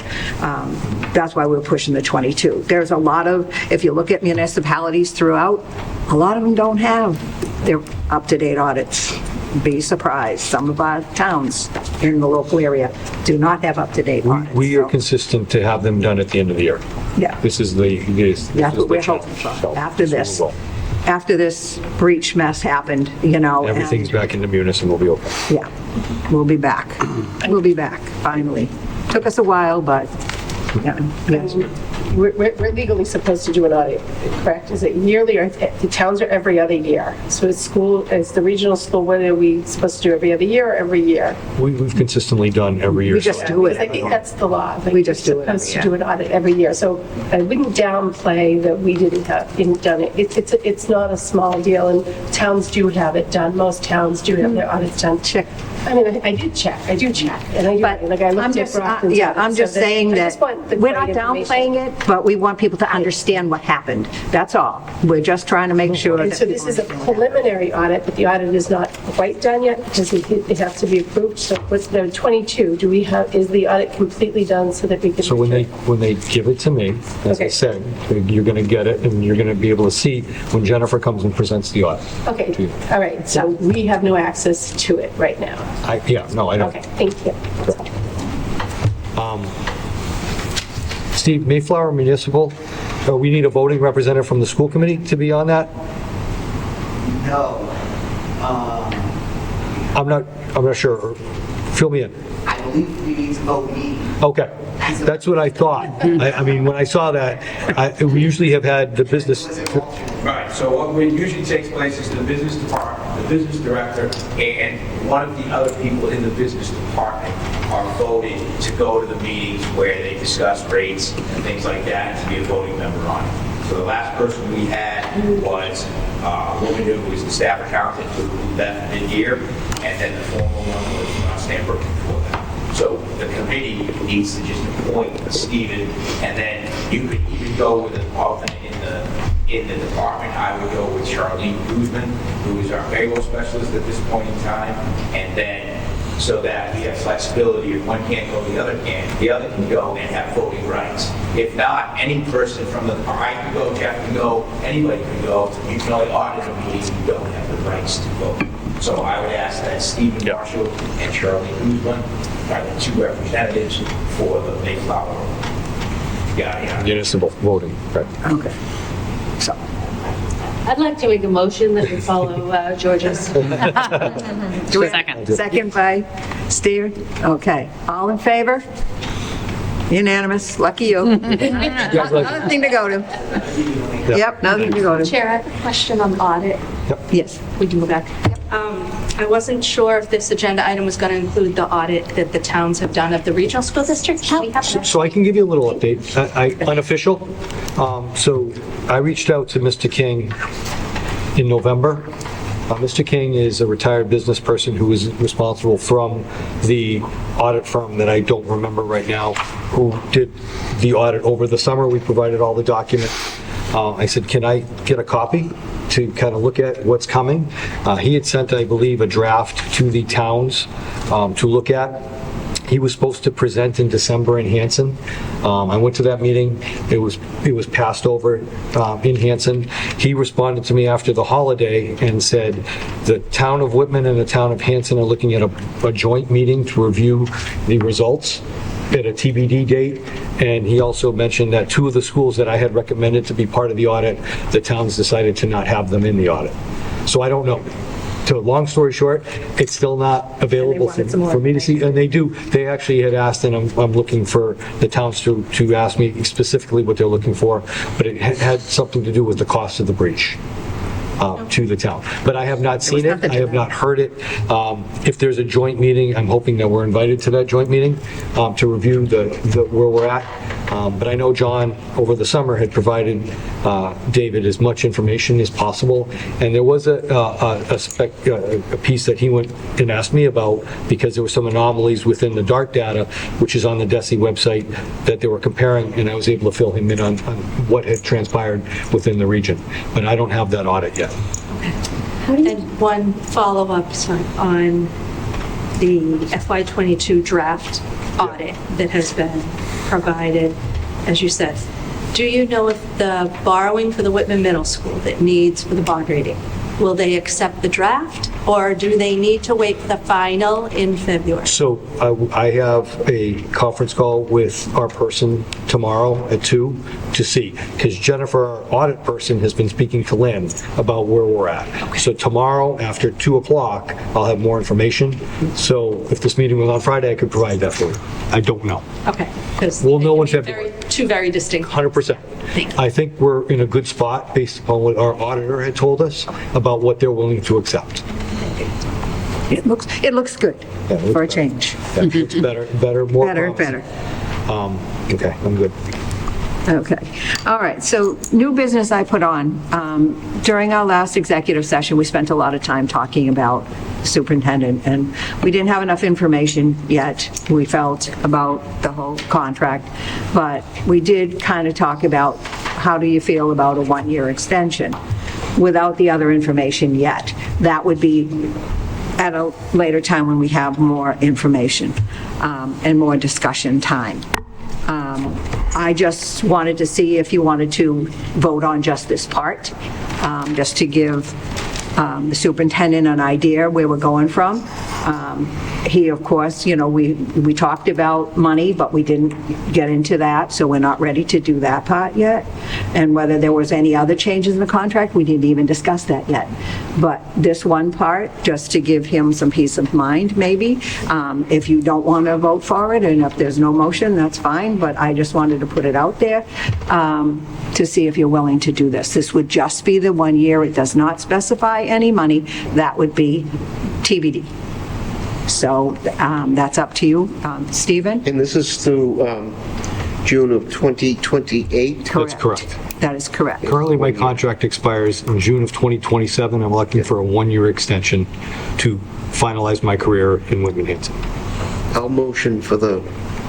that's why we're pushing the 22. There's a lot of, if you look at municipalities throughout, a lot of them don't have their up-to-date audits. Be surprised. Some of our towns in the local area do not have up-to-date audits. We are So, consistent to have them done at the end of the year. Yeah. This is the. That's what we're hoping for. After this breach mess happened, and- Everything's back into munis and we'll be okay. Yeah, we'll be back. We'll be back, finally. Took us a while, but, yeah. We're legally supposed to do an audit, correct? Is it yearly, or the towns are every other year? So is the regional school, what are we supposed to do, every other year or every year? We've consistently done every year. We just do it. I think that's the law. Like, We just do it We're supposed to every do an audit every year. So I wouldn't downplay that we didn't done it. It's not a small deal, and towns do have it done. Most towns do have their audits done. Check. I mean, I do check, and I do, like, I I'm looked at just, Brockton's yeah, audit, I'm so just saying I that just want the we're right not information. downplaying it, but we want people to understand what happened. That's all. We're just trying to make sure And that. so this is a preliminary audit, but the audit is not quite done yet because it has to be approved. So what's the 22? Is the audit completely done so that we can? So when they give it to me, as I Okay. said, you're going to get it and you're going to be able to see when Jennifer comes and presents the audit. Okay, to you. all right. So we have no access to it right now. No, I don't. Okay, thank you. Steve, Mayflower Municipal, we need a voting representative from the school committee to be on that? No. I'm not sure. Fill me in. I believe we need to vote me. Okay, that's what I thought. I mean, when I saw that, we usually have had the business. Right, so what usually takes place is the business department, the business director, and one of the other people in the business department are voted to go to the meetings where they discuss rates and things like that, and to be a voting member on it. So the last person we had was a woman who was the staff accountant who left mid-year, and then the former one was Stanbrook before that. So the committee needs to just appoint Stephen, and then you could even go with an alternate in the department. I would go with Charlene Guzman, who is our payroll specialist at this point in time, and then so that we have flexibility. If one can't go, the other can go and have voting rights. If not, any person from I can go, Jeff can go, anybody can go. You can only audit a meeting, you don't have the rights to vote. So I would ask that Stephen Marshall and Charlie Guzman are the two representatives for the Mayflower. Municipal voting, right. Okay. So, I'd like to make a motion that we follow George's. Second by Steve. Okay. All in favor? Unanimous. Lucky you. Another thing to go to. Yep, nothing to go to. Chair, I have a question on the audit. Yes. We can go back. I wasn't sure if this agenda item was going to include the audit that the towns have done of the regional school district. Can we have that? So I can give you a little update, unofficial. So I reached out to Mr. King in November. Mr. King is a retired business person who is responsible from the audit firm that I don't remember right now, who did the audit over the summer. We provided all the documents. I said, can I get a copy to kind of look at what's coming? He had sent, I believe, a draft to the towns to look at. He was supposed to present in December in Hanson. I went to that meeting. It was passed over in Hanson. He responded to me after the holiday and said the town of Whitman and the town of Hanson are looking at a joint meeting to review the results at a TBD date. And he also mentioned that two of the schools that I had recommended to be part of the audit, the towns decided to not have them in the audit. So I don't know. So long story short, it's still not available for me to see. And they actually had asked, and I'm looking for the towns to ask me specifically what they're looking for, but it had something to do with the cost of the breach. To the town. But I have not seen it. I have not heard it. If there's a joint meeting, I'm hoping that we're invited to that joint meeting to review where we're at. But I know John, over the summer, had provided David as much information as possible. And there was a piece that he went and asked me about because there were some anomalies within the dark data, which is on the DESI website, that they were comparing, and I was able to fill him in on what had transpired within the region. But I don't have that audit yet. And one follow-up on the FY22 draft audit that has been provided, as you said. Do you know if the borrowing for the Whitman Middle School that needs for the bond rating, will they accept the draft, or do they need to wait for the final in February? So I have a conference call with our person tomorrow at 2 to see, because Jennifer, our audit person, has been speaking to Lynn about where we're at. So tomorrow after 2 o'clock, I'll have more information. So if this meeting was on Friday, I could provide that for you. I don't know. Okay. Because We'll know in February. Two very distinct. 100%. Thank you. I think we're in a good spot based upon what our auditor had told us about what they're willing to accept. It looks good Yeah, it looks for a better. change. Yeah, it's better, more Better, promising. better. Okay, I'm good. Okay. All right. So new business I put on. During our last executive session, we spent a lot of time talking about superintendent, and we didn't have enough information yet, we felt, about the whole contract. But we did kind of talk about how do you feel about a one-year extension without the other information yet. That would be at a later time when we have more information and more discussion time. I just wanted to see if you wanted to vote on just this part, just to give the superintendent an idea where we're going from. He, of course, we talked about money, but we didn't get into that, so we're not ready to do that part yet. And whether there was any other changes in the contract, we didn't even discuss that yet. But this one part, just to give him some peace of mind, maybe. If you don't want to vote for it, and if there's no motion, that's fine, but I just wanted to put it out there to see if you're willing to do this. This would just be the 1 year. It does not specify any money. That would be TBD. So that's up to you. Stephen? And this is through June of 2028? That's correct. That is correct. Currently, my contract expires in June of 2027. I'm looking for a one-year extension to finalize my career in Whitman-Hanson. I'll motion for the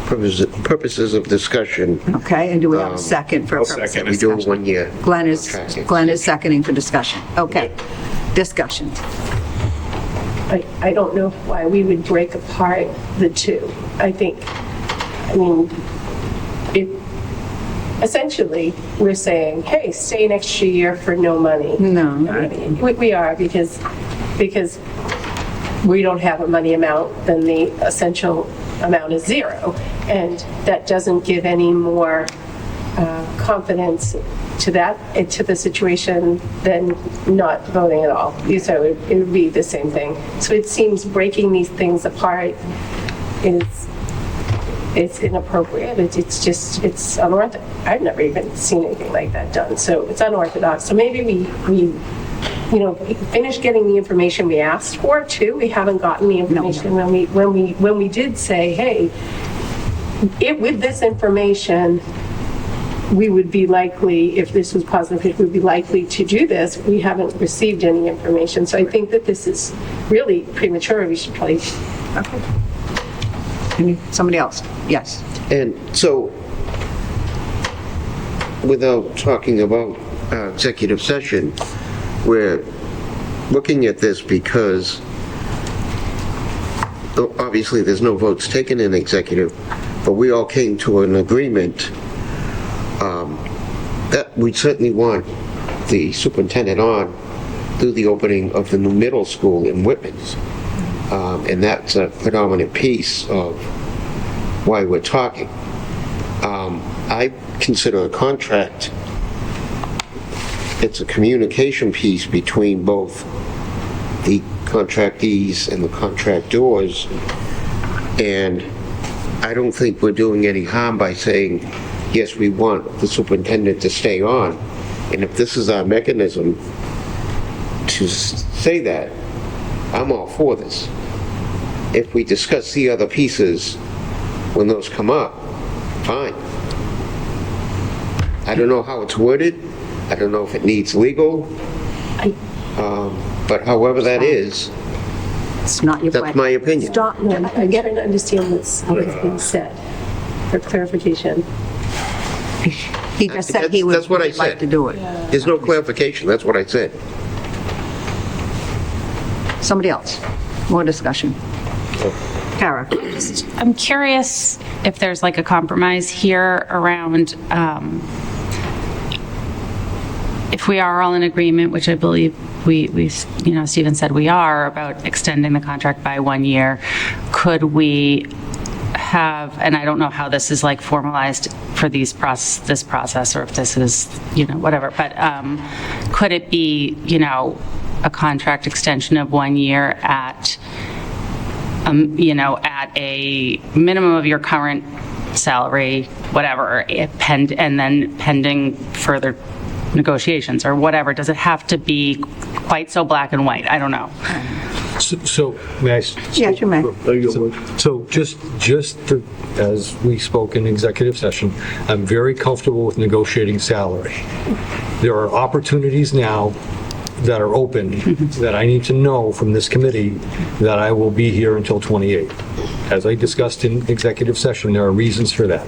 purposes of discussion. Okay, and do we have a second for I'll purpose of second it. We do discussion? 1 year. Glenn is seconding for discussion. Okay, discussion. I don't know why we would break apart the two. Essentially, we're saying, hey, stay an extra year for no money. No. We are, because we don't have a money amount, then the essential amount is zero. And that doesn't give any more confidence to the situation than not voting at all. So it would be the same thing. So it seems breaking these things apart it's inappropriate. It's unorthodox. I've never even seen anything like that done. So it's unorthodox. So maybe we finish getting the information we asked for too. We haven't gotten the information when we did say, hey, with this information, we would be likely, if this was positive, we would be likely to do this. We haven't received any information. So I think that this is really premature. We should probably... Okay. Somebody else? Yes. And so, without talking about executive session, we're looking at this because obviously there's no votes taken in executive, but we all came to an agreement that we certainly want the superintendent on through the opening of the new middle school in Whitman. And that's a predominant piece of why we're talking. I consider a contract, it's a communication piece between both the contractees and the contractors, and I don't think we're doing any harm by saying, yes, we want the superintendent to stay on. And if this is our mechanism to say that, I'm all for this. If we discuss the other pieces when those come up, fine. I don't know how it's worded. I don't know if it needs legal. But however that is, It's not your... that's my opinion. Stop. No, I'm trying to understand what's being said for clarification. He just said he would That's what I like said. to do it. There's no clarification, that's what I said. Somebody else? More discussion? Kara? I'm curious if there's like a compromise here around, if we are all in agreement, which I believe we Stephen said we are, about extending the contract by 1 year, could we have, and I don't know how this is like formalized for this process, or if this is, whatever, but could it be, a contract extension of 1 year at, at a minimum of your current salary, whatever, and then pending further negotiations or whatever? Does it have to be quite so black and white? I don't know. So may I? Yes, you may. So just as we spoke in executive session, I'm very comfortable with negotiating salary. There are opportunities now that are open that I need to know from this committee that I will be here until 28. As I discussed in executive session, there are reasons for that.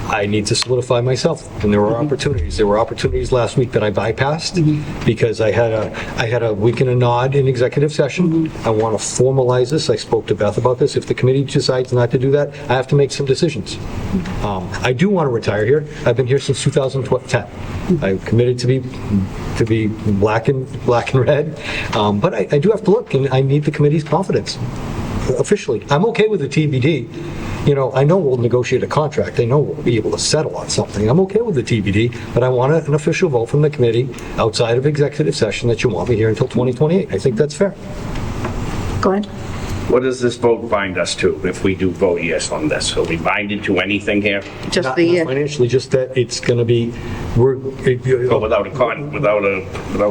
I need to solidify myself, and there were opportunities. There were opportunities last week that I bypassed because I had a wink and a nod in executive session. I want to formalize this. I spoke to Beth about this. If the committee decides not to do that, I have to make some decisions. I do want to retire here. I've been here since 2010. I'm committed to be black and red, but I do have to look, and I need the committee's confidence. Officially, I'm okay with the TBD. I know we'll negotiate a contract. I know we'll be able to settle on something. I'm okay with the TBD, but I want an official vote from the committee outside of executive session that you want me here until 2028. I think that's fair. Go ahead. What does this vote bind us to if we do vote yes on this? Are we binded to anything here? Just Not the, financially, just that it's going to be, Without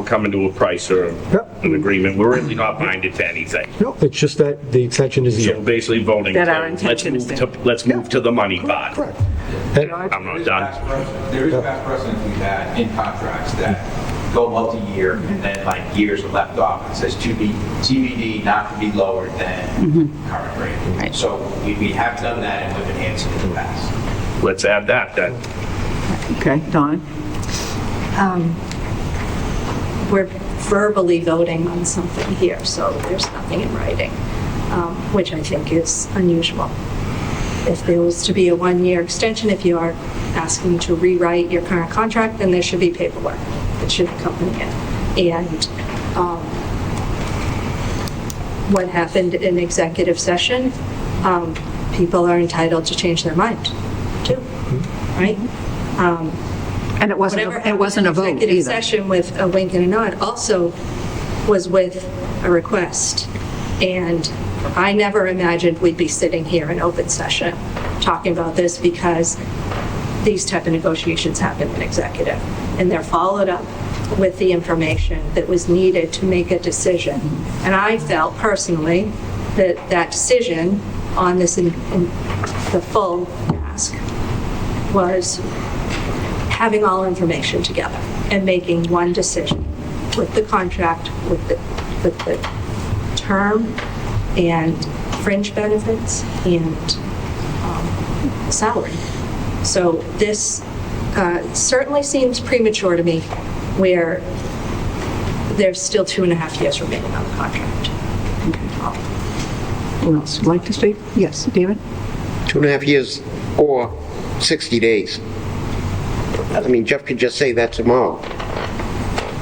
coming to a price or an agreement, we're really not binded to anything. No, it's just that the extension is So here. we're basically voting. That our let's intention is let's move to the money part. Correct. I'm not done. There is past precedent we've had in contracts that go multi-year, and then like years are left off. It says to be TBD, not to be lower than current rate. Right. So we have done that in Whitman-Hanson in the past. Let's add that then. okay, Dawn? We're verbally voting on something here, so there's nothing in writing, which I think is unusual. If there was to be a 1-year extension, if you are asking to rewrite your current contract, then there should be paperwork that should accompany it. And what happened in executive session, people are entitled to change their mind, too, right? And it wasn't a vote Executive either. session with a wink and a nod also was with a request. And I never imagined we'd be sitting here in open session talking about this, because these type of negotiations happen in executive, and they're followed up with the information that was needed to make a decision. And I felt personally that that decision on this in the full ask was having all information together and making one decision with the contract, with the term and fringe benefits and salary. So this certainly seems premature to me, where there's still 2.5 years remaining on the contract. Who else would like to speak? Yes, David? 2.5 years or 60 days. I mean, Jeff could just say that tomorrow.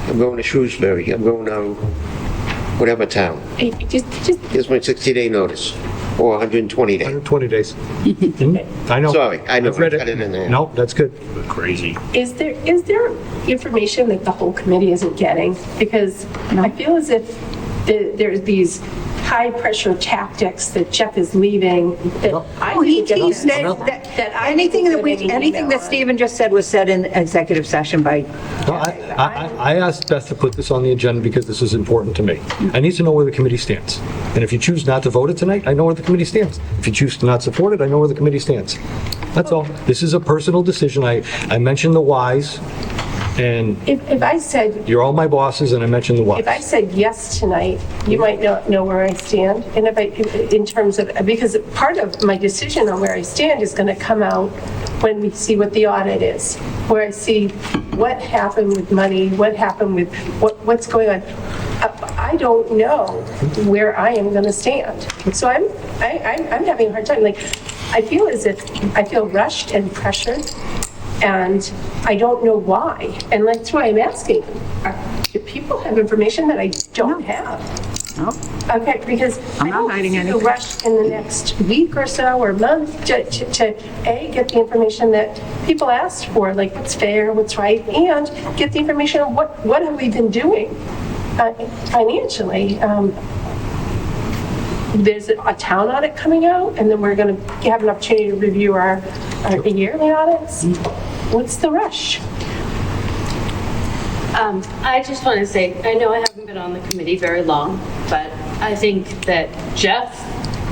I'm going to Shrewsbury. I'm going to whatever town. Here's my 60-day notice, or 120 days. 120 days. I know. Sorry, I know. I've read Cut it in there. No, that's good. Crazy. Is there information that the whole committee isn't getting? Because I feel as if there's these high-pressure tactics that Jeff is leaving that I didn't get that I Anything didn't get any anything that email on. Stephen just said was said in executive session by, No, I asked Beth to put this on the agenda because this is important to me. I need to know where the committee stands. And if you choose not to vote it tonight, I know where the committee stands. If you choose to not support it, I know where the committee stands. That's all. This is a personal decision. I mentioned the whys, and If I said you're all my bosses, and I mentioned the whys. If I said yes tonight, you might not know where I stand. And in terms of, because part of my decision on where I stand is going to come out when we see what the audit is, where I see what happened with money, what happened with what what's going on. I don't know where I am going to stand. So I'm having a hard time. Like, I feel rushed and pressured, and I don't know why. And that's why I'm asking, do people have information that I don't have? No. Okay, because I'm I not don't hiding see anything. the rush in the next week or so or month to get the information that people asked for, like what's fair, what's right, and get the information on what have we been doing financially. There's a town audit coming out, and then we're going to have an opportunity to review our yearly audits. What's the rush? I just want to say, I know I haven't been on the committee very long, but I think that Jeff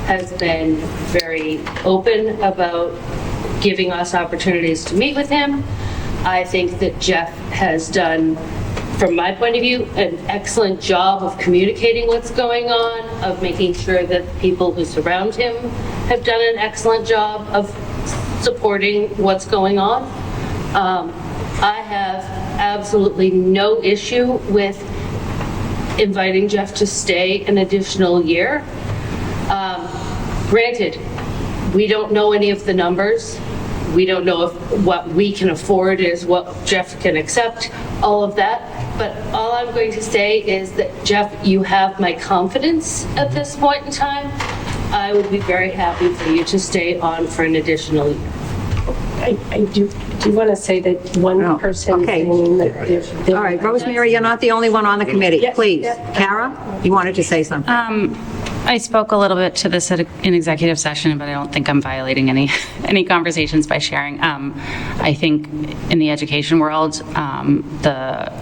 has been very open about giving us opportunities to meet with him. I think that Jeff has done, from my point of view, an excellent job of communicating what's going on, of making sure that the people who surround him have done an excellent job of supporting what's going on. I have absolutely no issue with inviting Jeff to stay an additional year. Granted, we don't know any of the numbers. We don't know if what we can afford is what Jeff can accept, all of that. But all I'm going to say is that, Jeff, you have my confidence at this point in time. I would be very happy for you to stay on for an additional year. I do want to say that one person is saying that they're... All right, Rosemary, you're not the only one on the committee. Yes, Please. yes. Kara, you wanted to say something. I spoke a little bit to this in executive session, but I don't think I'm violating any conversations by sharing. I think in the education world, the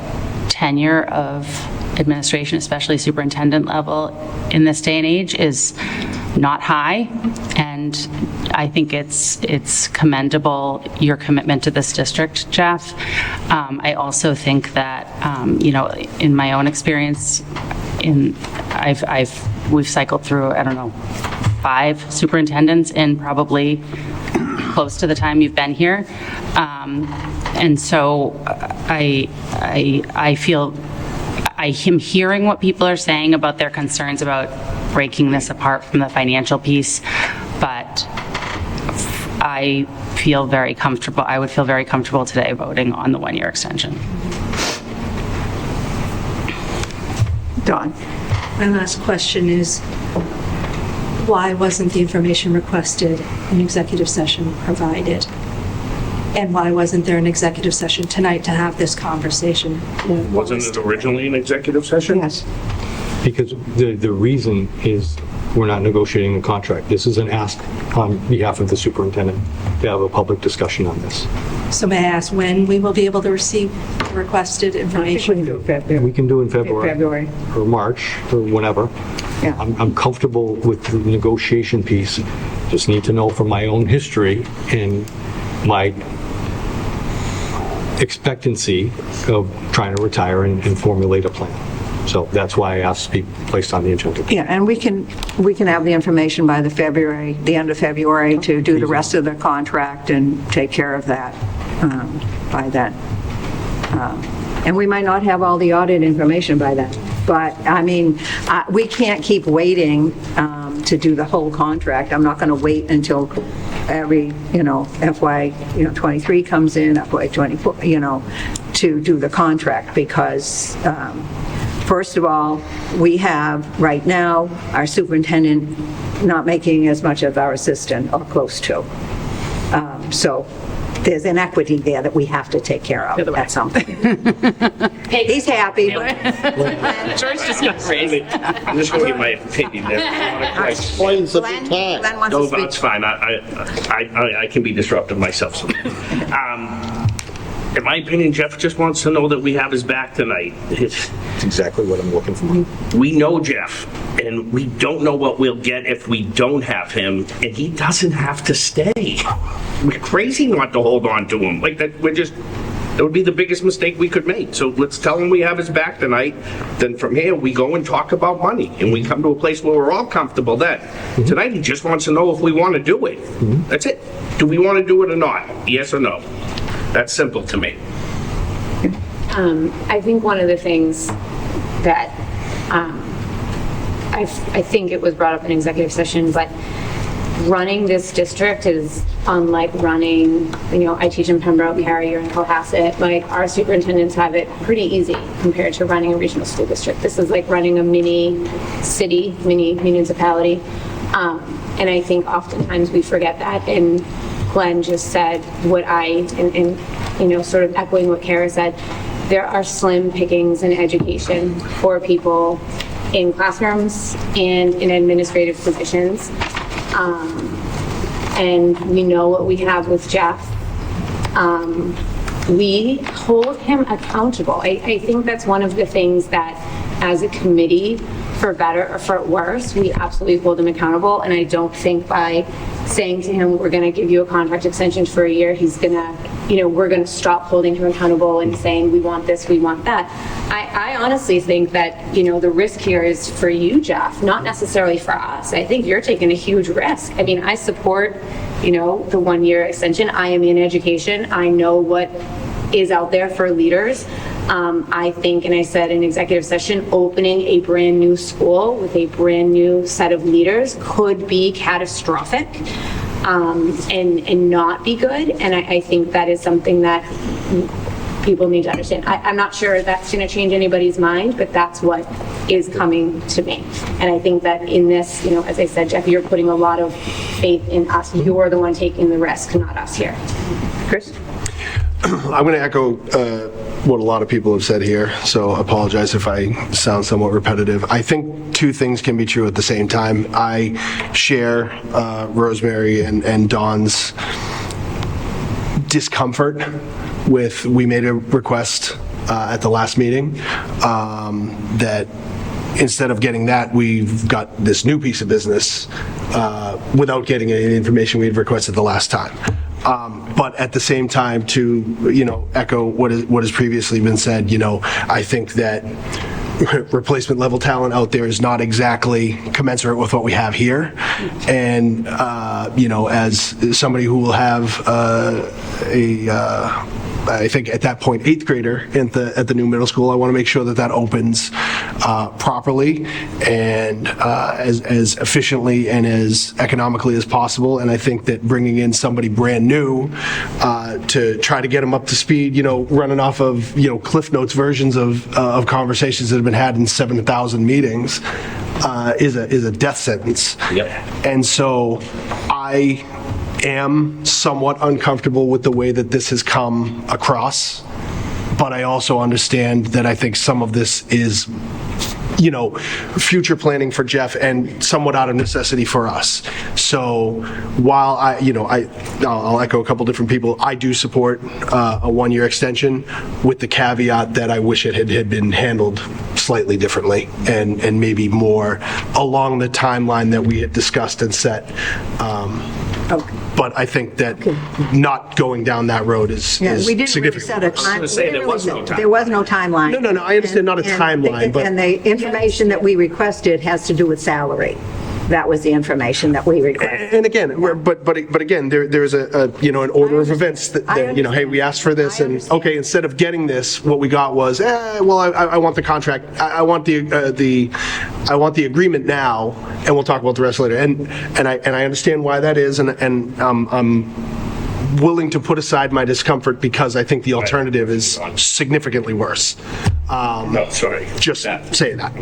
tenure of administration, especially superintendent level, in this day and age is not high, and I think it's commendable, your commitment to this district, Jeff. I also think that, in my own experience, we've cycled through, I don't know, 5 superintendents in probably close to the time you've been here. And so I feel I am hearing what people are saying about their concerns about breaking this apart from the financial piece, but I feel very comfortable. I would feel very comfortable today voting on the 1-year extension. Dawn. My last question is, why wasn't the information requested in executive session provided? And why wasn't there an executive session tonight to have this conversation? Wasn't it originally an executive session? Yes. Because the reason is we're not negotiating the contract. This is an ask on behalf of the superintendent to have a public discussion on this. So may I ask when we will be able to receive the requested information? We can do in February. Or March, or whenever. Yeah. I'm comfortable with the negotiation piece. Just need to know from my own history and my expectancy of trying to retire and formulate a plan. So that's why I asked to be placed on the agenda. Yeah, and we can have the information by the end of February to do the rest of the contract and take care of that by then. And we might not have all the audit information by then. But, I mean, we can't keep waiting to do the whole contract. I'm not going to wait until every, FY, 23 comes in, FY 24, to do the contract because, first of all, we have, right now, our superintendent not making as much as our assistant or close to. So there's inequity there that we have to take care of at some point. He's happy. George just got raised. I'm just going to give my opinion there. Glenn wants No, to speak. that's fine. I can be disruptive myself. In my opinion, Jeff just wants to know that we have his back tonight. That's exactly what I'm looking for. We know Jeff, and we don't know what we'll get if we don't have him, and he doesn't have to stay. We're crazy not to hold on to him. Like that, that would be the biggest mistake we could make. So let's tell him we have his back tonight. Then from here, we go and talk about money, and we come to a place where we're all comfortable then. Mm-hmm. Tonight, he just wants to know if we want to do it. Mm-hmm. That's it. Do we want to do it or not? Yes or no? That's simple to me. I think one of the things that I think it was brought up in executive session, but running this district is unlike running, I teach in Pembroke, Harry, or in Cohasset. Like, our superintendents have it pretty easy compared to running a regional school district. This is like running a mini city, mini municipality. And I think oftentimes we forget that. And Glenn just said what sort of echoing what Kara said, there are slim pickings in education for people in classrooms and in administrative positions. And we know what we have with Jeff. We hold him accountable. I think that's one of the things that, as a committee, for better or for worse, we absolutely hold him accountable. And I don't think by saying to him, we're going to give you a contract extension for a year, he's going to, we're going to stop holding him accountable and saying, we want this, we want that. I honestly think that, the risk here is for you, Jeff, not necessarily for us. I think you're taking a huge risk. I mean, I support, the 1-year extension. I am in education. I know what is out there for leaders. I think, and I said in executive session, opening a brand new school with a brand new set of leaders could be catastrophic and not be good. And I think that is something that people need to understand. I'm not sure that's going to change anybody's mind, but that's what is coming to me. And I think that in this, as I said, Jeff, you're putting a lot of faith in us. You're the one taking the risk, not us here. Chris? I'm going to echo what a lot of people have said here, so apologize if I sound somewhat repetitive. I think two things can be true at the same time. I share Rosemary and Dawn's discomfort with, we made a request at the last meeting that instead of getting that, we've got this new piece of business without getting any information we had requested the last time. But at the same time, to echo what has previously been said, I think that replacement level talent out there is not exactly commensurate with what we have here. And as somebody who will have I think at that point, 8th grader at the new middle school, I want to make sure that opens properly and as efficiently and as economically as possible. And I think that bringing in somebody brand new to try to get them up to speed, running off of Cliff Notes versions of conversations that have been had in 7,000 meetings is a death sentence. Yep. And so I am somewhat uncomfortable with the way that this has come across, but I also understand that I think some of this is, future planning for Jeff and somewhat out of necessity for us. So while I'll echo a couple different people, I do support a 1-year extension with the caveat that I wish it had been handled slightly differently and maybe more along the timeline that we had discussed and set. Okay. But I think that not going down that road is We didn't really significant. set a time. I was gonna say, there was no timeline. There was no timeline. No, I understand not a timeline, but... And the information that we requested has to do with salary. That was the information that we requested. And again, but again, there's an order of events that hey, we asked for this, and okay, instead of getting this, what we got was, I want the contract, I want the agreement now, and we'll talk about the rest later. And I understand why that is, and I'm willing to put aside my discomfort because I think the alternative is significantly worse. No, sorry. Just saying that.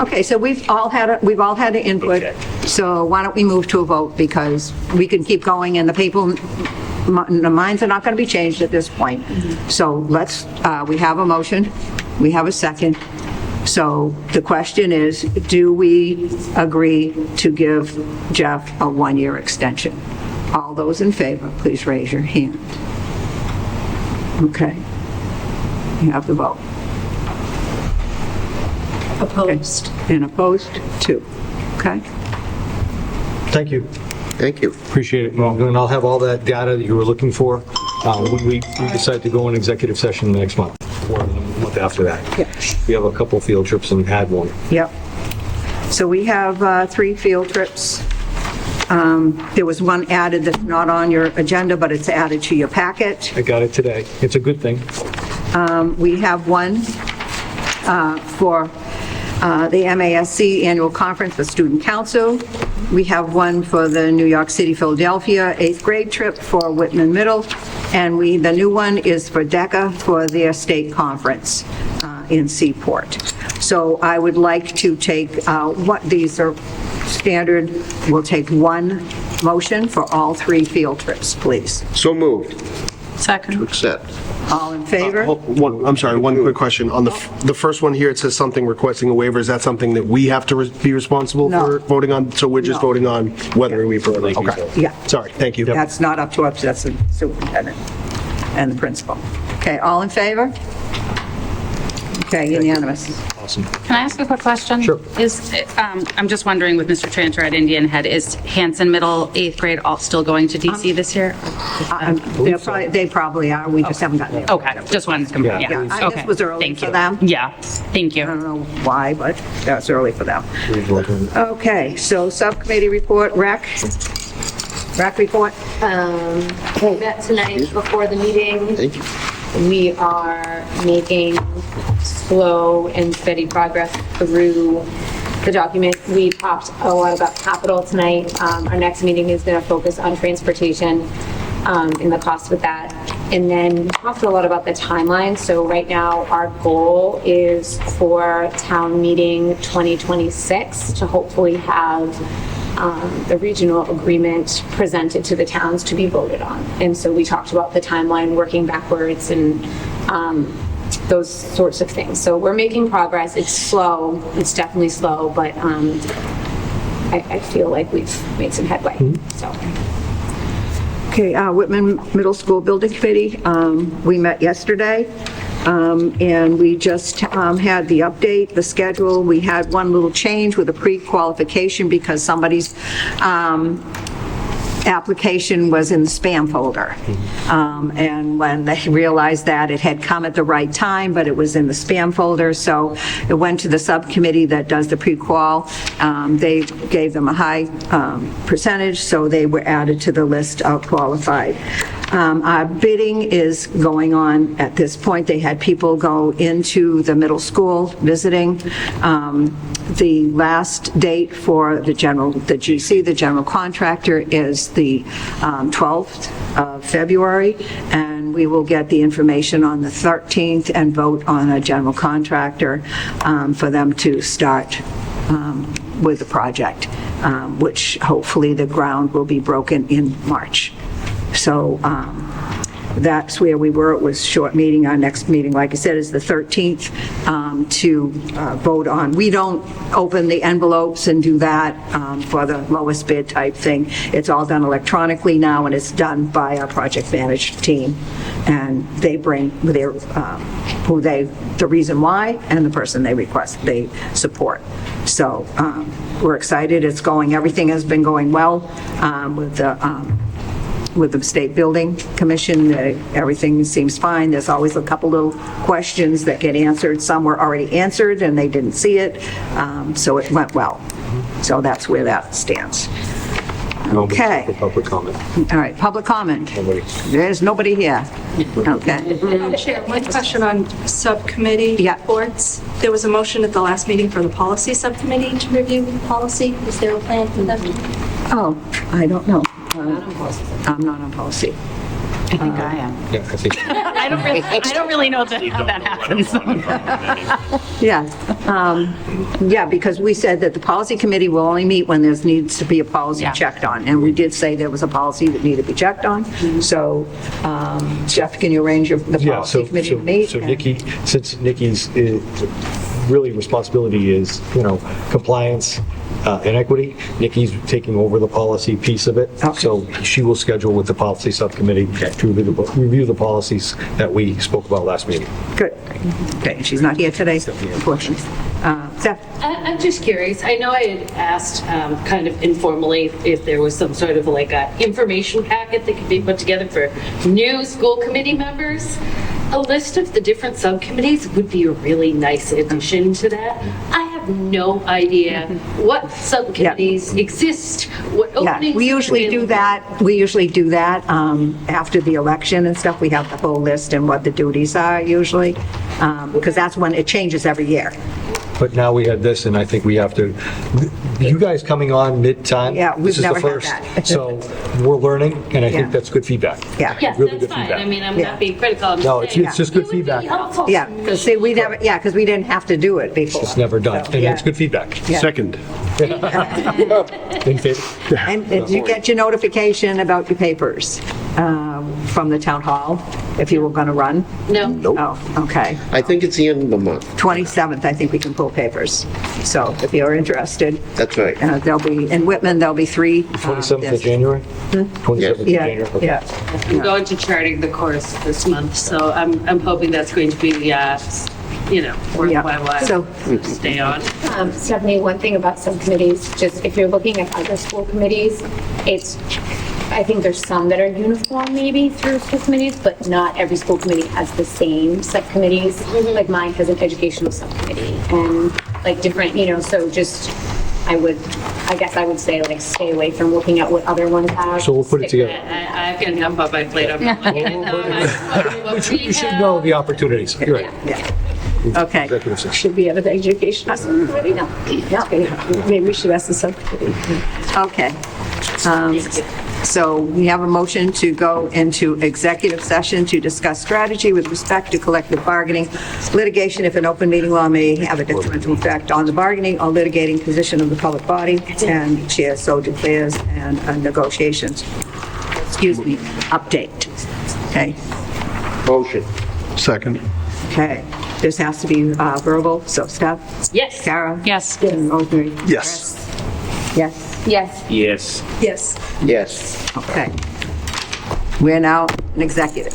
Okay, so we've all had input, so why don't we move to a vote, because we can keep going and the minds are not going to be changed at this point. So we have a motion, we have a second. So the question is, do we agree to give Jeff a 1-year extension? All those in favor, please raise your hand. Okay. You have the vote. Opposed. And opposed, 2. Okay? Thank you. Thank you. Appreciate it. Well, and I'll have all that data that you were looking for. We decide to go in executive session next month, or the month after that. Yeah. We have a couple field trips and had one. Yep. So we have 3 field trips. There was one added that's not on your agenda, but it's added to your packet. I got it today. It's a good thing. We have one for the MASC Annual Conference for Student Council. We have one for the New York City, Philadelphia 8th grade trip for Whitman Middle, and the new one is for DECA for their state conference in Seaport. So I would like to take, these are standard, we'll take one motion for all 3 field trips, please. So moved. Second. Accept. All in favor? I'm sorry, one quick question. On the first one here, it says something requesting a waiver. Is that something that we have to be responsible No. for voting on? So we're just No. voting on whether we approve it? Okay. Yeah. Sorry, thank you. That's not up to us, that's the superintendent and the principal. Okay, all in favor? Okay, unanimous. Awesome. Can I ask a quick question? Sure. I'm just wondering with Mr. Tranter at Indian Head, is Hanson Middle 8th grade all still going to DC this year? They probably are, we just haven't gotten there. Okay, just wanted to confirm. Yeah. Yeah. Yeah, Okay. this was early Thank for you. them. Yeah, thank I you. don't know why, but that's early for them. Okay, so subcommittee report, rec report. We met tonight before the meeting. Thank you. We are making slow and steady progress through the document. We talked a lot about capital tonight. Our next meeting is going to focus on transportation and the cost with that. And then we talked a lot about the timeline. So right now, our goal is for town meeting 2026 to hopefully have the regional agreement presented to the towns to be voted on. And so we talked about the timeline, working backwards and those sorts of things. So we're making progress. It's slow. It's definitely slow, but I feel like we've made some headway. So. Okay, Whitman Middle School Building Committee, we met yesterday, and we just had the update, the schedule. We had one little change with a pre-qualification because somebody's application was in the spam folder. And when they realized that, it had come at the right time, but it was in the spam folder, so it went to the subcommittee that does the pre-qual. They gave them a high percentage, so they were added to the list of qualified. Our bidding is going on at this point. They had people go into the middle school visiting. The last date for the GC, the general contractor, is the 12th of February, and we will get the information on the 13th and vote on a general contractor for them to start with the project, which hopefully the ground will be broken in March. So that's where we were. It was a short meeting. Our next meeting, like I said, is the 13th to vote on. We don't open the envelopes and do that for the lowest bid type thing. It's all done electronically now, and it's done by our project management team. And they bring their, the reason why and the person they support. So we're excited. It's going, everything has been going well with the State Building Commission. Everything seems fine. There's always a couple little questions that get answered. Some were already answered and they didn't see it, so it went well. So that's where that stands. Okay. Public comment. All right, public comment. Nobody. There's nobody here. Okay. Madam Chair, one question on subcommittee Yeah. reports. There was a motion at the last meeting for the policy subcommittee to review the policy. Is there a plan for them? Oh, I don't know. I'm not on policy. I think I am. Yeah, I think. I don't really know how that happens. Yeah, because we said that the policy committee will only meet when there needs to be a policy Yeah. checked on. And we did say there was a policy that needed to be checked on. So, Jeff, can you arrange the Yeah, policy committee to meet? so Nikki, since Nikki's really responsibility is, compliance and equity, Nikki's taking over the policy piece of it. Okay. So she will schedule with the policy subcommittee to review the policies that we spoke about last meeting. Good. Okay, she's not here today, unfortunately. Steph? I'm just curious. I know I had asked kind of informally if there was some sort of like a information packet that could be put together for new school committee members. A list of the different subcommittees would be a really nice addition to that. I have have no idea what subcommittees exist, what Yeah, openings. we are usually do available. that, after the election and stuff. We have the whole list and what the duties are usually, because that's when it changes every year. But now we had this, and I think we have to, you guys coming on mid-time. Yeah, we've this is the never had first. that. So we're learning, and I Yeah. think that's good feedback. Yeah. Yes, Really that's good fine. feedback. I mean, I'm Yeah. not being critical. I'm No, just saying. it's just good it would be feedback. helpful Yeah, to me. because see, we never, yeah, because we didn't have to do it before. It's never done, So, and yeah. it's good feedback. Yeah. Second. In favor? And did you get your notification about your papers from the town hall, if you were going to run? No. Oh, okay. I think it's the end of the month. 27th, I think we can pull papers. So if you're interested, That's right. there'll be, in Whitman, there'll be 3. 27th of January? 27th of Yeah, January? Okay. yeah. I'm going to charting the course this month, so I'm hoping that's going to be, worth Yeah. my while So- to stay on. Stephanie, one thing about subcommittees, just if you're looking at other school committees, I think there's some that are uniform maybe through school committees, but not every school committee has the same subcommittees. Like mine has an educational subcommittee and like different, so just, I guess I would say like stay away from looking at what other ones have. So we'll put it together. I can jump up my plate. I'm not looking at them. I just wonder what we We should have. know the opportunities. You're right. Yeah. Okay. Executive session. Should be out of the education subcommittee? No. Okay. Maybe we should ask the subcommittee. Okay. So we have a motion to go into executive session to discuss strategy with respect to collective bargaining, litigation if an open meeting law may have a detrimental effect on the bargaining or litigating position of the public body, and chair so declares, and negotiations, update. Okay, Motion. Second. okay. This has to be verbal, so Steph? Yes. Kara? Yes. And Rosemary? Yes. Yes? Yes. Yes. Yes. Yes. Okay. We're now in executive.